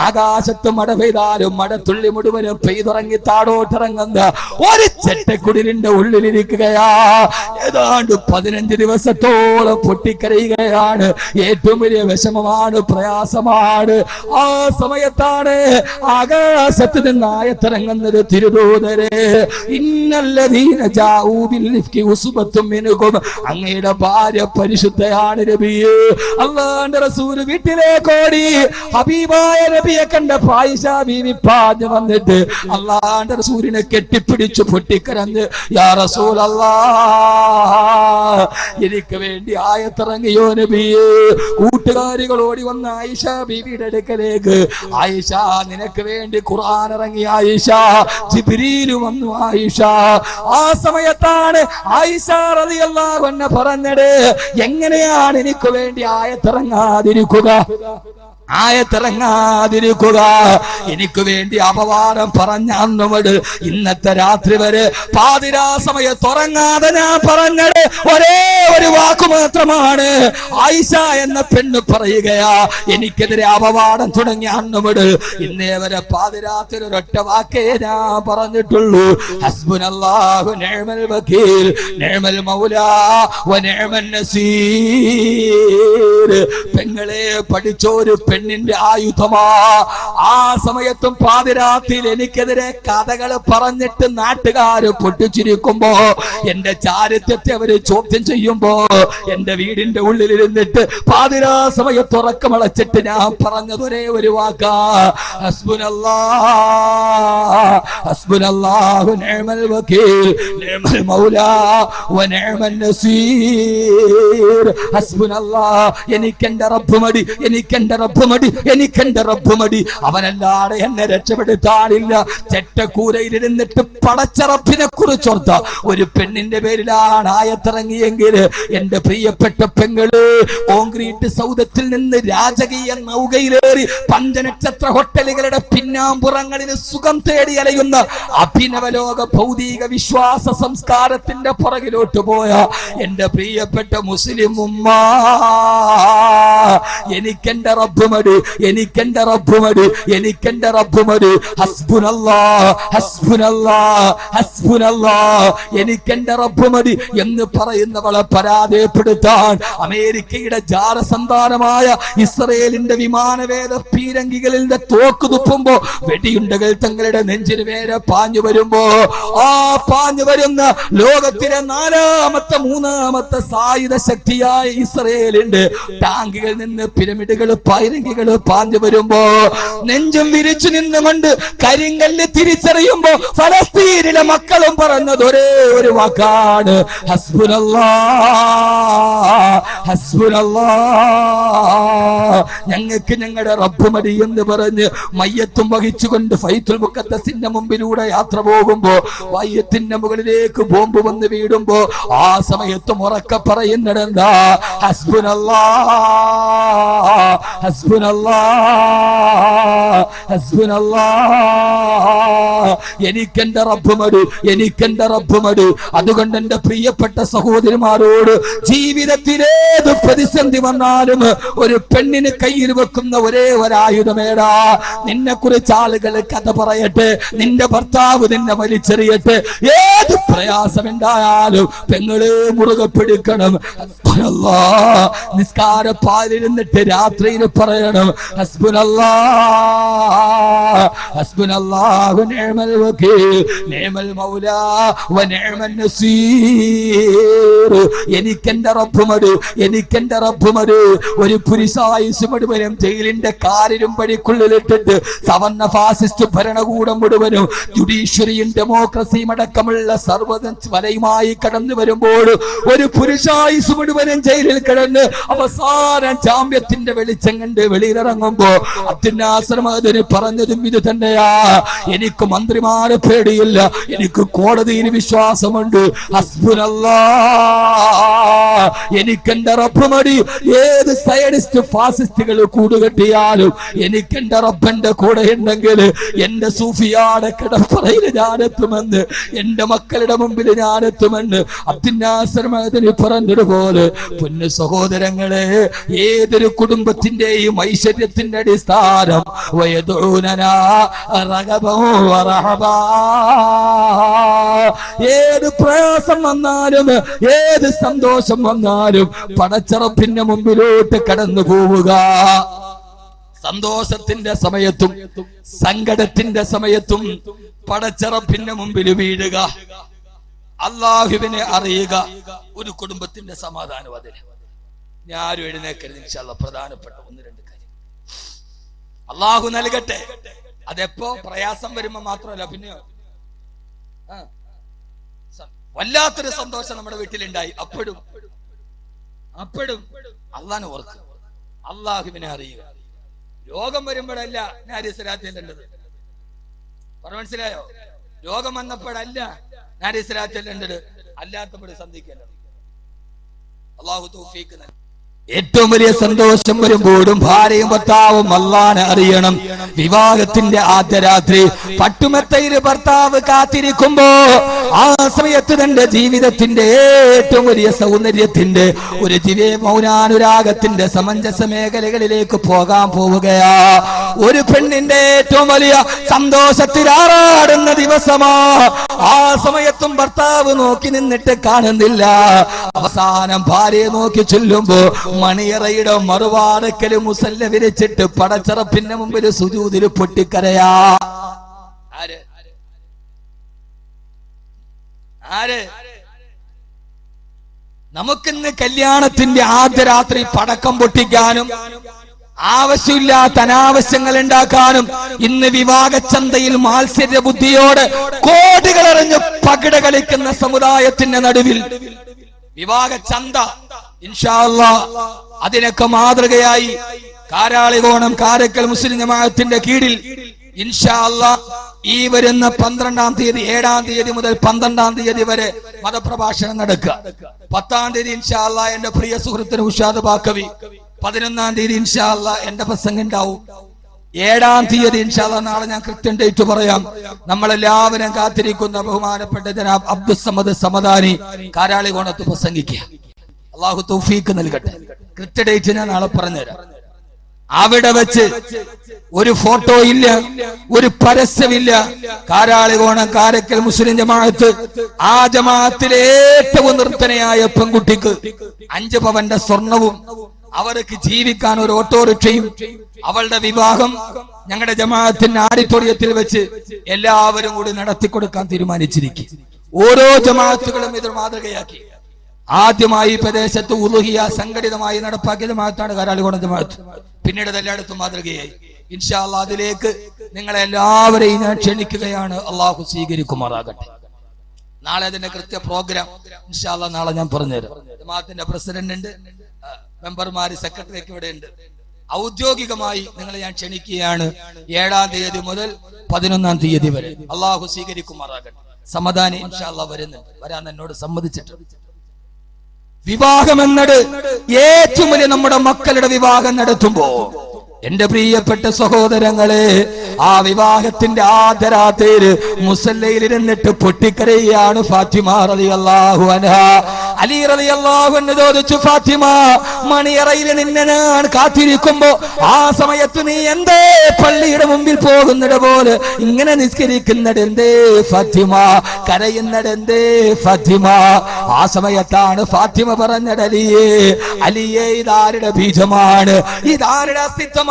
ആകാശത്ത് മഴ പെയ്താലും മഴത്തുള്ളി മുഴുവനും പെയ്തുറങ്ങി താടോട്ടിറങ്ങുന്ന ഒരു ചെറ്റക്കുടിലിന്റെ ഉള്ളിലിരിക്കുകയാ. ഏതാണ്ട് 15 ദിവസത്തോളം പൊട്ടിക്കരയുകയാണ്. ഏറ്റവും വലിയ വിഷമമാണ്, പ്രയാസമാണ്. ആ സമയത്താണ് ആകാശത്ത് നിന്ന് ആയത്തിറങ്ങുന്നത്, തിരുദൂതരെ ഇന്നല്ലദീന ജാഊ ബിൽ ഇഫ്കി ഉസ്ബത്തും മിൻകും, അങ്ങയുടെ ഭാര്യ പരിശുദ്ധയാണ് നബിയേ. അല്ലാഹുവിന്റെ റസൂൽ വീട്ടിലേക്ക് ഓടി. ഹബീബായ നബിയെ കണ്ട ആയിഷ ബീവി പാഞ്ഞു വന്നിട്ട് അല്ലാഹുവിന്റെ റസൂലിനെ കെട്ടിപ്പിടിച്ചു പൊട്ടിക്കരഞ്ഞ്, യാ റസൂലല്ലാഹ് എനിക്ക് വേണ്ടി ആയത്തിറങ്ങിയോ നബിയേ. കൂട്ടുകാരികൾ ഓടി വന്ന ആയിഷ ബീവിയുടെ അടുക്കലേക്ക്, ആയിഷ നിനക്ക് വേണ്ടി ഖുർആൻ ഇറങ്ങി ആയിഷ, ജിബ്രീൽ വന്നു ആയിഷ. ആ സമയത്താണ് ആയിഷ റളിയല്ലാഹു അൻഹ പറഞ്ഞത്, എങ്ങനെയാണ് എനിക്ക് വേണ്ടി ആയത്തിറങ്ങാതിരിക്കുക? ആയത്തിറങ്ങാതിരിക്കുക. എനിക്ക് വേണ്ടി അപവാദം പറഞ്ഞ അന്നുമുതൽ ഇന്നത്തെ രാത്രി വരെ പാതിരാ സമയത്ത് ഉറങ്ങാതെ ഞാൻ പറഞ്ഞത് ഒരേ ഒരു വാക്ക് മാത്രമാണ്. ആയിഷ എന്ന പെണ്ണ് പറയുകയാ, എനിക്കെതിരെ അപവാദം തുടങ്ങിയ അന്നുമുതൽ ഇന്നേ വരെ പാതിരാത്രി ഒരൊറ്റ വാക്കേ ഞാൻ പറഞ്ഞിട്ടുള്ളൂ. ഹസ്ബുനല്ലാഹു നിഅമൽ വകീൽ നിഅമൽ മൗലാ വ നിഅമൻ നസീർ. പെങ്ങളെ, പഠിച്ചോരു പെണ്ണിന്റെ ആയുധമാ. ആ സമയത്തും പാതിരാത്രിയിൽ എനിക്കെതിരെ കഥകൾ പറഞ്ഞിട്ട് നാട്ടുകാര് പൊട്ടിച്ചിരിക്കുമ്പോ, എന്റെ ചാരിത്രത്തെ അവര് ചോദ്യം ചെയ്യുമ്പോ, എന്റെ വീടിന്റെ ഉള്ളിലിരുന്നിട്ട് പാതിരാ സമയത്ത് ഉറക്കമളച്ചിട്ട് ഞാൻ പറഞ്ഞത് ഒരേ ഒരു വാക്കാ, ഹസ്ബുനല്ലാഹു നിഅമൽ വകീൽ നിഅമൽ മൗലാ വ നിഅമൻ നസീർ. ഹസ്ബുനല്ലാഹ്, എനിക്കെന്റെ റബ്ബ് മതി, എനിക്കെന്റെ റബ്ബ് മതി, എനിക്കെന്റെ റബ്ബ് മതി. അവനല്ലാതെ എന്നെ രക്ഷപ്പെടുത്താനില്ല. ചെറ്റക്കൂരയിലിരുന്നിട്ട് പടച്ച റബ്ബിനെ കുറിച്ചോർത്ത ഒരു പെണ്ണിന്റെ പേരിലാണ് ആയത്തിറങ്ങിയെങ്കിൽ, എന്റെ പ്രിയപ്പെട്ട പെങ്ങള്, കോൺക്രീറ്റ് സൗദത്തിൽ നിന്ന് രാജകീയ നൗകയിലേറി പഞ്ചനക്ഷത്ര ഹോട്ടലുകളുടെ പിന്നാമ്പുറങ്ങളിൽ സുഖം തേടി അലയുന്ന അഭിനവലോക ഭൗതിക വിശ്വാസ സംസ്കാരത്തിന്റെ പുറകിലോട്ട് പോയ എന്റെ പ്രിയപ്പെട്ട മുസ്ലിം ഉമ്മ, എനിക്കെന്റെ റബ്ബ് മതി, എനിക്കെന്റെ റബ്ബ് മതി, എനിക്കെന്റെ റബ്ബ് മതി. ഹസ്ബുനല്ലാഹ് ഹസ്ബുനല്ലാഹ് ഹസ്ബുനല്ലാഹ്, എനിക്കെന്റെ റബ്ബ് മതി എന്ന് പറയുന്നവളെ പരാജയപ്പെടുത്താൻ അമേരിക്കയുടെ ജാരസന്താനമായ ഇസ്രയേലിന്റെ വിമാനവേദ പീരങ്കികളിന്റെ തോക്ക് തുപ്പുമ്പോ വെടിയുണ്ടകൾ തങ്ങളുടെ നെഞ്ചിന് വേറെ പാഞ്ഞു വരുമ്പോ, ആ പാഞ്ഞു വരുന്ന ലോകത്തിലെ മൂന്നാമത്തെ സായുധ ശക്തിയായ ഇസ്രയേലിന്റെ ടാങ്കുകളിൽ നിന്ന് പിരമിഡുകൾ പൈരങ്കികൾ പാഞ്ഞു വരുമ്പോ, നെഞ്ചും വിരിച്ചു നിന്നുകൊണ്ട് കരിങ്കല്ല് തിരിച്ചറിയുമ്പോ ഫലസ്തീനിലെ മക്കളും പറഞ്ഞത് ഒരേ ഒരു വാക്കാണ്, ഹസ്ബുനല്ലാഹ് ഹസ്ബുനല്ലാഹ്. ഞങ്ങൾക്ക് ഞങ്ങളുടെ റബ്ബ് മതി എന്ന് പറഞ്ഞ് മയ്യത്തും വഹിച്ചുകൊണ്ട് ബൈത്തുൽ മുഖദ്ദസിന്റെ മുമ്പിലൂടെ യാത്ര പോകുമ്പോ, മയ്യത്തിന്റെ മുകളിലേക്ക് ബോംബ് വന്ന് വീടുമ്പോ, ആ സമയത്തും ഉറക്കെ പറയുന്നിടഎന്താ, ഹസ്ബുനല്ലാഹ് ഹസ്ബുനല്ലാഹ് ഹസ്ബുനല്ലാഹ്. എനിക്കെന്റെ റബ്ബ് മതി, എനിക്കെന്റെ റബ്ബ് മതി. അതുകൊണ്ട് എന്റെ പ്രിയപ്പെട്ട സഹോദരിമാരോട്, ജീവിതത്തിലേത് പ്രതിസന്ധി വന്നാലും ഒരു പെണ്ണിന് കയ്യിൽ വെക്കുന്ന ഒരേ ഒരായുധമേടാ. നിന്നെ കുറിച്ച് ആളുകൾ കഥ പറയട്ടെ, നിന്റെ ഭർത്താവ് നിന്നെ വലിച്ചെറിയട്ടെ, ഏത് പ്രയാസമുണ്ടായാലും പെങ്ങളെ മുറുകെ പിടിക്കണം. നിസ്കാരപ്പാലിരുന്നിട്ട് രാത്രിയിൽ പറയണം, ഹസ്ബുനല്ലാഹ് ഹസ്ബുനല്ലാഹു നിഅമൽ വകീൽ നിഅമൽ മൗലാ വ നിഅമൻ നസീർ. എനിക്കെന്റെ റബ്ബ് മതി, എനിക്കെന്റെ റബ്ബ് മതി. ഒരു പുരുഷായുസ് മുഴുവനും ജയിലിന്റെ കാരിലും പടിക്കുള്ളിലിട്ടിട്ട് സവർണ ഫാസിസ്റ്റ് ഭരണകൂടം മുഴുവനും ജുഡീഷ്യറിയും ഡെമോക്രസിയും അടക്കമുള്ള സർവ്വ വലയുമായി കടന്നു വരുമ്പോൾ, ഒരു പുരുഷായുസ് മുഴുവനും ജയിലിൽ കിടന്ന് അവസാനം ജാമ്യത്തിന്റെ വെളിച്ചം കണ്ട് വെളിയിലിറങ്ങുമ്പോ അബ്ദുന്നാസർ പറഞ്ഞതും ഇത് തന്നെയാ, എനിക്ക് മന്ത്രിമാരെ പേടിയില്ല, എനിക്ക് കോടതിയിൽ വിശ്വാസമുണ്ട്. ഹസ്ബുനല്ലാഹ്, എനിക്കെന്റെ റബ്ബ് മതി. ഏത് സയനിസ്റ്റ് ഫാസിസ്റ്റുകൾ കൂടുകെട്ടിയാലും എനിക്കെന്റെ റബ്ബന്റെ കൂടെ ഉണ്ടെങ്കിൽ എന്റെ സൂഫിയാടെ കിടപ്പറയിൽ ഞാനെത്തുമെന്ന്, എന്റെ മക്കളുടെ മുമ്പിൽ ഞാനെത്തുമെന്ന് അബ്ദുന്നാസർ പറഞ്ഞതുപോലെ, പൊന്നു സഹോദരങ്ങളെ, ഏതൊരു കുടുംബത്തിന്റെയും ഐശ്വര്യത്തിന്റെ അടിസ്ഥാനം ഏത് പ്രയാസം വന്നാലും ഏത് സന്തോഷം വന്നാലും പടച്ചറപ്പിന്റെ മുമ്പിലോട്ട് കടന്നു പോവുക. സന്തോഷത്തിന്റെ സമയത്തും സങ്കടത്തിന്റെ സമയത്തും പടച്ചറപ്പിന്റെ മുമ്പിൽ വീഴുക, അള്ളാഹുവിനെ അറിയുക. ഒരു കുടുംബത്തിന്റെ സമാധാനം അതിന്. ഞാനും എഴുന്നേക്കരുത് ഇൻഷാ അല്ലാഹ്. പ്രധാനപ്പെട്ട ഒന്ന് രണ്ട് കാര്യം അള്ളാഹു നൽകട്ടെ. അതെപ്പോ പ്രയാസം വരുമ്പോ മാത്രമല്ല, പിന്നെ വല്ലാത്തൊരു സന്തോഷം നമ്മുടെ വീട്ടിലുണ്ടായി, അപ്പോഴും അള്ളാഹനെ ഓർക്കുക, അള്ളാഹുവിനെ അറിയുക. രോഗം വരുമ്പോഴല്ല നാരിസ്ലാത്തിലുള്ളത്, മനസ്സിലായോ? രോഗം വന്നപ്പോഴല്ല നാരിസ്ലാത്തിലുള്ളത്, അല്ലാത്തപ്പോൾ സന്ധിക്കല്ല. അള്ളാഹു തൗഫീഖ് നൽകട്ടെ. ഏറ്റവും വലിയ സന്തോഷം വരുമ്പോഴും ഭാര്യയും ഭർത്താവും അല്ലാഹനെ അറിയണം. വിവാഹത്തിന്റെ ആദ്യ രാത്രി പട്ടുമെത്തയിൽ ഭർത്താവ് കാത്തിരിക്കുമ്പോ ആ സമയത്ത് തന്റെ ജീവിതത്തിന്റെ ഏറ്റവും വലിയ സൗന്ദര്യത്തിന്റെ ഒരു ദിവ്യ മൗനാനുരാഗത്തിന്റെ സമഞ്ജസ മേഖലകളിലേക്ക് പോകാൻ പോവുകയാ. ഒരു പെണ്ണിന്റെ ഏറ്റവും വലിയ സന്തോഷത്തിൽ ആറാടുന്ന ദിവസമാ. ആ സമയത്തും ഭർത്താവ് നോക്കി നിന്നിട്ട് കാണുന്നില്ല. അവസാനം ഭാര്യയെ നോക്കി ചൊല്ലുമ്പോ മണിയറയുടെ മറുവാടക്കല് മുസല്ല വിരിച്ചിട്ട് പടച്ചറപ്പിന്റെ മുമ്പിൽ സുജൂദിൽ പൊട്ടിക്കരയാ. ആര്? നമുക്കിന്ന് കല്യാണത്തിന്റെ ആദ്യ രാത്രി പടക്കം പൊട്ടിക്കാനും ആവശ്യമില്ലാത്ത അനാവശ്യങ്ങൾ ഉണ്ടാക്കാനും ഇന്ന് വിവാഹച്ചന്തയിൽ മാത്സര്യ ബുദ്ധിയോടെ കോടികളെറിഞ്ഞ് പകിട കളിക്കുന്ന സമുദായത്തിന്റെ നടുവിൽ വിവാഹച്ചന്ത ഇൻഷാ അല്ലാഹ് അതിനൊക്കെ മാതൃകയായി കാരാളികോണം കാരക്കൽ മുസ്ലിം ജമാഅത്തിന്റെ കീഴിൽ ഇൻഷാ അല്ലാഹ് ഈ വരുന്ന 12-ാം തീയതി 7-ാം തീയതി മുതൽ 12-ാം തീയതി വരെ മതപ്രഭാഷണം നടക്കുക. 10-ാം തീയതി ഇൻഷാ അല്ലാഹ് എന്റെ പ്രിയ സുഹൃത്തിന് ഉഷാദ് ബാക്കവി, 11-ാം തീയതി ഇൻഷാ അല്ലാഹ് എന്റെ പ്രസംഗം ഉണ്ടാവും. 7-ാം തീയതി ഇൻഷാ അല്ലാഹ് നാളെ ഞാൻ കൃത്യം ഡേറ്റ് പറയാം. നമ്മളെല്ലാവരും കാത്തിരിക്കുന്ന ബഹുമാനപ്പെട്ട ജനാബ് അബ്ദുസ്സമദ് സമദാനി കാരാളികോണത്ത് പ്രസംഗിക്കുക. അള്ളാഹു തൗഫീഖ് നൽകട്ടെ. കൃത്യ ഡേറ്റ് ഞാൻ നാളെ പറഞ്ഞുതരാം. അവിടെ വെച്ച് ഒരു ഫോട്ടോ ഇല്ല, ഒരു പരസ്യമില്ല. കാരാളികോണം കാരക്കൽ മുസ്ലിം ജമാഅത്ത്, ആ ജമാഅത്തിലെ ഏറ്റവും നിർത്തനയായ പെൺകുട്ടിക്ക് 5 പവന്റെ സ്വർണവും അവർക്ക് ജീവിക്കാൻ ഒരു ഓട്ടോറിക്ഷയും, അവളുടെ വിവാഹം ഞങ്ങളുടെ ജമാഅത്തിന്റെ ആഡിറ്റോറിയത്തിൽ വെച്ച് എല്ലാവരും കൂടി നടത്തിക്കൊടുക്കാൻ തീരുമാനിച്ചിരിക്കും. ഓരോ ജമാഅത്തുകളും ഇത് മാതൃകയാക്കി. ആദ്യമായി പ്രദേശത്ത് ഉളുഹിയ സംഘടിതമായി നടപ്പാക്കിയ ജമാഅത്താണ് കാരാളികോണം ജമാഅത്ത്. പിന്നീട് എല്ലായിടത്തും മാതൃകയായി. ഇൻഷാ അല്ലാഹ് അതിലേക്ക് നിങ്ങളെല്ലാവരെയും ഞാൻ ക്ഷണിക്കുകയാണ്. അള്ളാഹു സ്വീകരിക്കുമാറാകട്ടെ. നാളെ അതിന്റെ കൃത്യ പ്രോഗ്രാം ഇൻഷാ അല്ലാഹ് നാളെ ഞാൻ പറഞ്ഞുതരാം. ജമാഅത്തിന്റെ പ്രസിഡന്റ് ഉണ്ട്, മെമ്പർമാര്, സെക്രട്ടറി ഒക്കെ ഇവിടെ ഉണ്ട്. ഔദ്യോഗികമായി നിങ്ങളെ ഞാൻ ക്ഷണിക്കുകയാണ്. 7-ാം തീയതി മുതൽ 11-ാം തീയതി വരെ. അള്ളാഹു സ്വീകരിക്കുമാറാകട്ടെ. സമദാനി ഇൻഷാ അല്ലാഹ് വരുന്നുണ്ട്, വരാൻ എന്നോട് സമ്മതിച്ചിട്ടുണ്ട്. വിവാഹം എന്നത് ഏറ്റവും വലിയ നമ്മുടെ മക്കളുടെ വിവാഹം നടത്തുമ്പോ എന്റെ പ്രിയപ്പെട്ട സഹോദരങ്ങളെ, ആ വിവാഹത്തിന്റെ ആദ്യ രാത്രിയിൽ മുസല്ലയിൽ ഇരുന്നിട്ട് പൊട്ടിക്കരയാണ് ഫാത്തിമ റളിയല്ലാഹു അൻഹാ. അലി റളിയല്ലാഹു അൻഹു ചോദിച്ചു, ഫാത്തിമ, മണിയറയിൽ നിന്നെ ഞാൻ കാത്തിരിക്കുമ്പോ ആ സമയത്ത് നീ എന്തേ പള്ളിയുടെ മുമ്പിൽ പോകുന്നത് പോലെ ഇങ്ങനെ നിസ്കരിക്കുന്നത് എന്തേ ഫാത്തിമ? കരയുന്നത് എന്തേ ഫാത്തിമ? ആ സമയത്താണ് ഫാത്തിമ പറഞ്ഞത്, അലിയേ ഇതാരുടെ ബീജമാണ്, ഇതാരുടെ അസ്തിത്വം,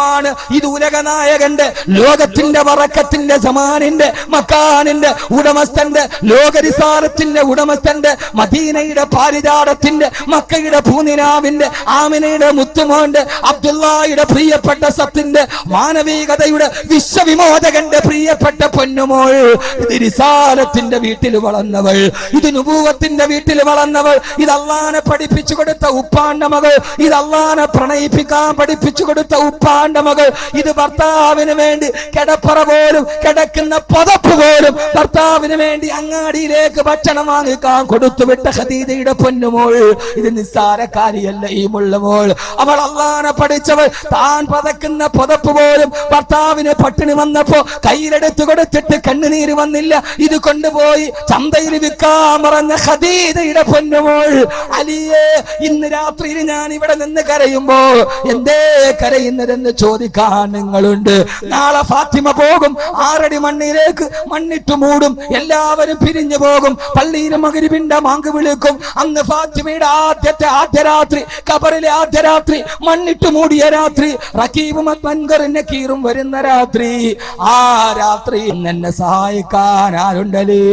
ഇത് ഉലകനായകന്റെ, ലോകത്തിന്റെ വറക്കത്തിന്റെ, സമാനിന്റെ, മക്കാനിന്റെ ഉടമസ്ഥന്റെ, ലോകരിസാരത്തിന്റെ ഉടമസ്ഥന്റെ, മദീനയുടെ പാരിജാതത്തിന്റെ, മക്കയുടെ പൂനിലാവിന്റെ, ആമിനയുടെ മുത്തുമോന്റെ, അബ്ദുള്ളയുടെ പ്രിയപ്പെട്ട സത്തിന്റെ, മാനവികതയുടെ വിശ്വവിമോചകന്റെ പ്രിയപ്പെട്ട പൊന്നുമോൾ, ഇത് റിസാലത്തിന്റെ വീട്ടിൽ വളർന്നവൾ, ഇത് നുബൂവത്തിന്റെ വീട്ടിൽ വളർന്നവൾ, ഇത് അല്ലാഹനെ പഠിപ്പിച്ചു കൊടുത്ത ഉപ്പാന്റെ മകൾ, ഇത് അല്ലാഹനെ പ്രണയിപ്പിക്കാൻ പഠിപ്പിച്ചു കൊടുത്ത ഉപ്പാന്റെ മകൾ, ഇത് ഭർത്താവിന് വേണ്ടി കിടപ്പറ പോലും, കിടക്കുന്ന പുതപ്പ് പോലും ഭർത്താവിന് വേണ്ടി അങ്ങാടിയിലേക്ക് ഭക്ഷണം വാങ്ങിക്കാൻ കൊടുത്തുവിട്ട ഖദീജയുടെ പൊന്നുമോൾ. ഇത് നിസ്സാരക്കാരിയല്ല ഈ മുള്ളമോൾ. അവൾ അല്ലാഹനെ പഠിച്ചവൾ. താൻ പതക്കുന്ന പുതപ്പ് പോലും ഭർത്താവിന് പട്ടിണി വന്നപ്പോ കയ്യിലെടുത്തു കൊടുത്തിട്ട് കണ്ണുനീര് വന്നില്ല, ഇത് കൊണ്ടുപോയി ചന്തയിൽ വിൽക്കാൻ പറഞ്ഞ ഖദീജയുടെ പൊന്നുമോൾ. അലിയേ, ഇന്ന് രാത്രിയിൽ ഞാൻ ഇവിടെ നിന്ന് കരയുമ്പോ എന്തേ കരയുന്നതെന്ന് ചോദിക്കാൻ നിങ്ങളുണ്ട്. നാളെ ഫാത്തിമ പോകും 6 അടി മണ്ണിലേക്ക്, മണ്ണിട്ട് മൂടും, എല്ലാവരും പിരിഞ്ഞു പോകും, പള്ളിയിൽ മഗ്‌രിബിന്റെ ബാങ്ക് വിളിക്കും. അന്ന് ഫാത്തിമയുടെ ആദ്യ രാത്രി, ഖബറിലെ ആദ്യ രാത്രി, മണ്ണിട്ട് മൂടിയ രാത്രി, റഖീബും മൻകറും നകീറും വരുന്ന രാത്രി. ആ രാത്രി എന്നെ സഹായിക്കാൻ ആരുണ്ടല്ലേ?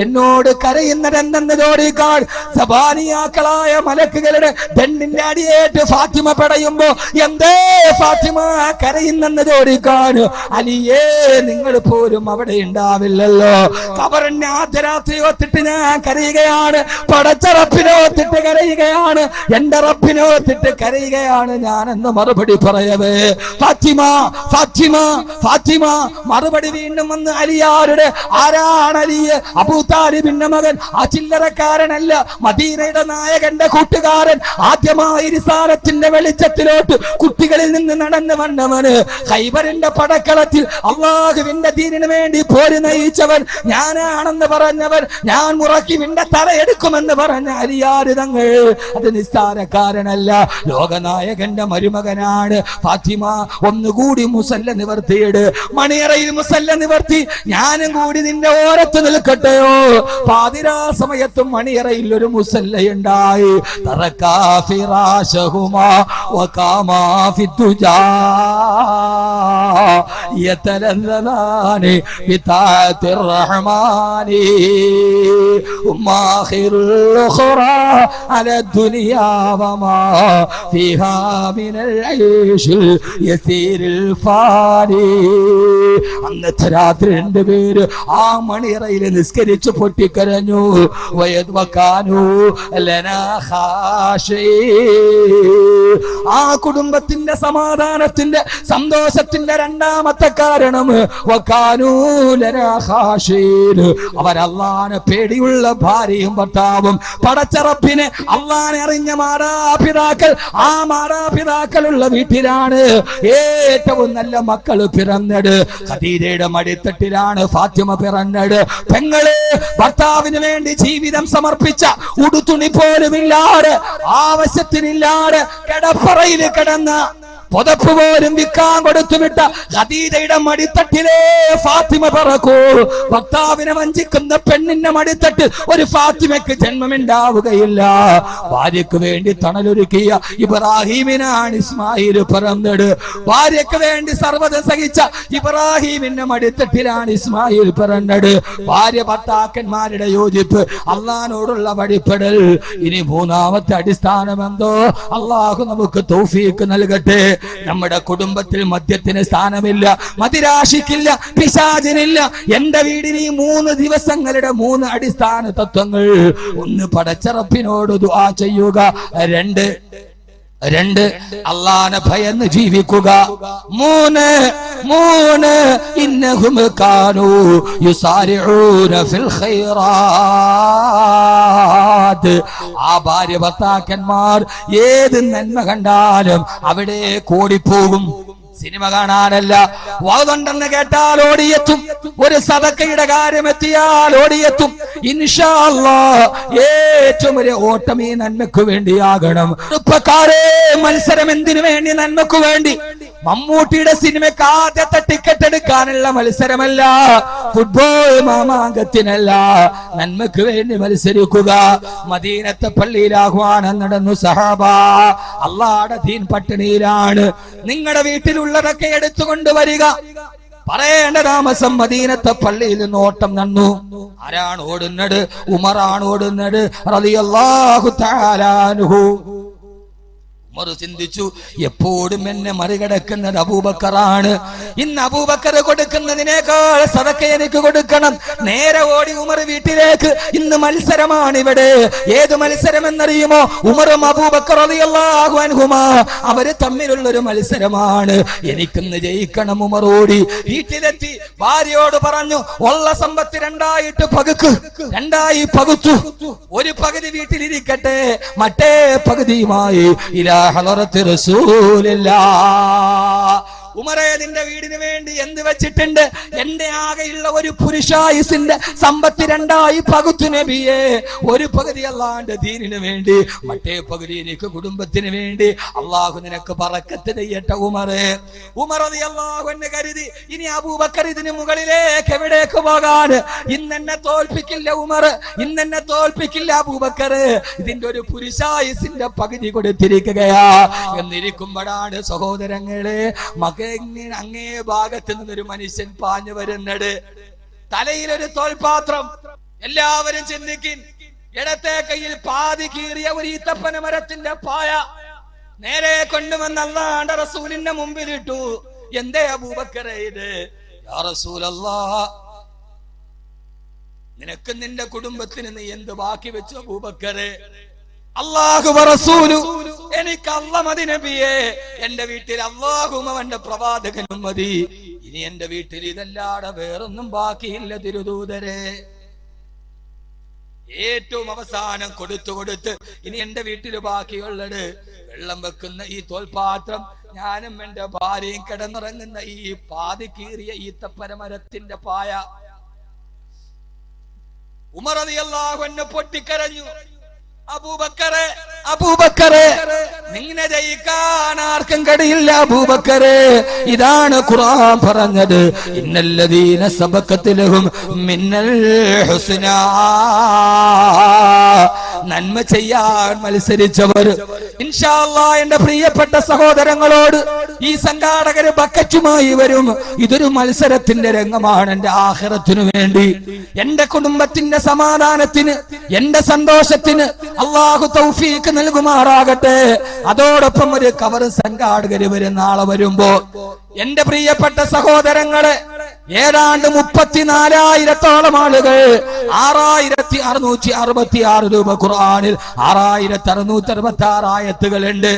എന്നോട് കരയുന്നത് എന്തെന്ന് ചോദിക്കാൻ സബാനിയാക്കളായ മലക്കുകളുടെ ദണ്ഡിന്റെ അടിയേറ്റ് ഫാത്തിമ പടയുമ്പോ എന്തേ ഫാത്തിമ കരയുന്നെന്ന് ചോദിക്കാൻ അലിയേ നിങ്ങൾ പോലും അവിടെ ഉണ്ടാവില്ലല്ലോ. ഖബറിനെ ആദ്യ രാത്രി ഒത്തിട്ട് ഞാൻ കരയുകയാണ്, പടച്ച റബ്ബിനെ ഒത്തിട്ട് കരയുകയാണ്, എന്റെ റബ്ബിനെ ഒത്തിട്ട് കരയുകയാണ് ഞാനെന്ന് മറുപടി പറയവേ ഫാത്തിമ ഫാത്തിമ ഫാത്തിമ മറുപടി വീണ്ടും വന്ന് അലിയാരുടെ ആരാണ് അലിയെ? അബൂ താലിബിന്റെ മകൻ, ആ ചില്ലറക്കാരനല്ല, മദീനയുടെ നായകന്റെ കൂട്ടുകാരൻ, ആദ്യമായി റിസാലത്തിന്റെ വെളിച്ചത്തിലോട്ട് കുട്ടികളിൽ നിന്ന് നടന്നു വന്നവന്, ഖൈബറിന്റെ പടക്കളത്തിൽ അല്ലാഹുവിന്റെ ദീനിന് വേണ്ടി പോര് നയിച്ചവൻ, ഞാനാണെന്ന് പറഞ്ഞവൻ, ഞാൻ മുറക്കിവിന്റെ തലയെടുക്കുമെന്ന് പറഞ്ഞ അലിയാർ തങ്ങൾ അത് നിസ്സാരക്കാരനല്ല, ലോകനായകന്റെ മരുമകനാണ്. ഫാത്തിമ ഒന്നുകൂടി മുസല്ല നിവർത്തിയിട്, മണിയറയിൽ മുസല്ല നിവർത്തി, ഞാനും കൂടി നിന്റെ ഓരത്ത് നിൽക്കട്ടെയോ. പാതിരാ സമയത്തും മണിയറയിൽ ഒരു മുസല്ലയുണ്ടായി. തറക്കാ ഫിറാശഹുമാ വഖാമാ ഫിദ്ദുജാ യതലല്ലലാനി ബിതാഅത്തിർ റഹ്മാനി ഉമ്മാഖിറുൽ ഖുറാ അലാ ദുനിയാ വമാ ഫീഹാ മിനൽ ഐശിൽ യസീരിൽ ഫാനി. അന്നത്തെ രാത്രി രണ്ടുപേര് ആ മണിയറയിൽ നിസ്കരിച്ചു പൊട്ടിക്കരഞ്ഞു. ആ കുടുംബത്തിന്റെ സമാധാനത്തിന്റെ സന്തോഷത്തിന്റെ രണ്ടാമത്തെ കാരണം അവരല്ലാനെ പേടിയുള്ള ഭാര്യയും ഭർത്താവും, പടച്ച റബ്ബിനെ അല്ലാനെ അറിഞ്ഞ മാതാപിതാക്കൾ, ആ മാതാപിതാക്കളുള്ള വീട്ടിലാണ് ഏറ്റവും നല്ല മക്കൾ പിറന്നത്. ഖദീജയുടെ മടിത്തട്ടിലാണ് ഫാത്തിമ പിറന്നത്. പെങ്ങളെ ഭർത്താവിന് വേണ്ടി ജീവിതം സമർപ്പിച്ച, ഉടുത്തുണി പോലുമില്ലാതെ, ആവശ്യത്തിനില്ലാതെ കിടപ്പറയിൽ കിടന്ന, പുതപ്പ് പോലും വിൽക്കാൻ കൊടുത്തുവിട്ട ഖദീജയുടെ മടിത്തട്ടിലേ ഫാത്തിമ പറക്കൂ. ഭർത്താവിനെ വഞ്ചിക്കുന്ന പെണ്ണിന്റെ മടിത്തട്ടിൽ ഒരു ഫാത്തിമയ്ക്ക് ജന്മമുണ്ടാവുകയില്ല. ഭാര്യയ്ക്ക് വേണ്ടി തണലൊരുക്കിയ ഇബ്രാഹിമിനാണ് ഇസ്മായിൽ പിറന്നത്. ഭാര്യയ്ക്ക് വേണ്ടി സർവ്വത സഹിച്ച ഇബ്രാഹിമിന്റെ മടിത്തട്ടിലാണ് ഇസ്മായിൽ പിറന്നത്. ഭാര്യ ഭർത്താക്കന്മാരുടെ യോജിപ്പ്, അള്ളാഹിനോടുള്ള വഴിപ്പെടൽ. ഇനി മൂന്നാമത്തെ അടിസ്ഥാനമെന്തോ? അള്ളാഹു നമുക്ക് തൗഫീഖ് നൽകട്ടെ. നമ്മുടെ കുടുംബത്തിൽ മദ്യത്തിന് സ്ഥാനമില്ല, മദിരാശിക്കില്ല, പിശാചിനില്ല. എന്റെ വീടിന് ഈ 3 ദിവസങ്ങളുടെ 3 അടിസ്ഥാന തത്വങ്ങൾ: 1 പടച്ച റബ്ബിനോട് ദുആ ചെയ്യുക, 2 അല്ലാഹനെ ഭയന്ന് ജീവിക്കുക, 3 ഇന്നഹും കാനൂ യുസാരിഊന ഫിൽ ഖൈറാത്ത്. ആ ഭാര്യ ഭർത്താക്കന്മാർ ഏത് നന്മ കണ്ടാലും അവിടെ ഓടിപ്പോകും. സിനിമ കാണാനല്ല, വാതുണ്ടെന്ന് കേട്ടാൽ ഓടിയെത്തും. ഒരു സദക്കയുടെ കാര്യം എത്തിയാൽ ഓടിയെത്തും. ഇൻഷാ അല്ലാഹ് ഏറ്റവും വലിയ ഓട്ടം ഈ നന്മയ്ക്ക് വേണ്ടിയാകണം. മത്സരം എന്തിനു വേണ്ടി? നന്മയ്ക്ക് വേണ്ടി. മമ്മൂട്ടിയുടെ സിനിമയ്ക്ക് ആദ്യത്തെ ടിക്കറ്റ് എടുക്കാനുള്ള മത്സരമല്ല, ഫുട്ബോൾ മാമാങ്കത്തിനല്ല, നന്മയ്ക്ക് വേണ്ടി മത്സരിക്കുക. മദീനത്തെ പള്ളിയിൽ ആഹ്വാനം നടന്നു, സഹാബ അല്ലാഹുവിന്റെ ദീൻ പട്ടിണിയിലാണ്, നിങ്ങളുടെ വീട്ടിലുള്ളതൊക്കെ എടുത്തുകൊണ്ട് വരിക. പറയേണ്ട താമസം മദീനത്തെ പള്ളിയിൽ നിന്ന് ഓട്ടം നടന്നു. ആരാണ് ഓടുന്നത്? ഉമറാണ് ഓടുന്നത് റളിയല്ലാഹു തആല അൻഹു. ഉമർ ചിന്തിച്ചു, എപ്പോഴും എന്നെ മറികടക്കുന്നത് അബൂബക്കറാണ്. ഇന്ന് അബൂബക്കർ കൊടുക്കുന്നതിനേക്കാൾ സദക്ക എനിക്ക് കൊടുക്കണം. നേരെ ഓടി ഉമർ വീട്ടിലേക്ക്. ഇന്ന് മത്സരമാണ് ഇവിടെ. ഏത് മത്സരം എന്നറിയുമോ? ഉമറും അബൂബക്കർ റളിയല്ലാഹു അൻഹുമാ അവര് തമ്മിലുള്ളൊരു മത്സരമാണ്. എനിക്കിന്ന് ജയിക്കണം. ഉമർ ഓടി വീട്ടിലെത്തി ഭാര്യയോട് പറഞ്ഞു, ഉള്ള സമ്പത്ത് 2 പകുത്തു. ഒരു പകുതി വീട്ടിലിരിക്കട്ടെ, മറ്റേ പകുതിയുമായി ഉമറേ, നിന്റെ വീടിന് വേണ്ടി എന്ത് വെച്ചിട്ടുണ്ട്? എന്റെ ആകെയുള്ള ഒരു പുരുഷായുസിന്റെ സമ്പത്ത് 2 പകുത്തു നബിയെ. ഒരു പകുതി അല്ലാഹുവിന്റെ ദീനിന് വേണ്ടി, മറ്റേ പകുതി എനിക്ക് കുടുംബത്തിന് വേണ്ടി. അള്ളാഹു നിനക്ക് ബറക്കത്ത് ചെയ്യട്ടെ ഉമറേ. ഉമർ റളിയല്ലാഹു അൻഹു കരുതി, ഇനി അബൂബക്കർ ഇതിന് മുകളിലേക്ക് എവിടേക്ക് പോകാൻ? ഇന്നെന്നെ തോൽപ്പിക്കില്ല ഉമർ, ഇന്നെന്നെ തോൽപ്പിക്കില്ല അബൂബക്കർ. ഇതിന്റെ ഒരു പുരുഷായുസിന്റെ പകുതി കൊടുത്തിരിക്കുകയാ എന്നിരിക്കുമ്പോഴാണ് സഹോദരങ്ങളെ അങ്ങേ ഭാഗത്ത് നിന്നൊരു മനുഷ്യൻ പാഞ്ഞു വരുന്നത്. തലയിലൊരു തോൽപാത്രം. എല്ലാവരും ചിന്തിക്കും, ഇടത്തെ കയ്യിൽ പാതി കീറിയ ഒരു ഈത്തപ്പന മരത്തിന്റെ പായ, നേരെ കൊണ്ടുവന്ന് അല്ലാഹുവിന്റെ റസൂലിന്റെ മുമ്പിലിട്ടു. എന്തേ അബൂബക്കറെ ഇത്? യാ റസൂലല്ലാഹ്, നിനക്ക് നിന്റെ കുടുംബത്തിന് നീ എന്ത് ബാക്കി വെച്ചു അബൂബക്കറെ? അല്ലാഹു റസൂലു, എനിക്ക് അല്ലാഹ് മതി നബിയേ. എന്റെ വീട്ടിൽ അല്ലാഹുവും അവന്റെ പ്രവാചകനും മതി. ഇനി എന്റെ വീട്ടിൽ ഇതല്ലാതെ വേറൊന്നും ബാക്കിയില്ല തിരുദൂതരെ. ഏറ്റവും അവസാനം കൊടുത്ത് ഇനി എന്റെ വീട്ടിൽ ബാക്കിയുള്ളത് വെള്ളം വെക്കുന്ന ഈ തോൽപാത്രം, ഞാനും എന്റെ ഭാര്യയും കിടന്നിറങ്ങുന്ന ഈ പാതി കീറിയ ഈത്തപ്പനമരത്തിന്റെ പായ. ഉമർ റളിയല്ലാഹു അൻഹു പൊട്ടിക്കരഞ്ഞു. അബൂബക്കറെ, നിന്നെ ജയിക്കാൻ ആർക്കും കഴിയില്ല അബൂബക്കറെ. ഇതാണ് ഖുർആൻ പറഞ്ഞത്, ഇന്നല്ലദീന സബഖത് ലഹും മിന്നൽ ഹുസ്നാ. നന്മ ചെയ്യാൻ മത്സരിച്ചവർ ഇൻഷാ അല്ലാഹ് എന്റെ പ്രിയപ്പെട്ട സഹോദരങ്ങളോട് ഈ സംഘാടകര് ബക്കറ്റുമായി വരും. ഇതൊരു മത്സരത്തിന്റെ രംഗമാണ്. എന്റെ ആഖിറത്തിനു വേണ്ടി, എന്റെ കുടുംബത്തിന്റെ സമാധാനത്തിന്, എന്റെ സന്തോഷത്തിന് അല്ലാഹു തൗഫീഖ് നൽകുമാറാകട്ടെ. അതോടൊപ്പം ഒരു കവർ സംഘാടകര് വരും നാളെ വരുമ്പോ. എന്റെ പ്രിയപ്പെട്ട സഹോദരങ്ങളെ, ഏതാണ്ട് 34,000-ഓളം ആളുകൾ 6,666 രൂപ, ഖുർആനിൽ 6,666 ആയത്തുകളുണ്ട്.